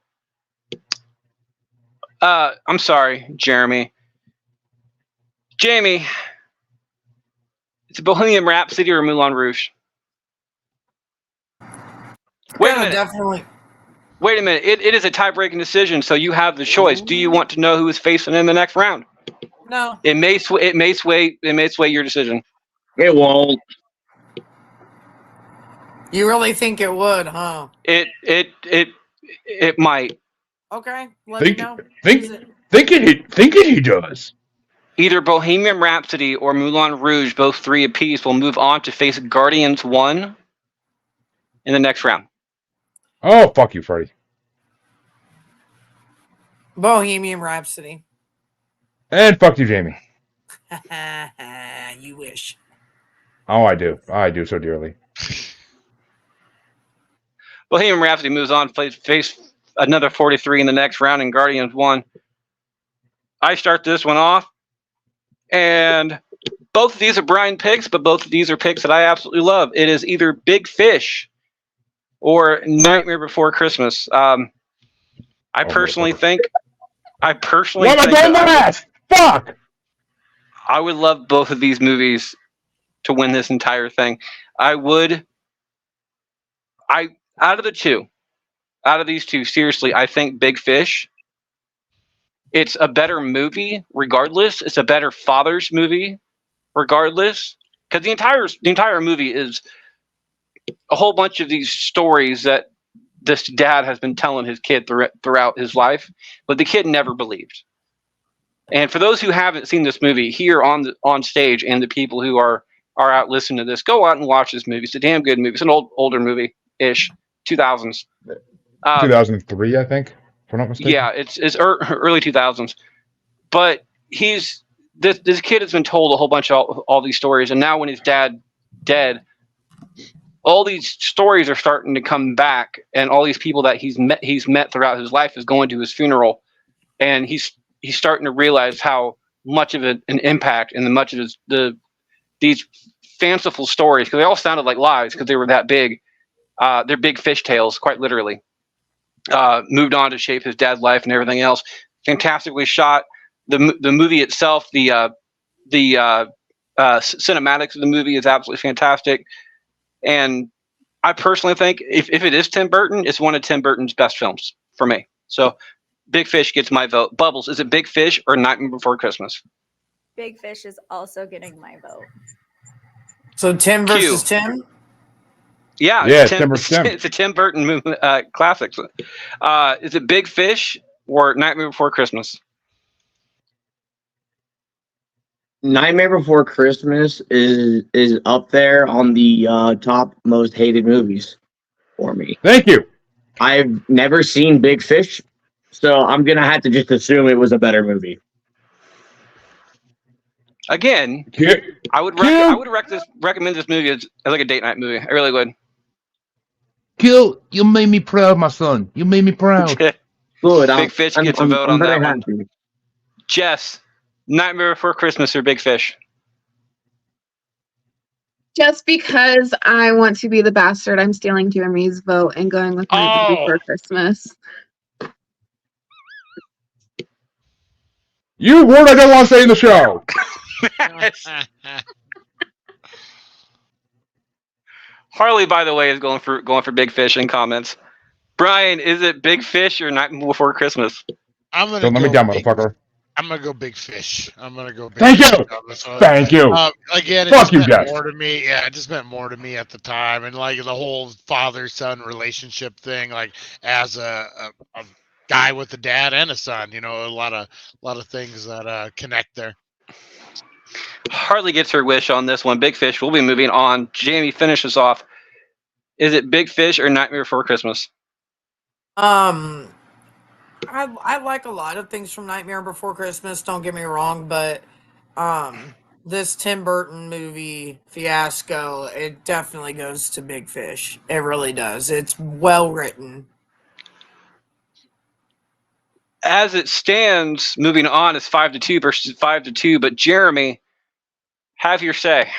I'm sorry, Jeremy. Jamie, it's a Bohemian Rhapsody or Moulin Rouge? Wait a minute. Definitely. Wait a minute. It is a tie-breaking decision, so you have the choice. Do you want to know who is facing in the next round? No. It may sway your decision. It won't. You really think it would, huh? It might. Okay. Let me Think, know. think, Is it- thinking he does. Either Bohemian Rhapsody or Moulin Rouge, both 3 apiece, will move on to face Guardians 1 in the next round. Oh, fuck you, Freddie. Bohemian Rhapsody. And fuck you, Jamie. You wish. Oh, I do. I do so dearly. Bohemian Rhapsody moves on to face another 43 in the next round in Guardians 1. I start this one off, and both of these are Brian picks, but both of these are picks that I absolutely love. It is either Big Fish or Nightmare Before Christmas. I personally think What am I doing last? Fuck! I would love both of these movies to win this entire thing. Out of these two, seriously, I think Big Fish. It's a better movie, regardless. It's a better father's movie, regardless, because the entire movie is a whole bunch of these stories that this dad has been telling his kid throughout his life, but the kid never believed. And for those who haven't seen this movie here on stage, and the people who are out listening to this, go out and watch this movie. It's a damn good movie. It's an older movie ish, 2000s. 2003, I think. If I'm not mistaken. Yeah, it's early 2000s. But this kid has been told a whole bunch of all these stories, and now when his dad dead, all these stories are starting to come back, and all these people that he's met throughout his life is going to his funeral, and he's starting to realize how much of an impact and much of these fanciful stories, because they all sounded like lies because they were that big. They're big fish tales, quite literally. Moved on to shape his dad's life and everything else. Fantastically shot. The movie itself, the cinematics of the movie is absolutely fantastic. And I personally think if it is Tim Burton, it's one of Tim Burton's best films for me. So Big Fish gets my vote. Bubbles, is it Big Fish or Nightmare Before Christmas? Big Fish is also getting my vote. So Tim versus Tim? Yeah, Yeah, it's, Tim versus Tim. it's a Tim Burton movie, classic. Is it Big Fish or Nightmare Before Christmas? Nightmare Before Christmas is up there on the top most hated movies for me. Thank you. I've never seen Big Fish, so I'm gonna have to just assume it was a better movie. Again, Yeah. I would recommend this movie as like a date night movie. I really would. Gil, you made me proud, my son. You made me proud. Good. Big Fish gets a vote on very that one. happy. Jess, Nightmare Before Christmas or Big Fish? Just because I want to be the bastard, I'm stealing Jeremy's vote and going with Nightmare Before Christmas. You word I don't want to say in the show. Harley, by the way, is going for Big Fish in comments. Brian, is it Big Fish or Nightmare Before Christmas? Don't let me down, motherfucker. I'm gonna go Big Fish. I'm gonna go. Big Thank Fish you. on this one. Thank you. Again, it Fuck just you, meant Jeff. more to me. Yeah, it just meant more to me at the time, and like the whole father-son relationship thing. Like as a guy with a dad and a son, you know, a lot of things that connect there. Harley gets her wish on this one. Big Fish. We'll be moving on. Jamie, finish us off. Is it Big Fish or Nightmare Before Christmas? I like a lot of things from Nightmare Before Christmas, don't get me wrong, but this Tim Burton movie fiasco, it definitely goes to Big Fish. It really does. It's well written. As it stands, moving on is 5-2 versus 5-2, but Jeremy, have your say.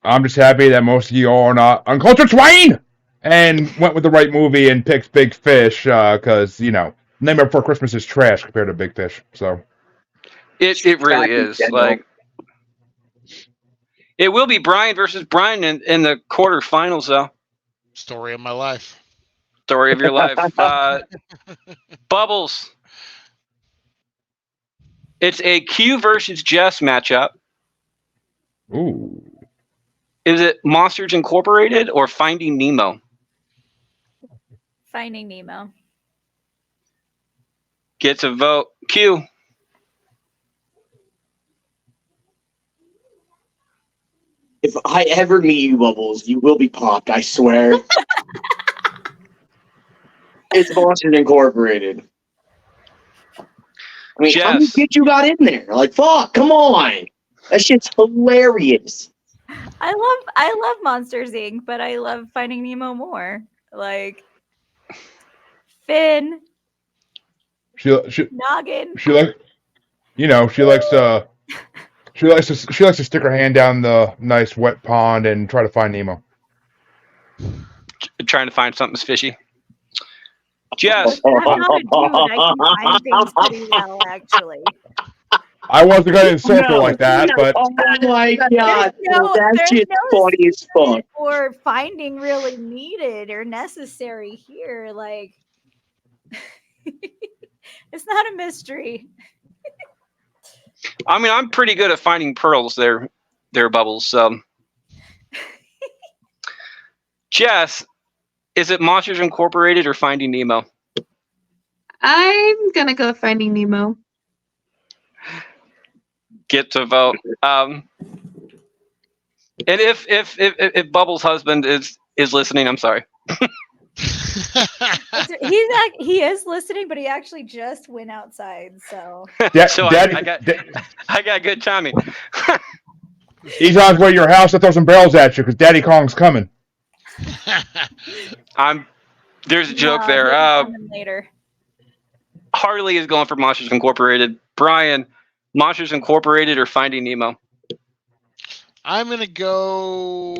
I'm just happy that most of you all are not uncultured swine and went with the right movie and picked Big Fish because, you know, Nightmare Before Christmas is trash compared to Big Fish. So It really is. Like, it will be Brian versus Brian in the quarterfinals, though. Story of my life. Story of your life. Bubbles. It's a Q versus Jess matchup. ooh. Is it Monsters Incorporated or Finding Nemo? Finding Nemo. Gets a vote. Q. If I ever meet you, Bubbles, you will be popped, I swear. It's Monsters Incorporated. I mean, how many Jess. kids you got in there? Like, fuck, come on. That shit's hilarious. I love Monsters Inc., but I love Finding Nemo more. Like Finn, She Noggin. like, you know, she likes to stick her hand down the nice wet pond and try to find Nemo. Trying to find something fishy. Jess. I'm not a dude. I can find things pretty well, actually. I wasn't going to insult her like that, but Oh my god, that there's shit's no funny as fuck. Or finding really needed or necessary here. Like, it's not a mystery. I mean, I'm pretty good at finding pearls there, Bubbles. Jess, is it Monsters Incorporated or Finding Nemo? I'm gonna go Finding Nemo. Get to vote. And if Bubbles' husband is listening, I'm sorry. He is listening, but he actually just went outside. So So I got good timing. he's on his way to your house to throw some barrels at you because Daddy Kong's coming. There's a joke there. Later. Harley is going for Monsters Incorporated. Brian, Monsters Incorporated or Finding Nemo? I'm gonna go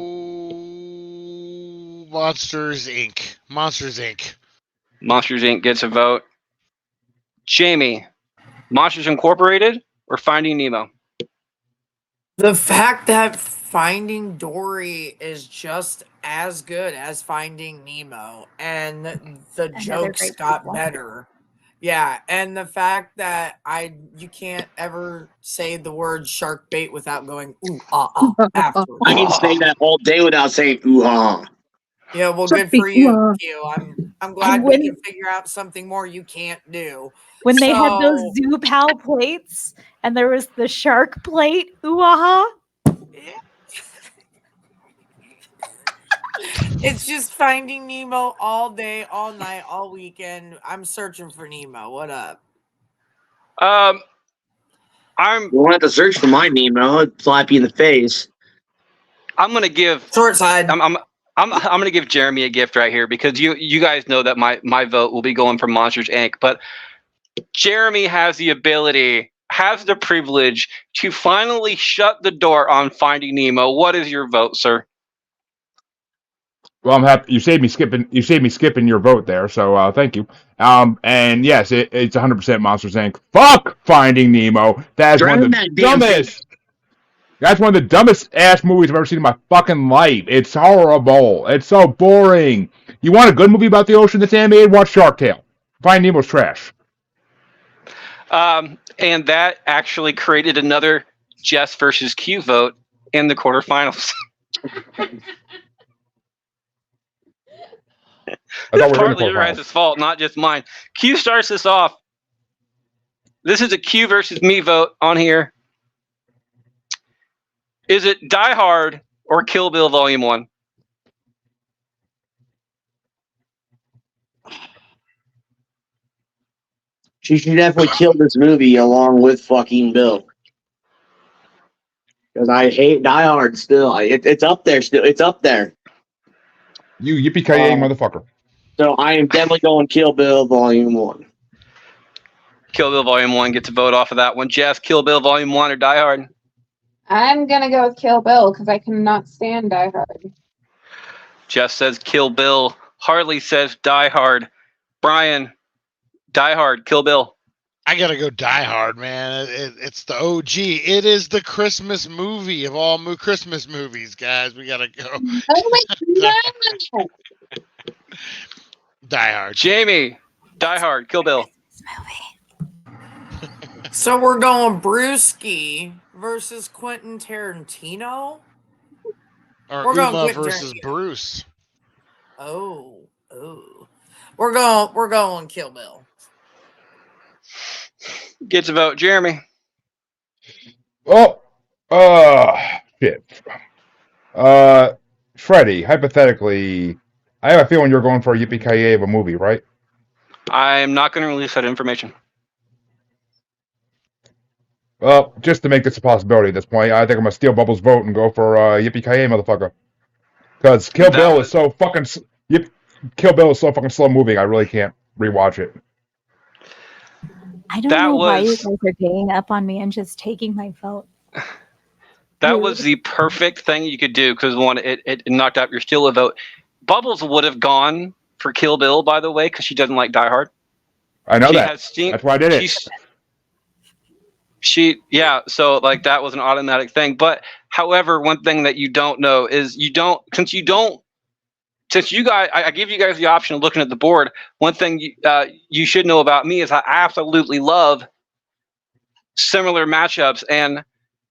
Monsters Inc. Monsters Inc. Monsters Inc. gets a vote. Jamie, Monsters Incorporated or Finding Nemo? The fact that Finding Dory is just as good as Finding Nemo, and the Another jokes great got sequel. better. Yeah, and the fact that you can't ever say the word shark bait without going ooh afterwards. I can say that all day without saying ooh ha. Yeah, well, Shark good bait, for you, ooh-ah. Q. I'm glad we can figure out something more you can't do. When they had those So- Zoo Pal plates and there was the shark plate, ooh-ah. It's just Finding Nemo all day, all night, all weekend. I'm searching for Nemo. What up? I'm You won't have to search for my Nemo. It'll slap you in the face. gonna give Short side. I'm gonna give Jeremy a gift right here because you guys know that my vote will be going for Monsters Inc. But Jeremy has the privilege to finally shut the door on Finding Nemo. What is your vote, sir? Well, I'm happy you saved me skipping. You saved me skipping your vote there, so thank you. And yes, it's 100% Monsters Inc. Fuck Finding Nemo. That's one of Drown the that damn dumbest. That's one of the dumbest ass movies I've ever seen in my fucking life. It's horrible. It's so boring. You want a good movie about the ocean that's animated? Watch Shark Tale. Finding Nemo's trash. And that actually created another Jess versus Q vote in the quarterfinals. It's partly your guys' fault, not just mine. Q starts this off. This is a Q versus me vote on here. Is it Die Hard or Kill Bill Volume 1? She should definitely kill this movie along with fucking Bill. Because I hate Die Hard still. It's up there still. It's up there. You yippee-ki-yay motherfucker. So I am definitely going Kill Bill Volume 1. Kill Bill Volume 1 gets a vote off of that one. Jess, Kill Bill Volume 1 or Die Hard? I'm gonna go with Kill Bill because I cannot stand Die Hard. Jess says Kill Bill. Harley says Die Hard. Brian, Die Hard, Kill Bill. I gotta go Die Hard, man. It's the OG. It is the Christmas movie of all Christmas movies, guys. We gotta go. Oh my god! Die Hard. Jamie, Die Hard, Kill Bill. So we're going Brewski versus Quentin Tarantino. Or We're going Uma Quentin versus Tarantino. Bruce. Oh. We're going Kill Bill. Gets a vote. Jeremy. Oh, shit. Freddie, hypothetically, I have a feeling you're going for a yippee-ki-yay of a movie, right? I'm not going to release that information. Well, just to make this a possibility at this point, I think I'm going to steal Bubbles' vote and go for yippee-ki-yay, motherfucker. Because Kill Bill is so fucking slow moving, I really can't rewatch it. I don't know why you guys are ganging up on me and just taking my vote. That was the perfect thing you could do because one, it knocked out your steal a vote. Bubbles would have gone for Kill Bill, by the way, because she doesn't like Die Hard. I know that. That's why I did it. So like that was an automatic thing. But however, one thing that you don't know is since you guys, I give you guys the option of looking at the board. One thing you should know about me is I absolutely love similar matchups, and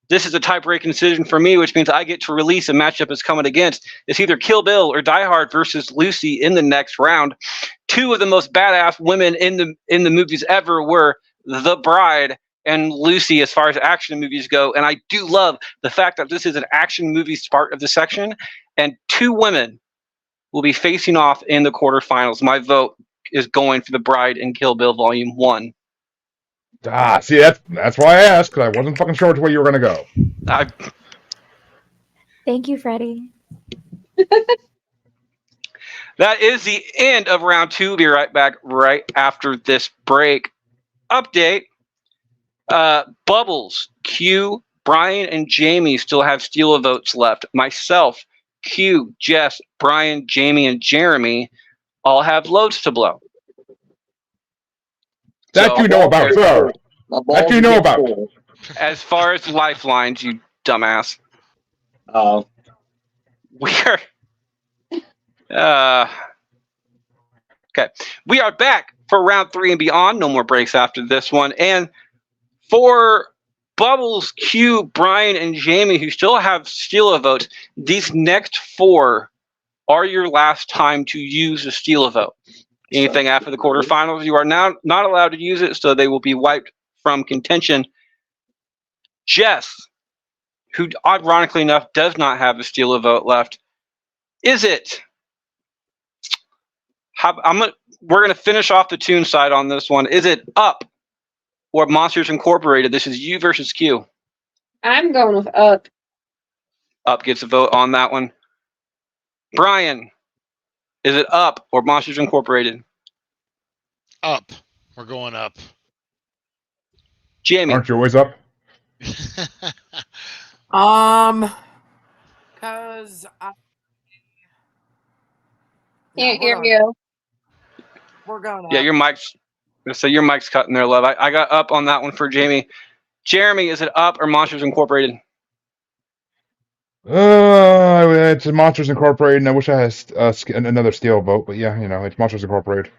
this is a tie-breaking decision for me, which means I get to release a matchup it's coming against. It's either Kill Bill or Die Hard versus Lucy in the next round. Two of the most badass women in the movies ever were The Bride and Lucy as far as action movies go, and I do love the fact that this is an action movies part of the section, and two women will be facing off in the quarterfinals. My vote is going for The Bride and Kill Bill Volume 1. See, that's why I asked, because I wasn't fucking sure which way you were going to go. Thank you, Freddie. That is the end of round 2. We'll be right back right after this break. Update. Bubbles, Q, Brian, and Jamie still have steal of votes left. Myself, Q, Jess, Brian, Jamie, and Jeremy all have loads to blow. That you know about, sir. That you know about. As far as lifelines, you dumbass. Oh. We are... okay. We are back for round 3 and beyond. No more breaks after this one. And for Bubbles, Q, Brian, and Jamie, who still have steal a vote, these next 4 are your last time to use the steal a vote. Anything after the quarterfinals, you are now not allowed to use it, so they will be wiped from contention. Jess, who ironically enough does not have a steal a vote left, is it? We're gonna finish off the Toon side on this one. Is it Up or Monsters Incorporated? This is you versus Q. I'm going with Up. Up gets a vote on that one. Brian, is it Up or Monsters Incorporated? Up. We're going up. Jamie. Aren't you always up? Cause I Can't hear we're you. going up. Yeah, your mic's cutting there, love. I got Up on that one for Jamie. Jeremy, is it Up or Monsters Incorporated? It's Monsters Incorporated, and I wish I had another steel vote, but yeah, it's Monsters Incorporated.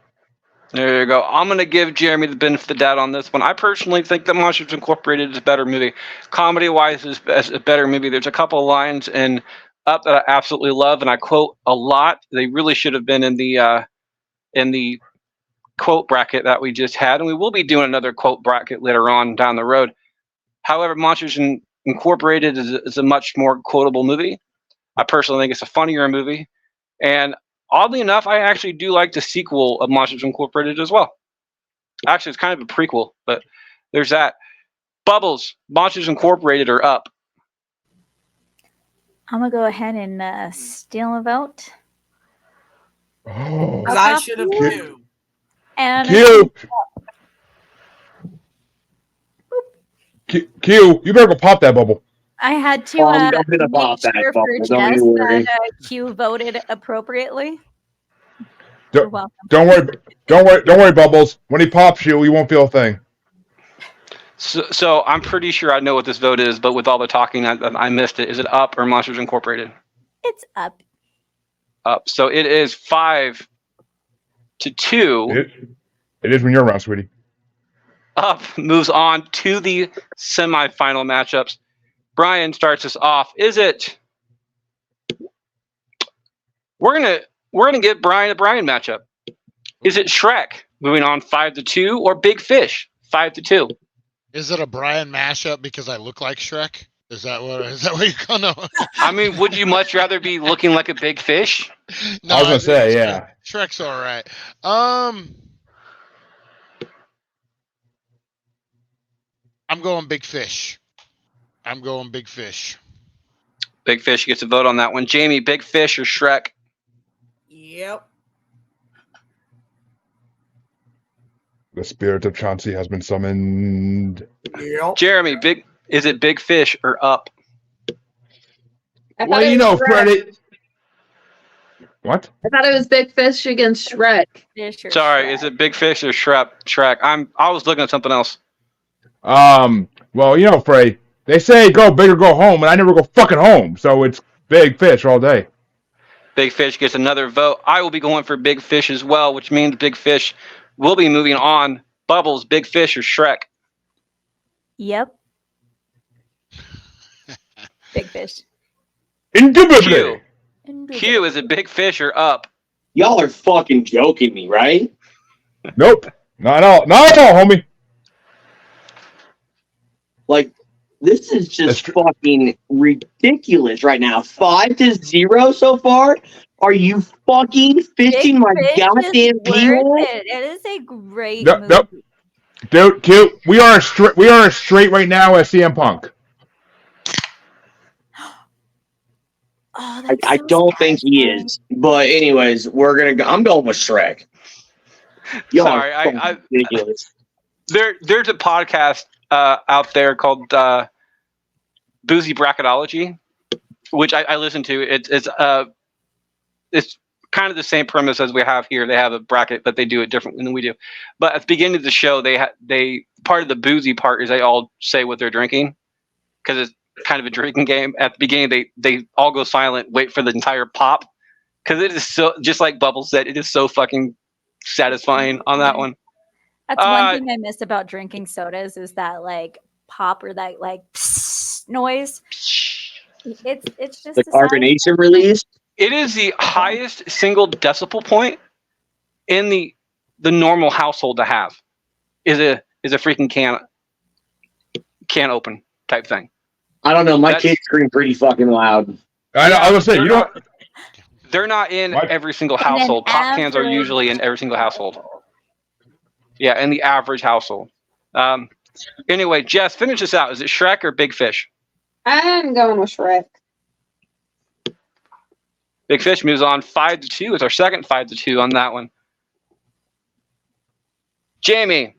There you go. I'm going to give Jeremy the benefit of the doubt on this one. I personally think that Monsters Incorporated is a better movie. Comedy-wise, it's a better movie. There's a couple of lines in Up that I absolutely love, and I quote a lot. They really should have been in the quote bracket that we just had, and we will be doing another quote bracket later on down the road. However, Monsters Incorporated is a much more quotable movie. I personally think it's a funnier movie, and oddly enough, I actually do like the sequel of Monsters Incorporated as well. Actually, it's kind of a prequel, but there's that. Bubbles, Monsters Incorporated are Up. I'm gonna go ahead and steal a vote. Oh, Cause I should have knew. And Q, you better go pop that bubble. I had to I'm gonna pop make that sure bubble, for don't Jess you worry. that Q voted appropriately. You're Don't, welcome. don't worry, Bubbles. When he pops you won't feel a thing. So I'm pretty sure I know what this vote is, but with all the talking, I missed it. Is it Up or Monsters Incorporated? It's Up. Up. So it is 5-2. It is when you're around, sweetie. Up moves on to the semifinal matchups. Brian starts us off. Is it? We're gonna get Brian a Brian matchup. Is it Shrek moving on 5-2 or Big Fish 5-2? Is it a Brian mashup because I look like Shrek? Is that what you're gonna? I mean, would you much rather be looking like a big fish? No, I was gonna say, Shrek- yeah. Shrek's all right. I'm going Big Fish. Big Fish gets a vote on that one. Jamie, Big Fish or Shrek? Yep. The spirit of Chauncey has been summoned. Yep. Jeremy, is it Big Fish or Up? I thought Well, it was Shrek. Freddie. What? I thought it was Big Fish against Shrek. Fish or Sorry, Shrek. is it Big Fish or Shrek? I was looking at something else. Well, Freddie, they say go big or go home, and I never go fucking home, so it's Big Fish all day. Big Fish gets another vote. I will be going for Big Fish as well, which means Big Fish will be moving on. Bubbles, Big Fish or Shrek? Yep. Big Fish. Indubitably. Q, is it Big Fish or Up? Y'all are fucking joking me, right? Nope. Not all, homie. Like, this is just fucking ridiculous right now. 5-0 so far? Are you fucking fishing my Fish goddamn is worth pee-hole? it. It is a great Nope, movie. nope. Dude, Q, we are straight right now as CM Punk. Oh, that's I so don't think he satisfying. is. But anyways, I'm going with Shrek. Y'all Sorry, are fucking ridiculous. There's a podcast out there called Boozy Bracketology, which I listen to. It's kind of the same premise as we have here. They have a bracket, but they do it differently than we do. But at the beginning of the show, they part of the boozy part is they all say what they're drinking because it's kind of a drinking game. At the beginning, they all go silent, wait for the entire pop because it is so, just like Bubbles said, it is so fucking satisfying on that one. That's one thing I miss about drinking sodas is that like pop or that like psst noise. It's just The a satisfying carbonation release. It is the highest single decibel point in the normal household to have. Is a freaking can open type thing. I don't know. My That's- kids scream pretty fucking loud. I know. I was saying, you know, They're not in What? every single And then household. Pop cans are average- usually in every single household. Yeah, in the average household. Anyway, Jess, finish this out. Is it Shrek or Big Fish? I'm going with Shrek. Big Fish moves on 5-2. It's our second 5-2 on that one. Jamie,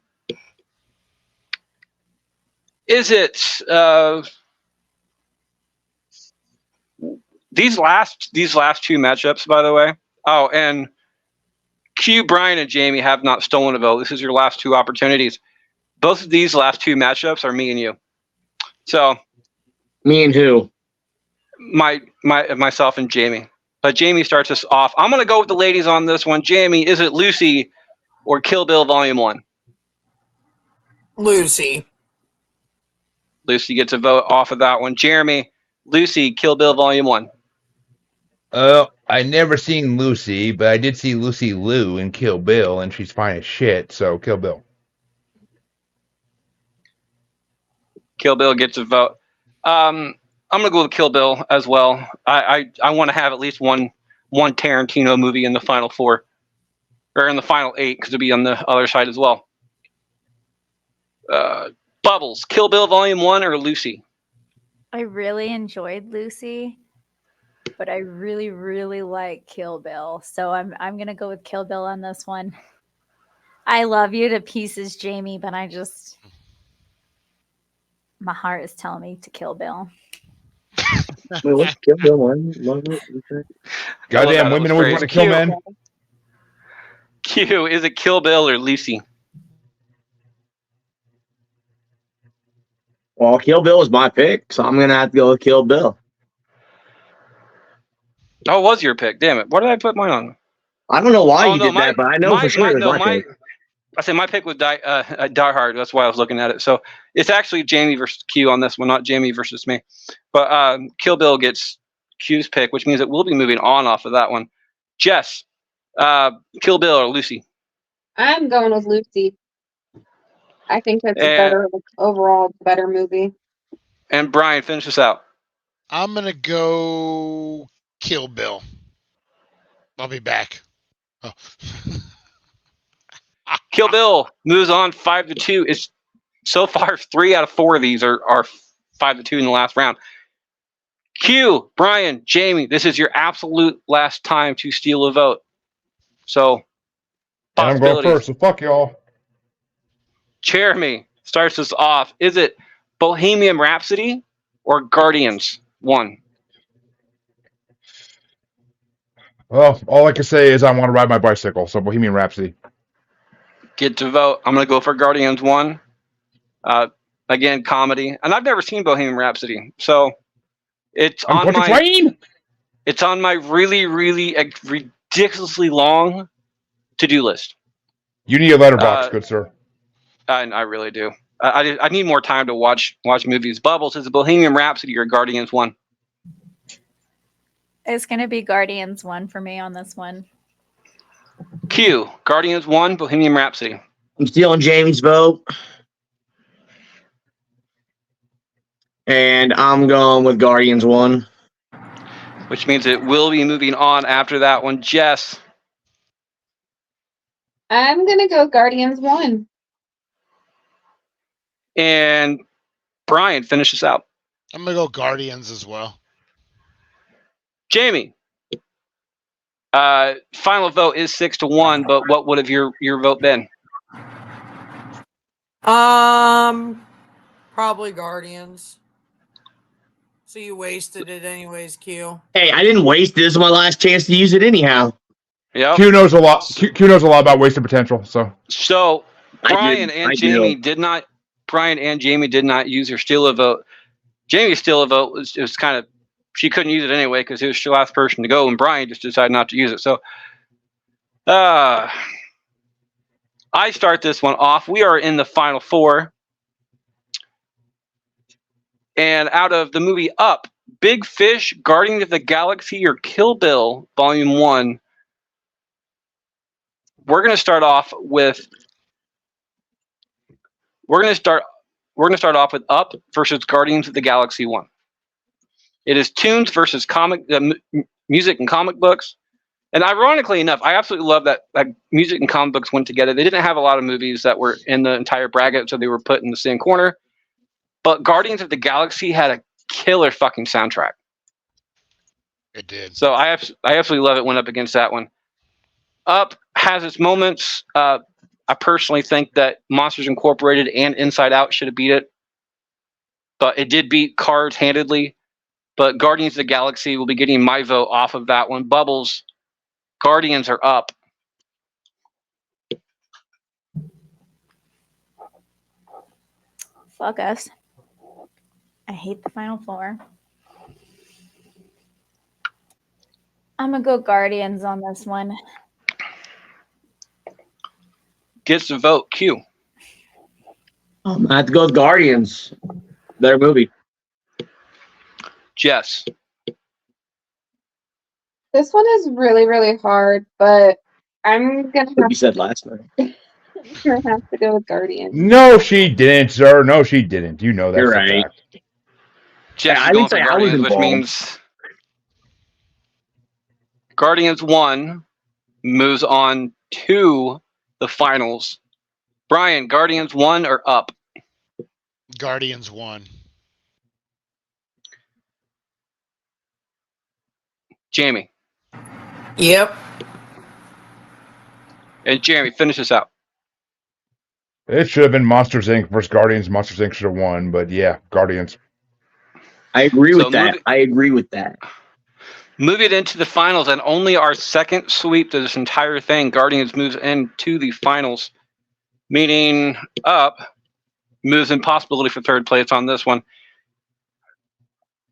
is it these last two matchups, by the way? Oh, and Q, Brian, and Jamie have not stolen a vote. This is your last two opportunities. Both of these last two matchups are me and you. So Me and who? myself and Jamie. But Jamie starts us off. I'm gonna go with the ladies on this one. Jamie, is it Lucy or Kill Bill Volume 1? Lucy. Lucy gets a vote off of that one. Jeremy, Lucy, Kill Bill Volume 1. I never seen Lucy, but I did see Lucy Liu in Kill Bill, and she's fine as shit. So Kill Bill. Kill Bill gets a vote. I'm gonna go with Kill Bill as well. I want to have at least one Tarantino movie in the final 4, or in the final 8, because it'll be on the other side as well. Bubbles, Kill Bill Volume 1 or Lucy? I really enjoyed Lucy, but I really, really like Kill Bill. So I'm gonna go with Kill Bill on this one. I love you to pieces, Jamie, but my heart is telling me to Kill Bill. Wait, what's Kill Bill one? Goddamn, women always want to kill men. Q, is it Kill Bill or Lucy? Well, Kill Bill is my pick, so I'm gonna have to go with Kill Bill. Oh, it was your pick. Damn it. What did I put mine on? I don't know why Oh, you no, did that, but I know for sure it was my pick. I said my pick was Die Hard. That's why I was looking at it. So it's actually Jamie versus Q on this one, not Jamie versus me. But Kill Bill gets Q's pick, which means that we'll be moving on off of that one. Jess, Kill Bill or Lucy? I'm going with Lucy. I think that's a better overall better movie. And Brian, finish this out. I'm gonna go Kill Bill. I'll be back. Oh. Kill Bill moves on 5-2. It's so far 3 out of 4 of these are 5-2 in the last round. Q, Brian, Jamie, this is your absolute last time to steal a vote. So, And I'm going first, so fuck y'all. Jeremy starts us off. Is it Bohemian Rhapsody or Guardians 1? Well, all I can say is I want to ride my bicycle, so Bohemian Rhapsody. Get to vote. I'm going to go for Guardians 1. Again, comedy. And I've never seen Bohemian Rhapsody, so it's on my really, really ridiculously long to-do list. You need a letterbox, good sir. I really do. I need more time to watch movies. Bubbles, is it Bohemian Rhapsody or Guardians 1? It's gonna be Guardians 1 for me on this one. Q, Guardians 1, Bohemian Rhapsody. I'm stealing Jamie's vote. And I'm going with Guardians 1. Which means it will be moving on after that one. Jess. I'm gonna go Guardians 1. And Brian, finish this out. I'm gonna go Guardians as well. Jamie. Final vote is 6-1, but what would have your vote been? Probably Guardians. So you wasted it anyways, Q. Hey, I didn't waste it. This is my last chance to use it anyhow. Yeah. Q knows a lot. Q knows a lot about wasted potential. So Brian and Jamie did not use her steal a vote. Jamie's steal a vote was kind of, she couldn't use it anyway because it was the last person to go, and Brian just decided not to use it. So, I start this one off. We are in the final four. And out of the movie Up, Big Fish, Guardians of the Galaxy, or Kill Bill, Volume 1, we're going to start off with Up versus Guardians of the Galaxy 1. It is tunes versus music and comic books. And ironically enough, I absolutely love that music and comic books went together. They didn't have a lot of movies that were in the entire bracket, so they were put in the same corner. But Guardians of the Galaxy had a killer fucking soundtrack. It did. So I absolutely love it. Went up against that one. Up has its moments. I personally think that Monsters Incorporated and Inside Out should have beat it, but it did beat Cars handedly. But Guardians of the Galaxy will be getting my vote off of that one. Bubbles, Guardians are up. Fuck us. I hate the final four. I'm gonna go Guardians on this one. Gets the vote. Q. I have to go with Guardians. Better movie. Jess. This one is really, really hard, but I'm gonna What you said last night. have to go with Guardians. No, she didn't, sir. No, she didn't. You know that. You're right. Jess Yeah, is I going didn't for say I was Guardians, which involved. means Guardians 1 moves on to the finals. Brian, Guardians 1 or Up? Guardians 1. Jamie. Yep. And Jeremy, finish this out. It should have been Monsters Inc. versus Guardians. Monsters Inc. should have won, but yeah, Guardians. I agree with that. I agree with that. Move it into the finals, and only our second sweep to this entire thing. Guardians moves into the finals, meaning Up moves in possibility for third place on this one.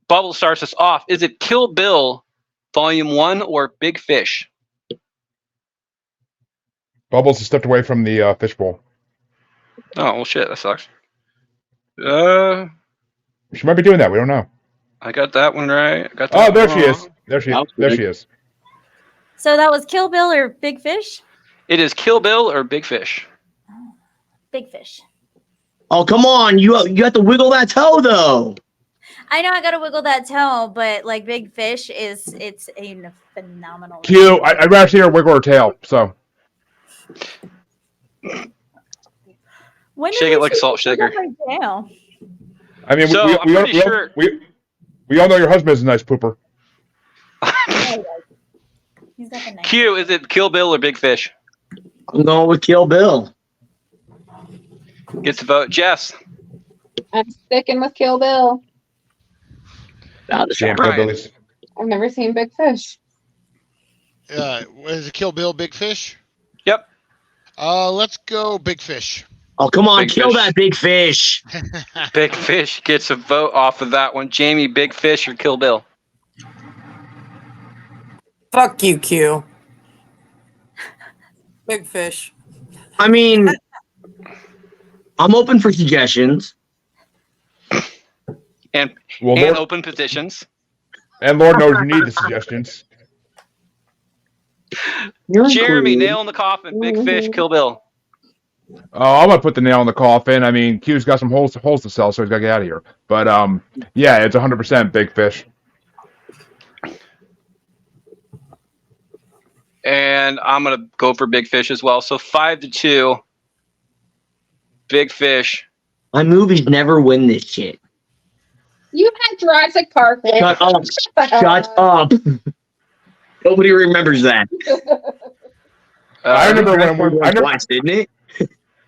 Bubble starts us off. Is it Kill Bill Volume 1 or Big Fish? Bubbles has stepped away from the fishbowl. Oh, well, shit, that sucks. She might be doing that. We don't know. I got that one right. I got that Oh, there one she wrong. is. There she is. That was There good. she is. So that was Kill Bill or Big Fish? It is Kill Bill or Big Fish. Big Fish. Oh, come on. You have to wiggle that toe, though. I know I gotta wiggle that toe, but like Big Fish it's a phenomenal. Q, I'd rather see her wiggle her tail. So When did Shake it we like a see salt you wiggle shaker. my tail? I mean, So, I'm pretty sure- we all know your husband is a nice pooper. He's got the nice. Q, is it Kill Bill or Big Fish? I'm going with Kill Bill. Gets the vote. Jess. I'm sticking with Kill Bill. Now the Jam Brian. Hillbillies. I've never seen Big Fish. Is it Kill Bill, Big Fish? Yep. Let's go Big Fish. Oh, come on. Big Kill Fish. that big fish. Big Fish gets a vote off of that one. Jamie, Big Fish or Kill Bill? Fuck you, Q. Big Fish. I mean, I'm open for suggestions. And Well, and Lord, open positions. and Lord knows you need the suggestions. You're Jeremy, included. nail in the coffin. Big Fish, Kill Bill. Oh, I'm gonna put the nail in the coffin. I mean, Q's got some holes to sell, so he's got to get out of here. But yeah, it's 100% Big Fish. And I'm gonna go for Big Fish as well. So 5-2. Big Fish. My movies never win this shit. You had Jurassic Park. Shut up. Shut up. Nobody remembers that. I remember Didn't it?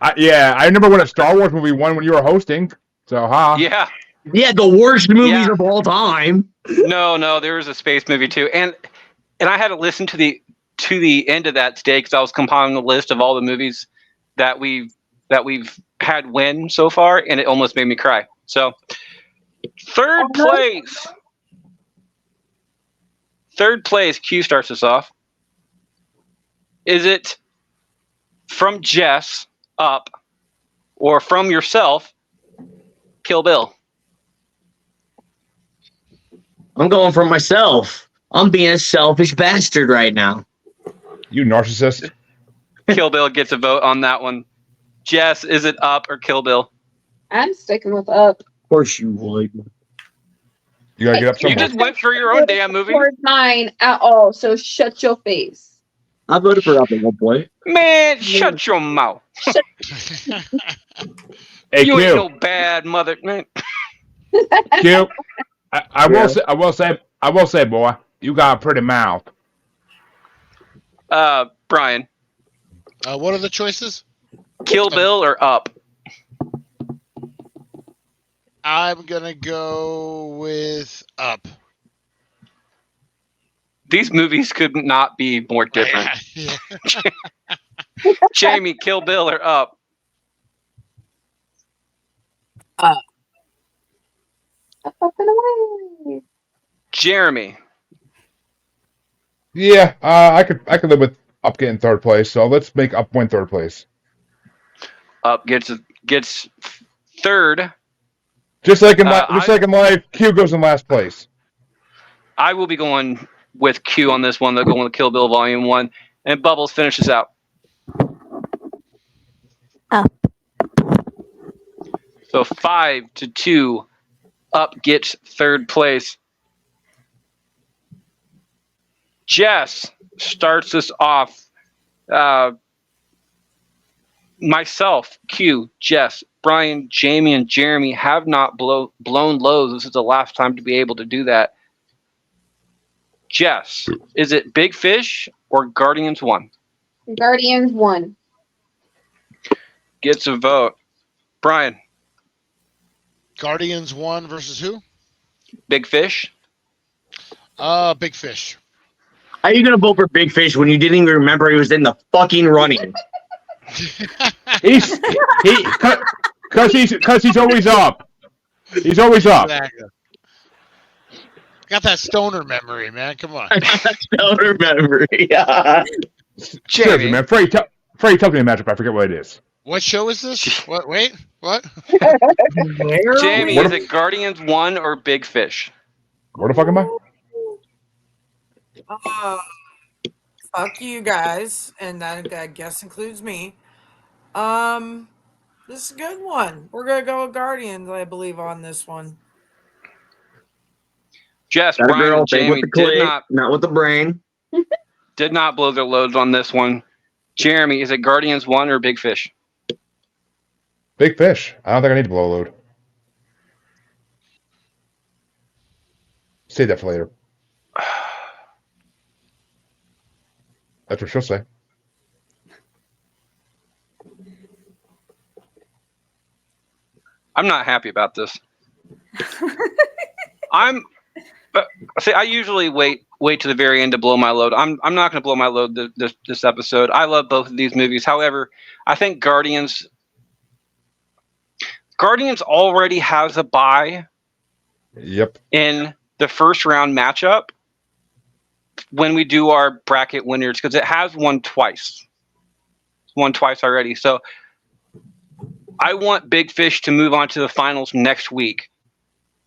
I remember when a Star Wars movie won when you were hosting. So, Yeah. Yeah, the worst movies Yeah. of all time. No, there was a space movie too. And I had to listen to the end of that today because I was compiling a list of all the movies that we've had win so far, and it almost made me cry. So third place, Q starts us off. Is it from Jess, Up, or from yourself, Kill Bill. I'm going for myself. I'm being a selfish bastard right now. You narcissist. Kill Bill gets a vote on that one. Jess, is it Up or Kill Bill? I'm sticking with Up. Of course you would. You gotta get up You somewhere. just went for your own damn movie. Towards mine at all, so shut your face. I voted for Up at one point. Man, shut your mouth. Hey, You ain't Q. no bad mother. Man. Q. I will say, boy, you got a pretty mouth. Brian, What are the choices? Kill Bill or Up? I'm gonna go with Up. These movies could not be more different. Yeah. Jamie, Kill Bill or Up? Up and away. Jeremy, Yeah, I could live with Up getting third place. So let's make Up win third place. Up gets third. Just like in life, Q goes in last place. I will be going with Q on this one. They're going with Kill Bill Volume 1. And Bubbles finishes out. Up. So 5-2. Up gets third place. Jess starts us off. Myself, Q, Jess, Brian, Jamie, and Jeremy have not blown lows. This is the last time to be able to do that. Jess, is it Big Fish or Guardians 1? Guardians 1. Gets a vote. Brian, Guardians 1 versus who? Big Fish? Big Fish. How are you gonna vote for Big Fish when you didn't even remember he was in the fucking running? Because he's always up. He's always up. Exactly. Got that stoner memory, man. Come on. I don't remember. Yeah. Seriously, man. Freddie tells me a matchup. I forget what it is. What show is this? What? Wait, what? Where Jamie, What is it Guardians 1 or Big Fish? Where the fuck am I? Fuck you guys, and that I guess includes me. This is a good one. We're gonna go with Guardians, I believe, on this one. Jess, That Brian, girl, and think Jamie with the click, did not with the brain. not blow their loads on this one. Jeremy, is it Guardians 1 or Big Fish? Big Fish. I don't think I need to blow a load. Save that for later. That's what she'll say. I'm not happy about this. I usually wait to the very end to blow my load. I'm not going to blow my load this episode. I love both of these movies. However, I think Guardians already has a bye. Yep. In the first round matchup when we do our bracket winners, because it has won twice. It's won twice already. So I want Big Fish to move on to the finals next week.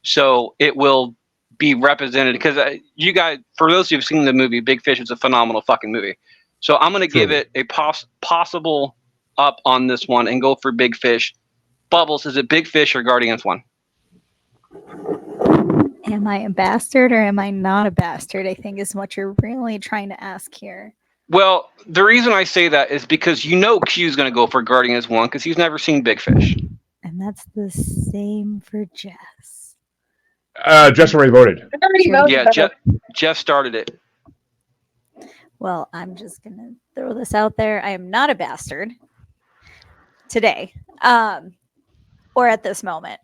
So it will be represented, because you guys, for those who've seen the movie, Big Fish is a phenomenal fucking movie. So I'm going to give it a possible up on this one and go for Big Fish. Bubbles, is it Big Fish or Guardians 1? Am I a bastard or am I not a bastard? I think is what you're really trying to ask here. Well, the reason I say that is because Q's going to go for Guardians 1 because he's never seen Big Fish. And that's the same for Jess. Jess already voted. Yeah, Jeff started it. Well, I'm just going to throw this out there. I am not a bastard today, or at this moment.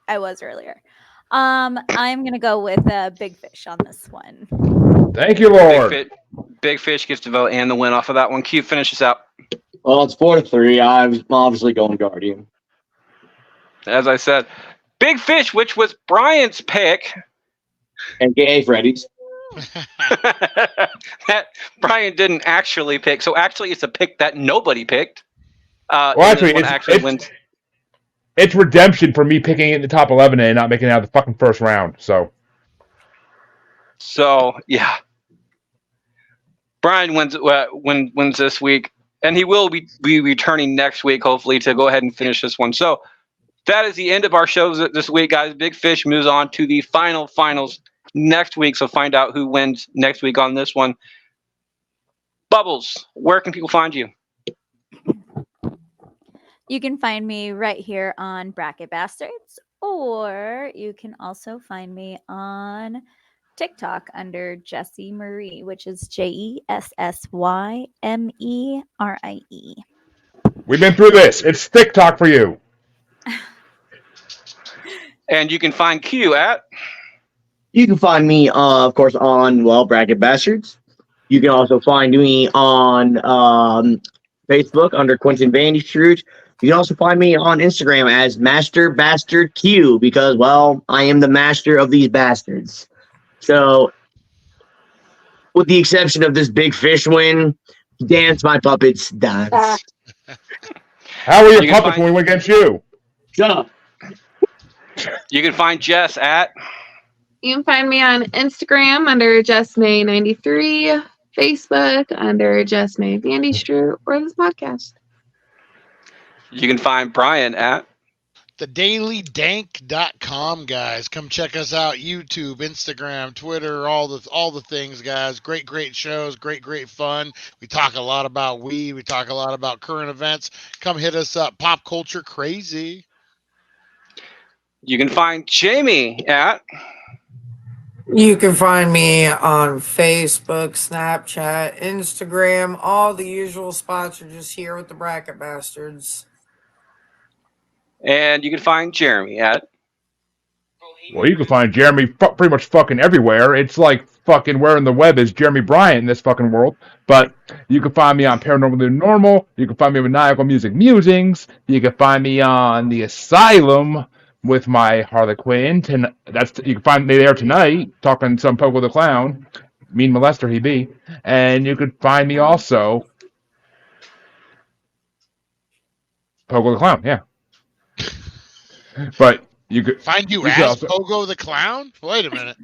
I was earlier. I'm going to go with Big Fish on this one. Thank you, Lord. Big Fish gets to vote and the win off of that one. Q, finish us out. Well, it's 4-3. I'm obviously going Guardian. As I said, Big Fish, which was Brian's pick. AKA Freddy's. that Brian didn't actually pick. So actually, it's a pick that nobody picked. Well, and actually, this one actually wins. It's redemption for me picking it in the top 11 and not making it out of the fucking first round. So Yeah, Brian wins this week, and he will be returning next week, hopefully, to go ahead and finish this one. So that is the end of our shows this week, guys. Big Fish moves on to the finals next week. So find out who wins next week on this one. Bubbles, where can people find you? You can find me right here on Bracket Bastards, or you can also find me on TikTok under Jessie Marie, which is JessYmerie. we've been through this. It's TikTok for you. And you can find Q at. You can find me, of course, on Bracket Bastards. You can also find me on Facebook under Quentin Vandystrude. You can also find me on Instagram as Master Bastard Q because, well, I am the master of these bastards. So, with the exception of this Big Fish win, dance my puppets, dance. How are your puppets when we went against you? Shut up. You can find Jess at. You can find me on Instagram under JessMay93, Facebook under JessMay Vandystrude, or this podcast. You can find Brian at. thedailydank.com, guys. Come check us out. YouTube, Instagram, Twitter, all the things, guys. Great shows, great fun. We talk a lot about we talk a lot about current events. Come hit us up. Pop culture crazy. You can find Jamie at. You can find me on Facebook, Snapchat, Instagram. All the usual spots are just here with the Bracket Bastards. And you can find Jeremy at. Well, you can find Jeremy pretty much fucking everywhere. It's like fucking where in the web is Jeremy Bryant in this fucking world. But you can find me on Paranormal Normal. You can find me with Maniacal Music Musings. You can find me on The Asylum with my Harley Quinn. You can find me there tonight talking some Pogo the Clown. Mean molester he be. And you could find me also Pogo the Clown, yeah. But you could find you as also Pogo the Clown? Wait a minute.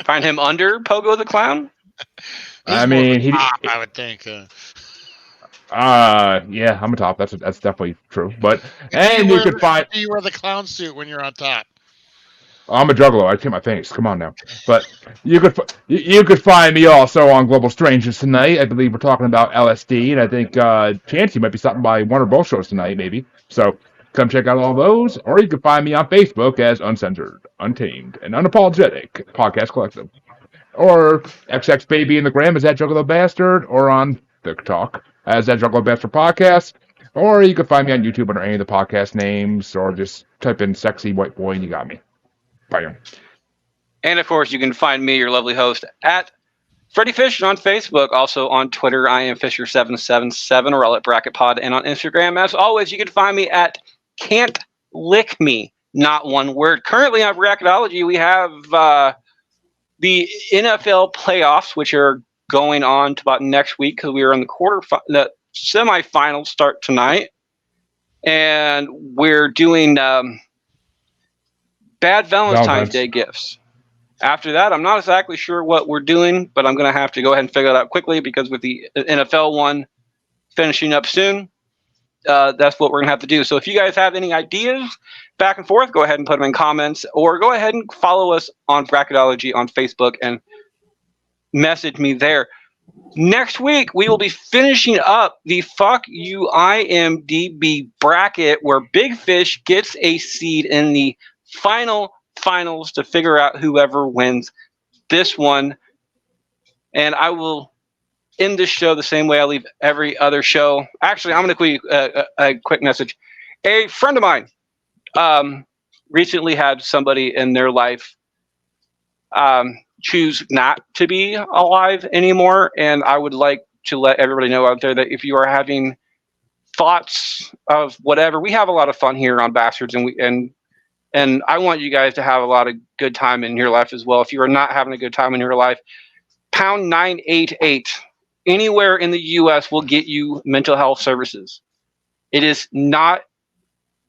Find him under Pogo the Clown? I mean, I would think. Yeah, I'm a top. That's definitely true. But you could find. You wear the clown suit when you're on top. I'm a juggalo. I take my face. Come on now. But you could find me also on Global Strangers tonight. I believe we're talking about LSD, and I think Chancey might be stopping by one or both shows tonight, maybe. So come check out all those, or you can find me on Facebook as Uncensored, Untamed, and Unapologetic Podcast Collective, or XX Baby in the Gram as that Juggalo Bastard, or on TikTok as that Juggalo Bastard Podcast, or you can find me on YouTube under any of the podcast names, or just type in "sexy white boy" and you got me. Bye. And of course, you can find me, your lovely host, at Freddy Fish on Facebook, also on Twitter. I am Fisher777, or I'll at Bracket Pod, and on Instagram. As always, you can find me at Can't Lick Me, not one word. Currently on Bracketology, we have the NFL playoffs, which are going on to about next week because we are in the semifinals start tonight, and we're doing bad Valentine's Day gifts. After that, I'm not exactly sure what we're doing, but I'm going to have to go ahead and figure it out quickly because with the NFL one finishing up soon, that's what we're going to have to do. So if you guys have any ideas back and forth, go ahead and put them in comments, or go ahead and follow us on Bracketology on Facebook and message me there. Next week, we will be finishing up the Fuck You IMDB bracket where Big Fish gets a seed in the finals to figure out whoever wins this one. And I will end this show the same way I leave every other show. Actually, I'm going to give you a quick message. A friend of mine recently had somebody in their life choose not to be alive anymore. And I would like to let everybody know out there that if you are having thoughts of whatever, we have a lot of fun here on Bastards, and And I want you guys to have a lot of good time in your life as well. If you are not having a good time in your life, pound 988 anywhere in the U.S. will get you mental health services. It is not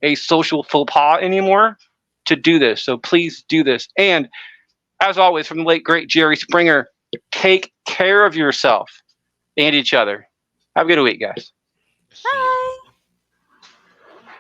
a social faux pas anymore to do this. So please do this. And as always, from the late, great Jerry Springer, take care of yourself and each other. Have a good week, guys. See you.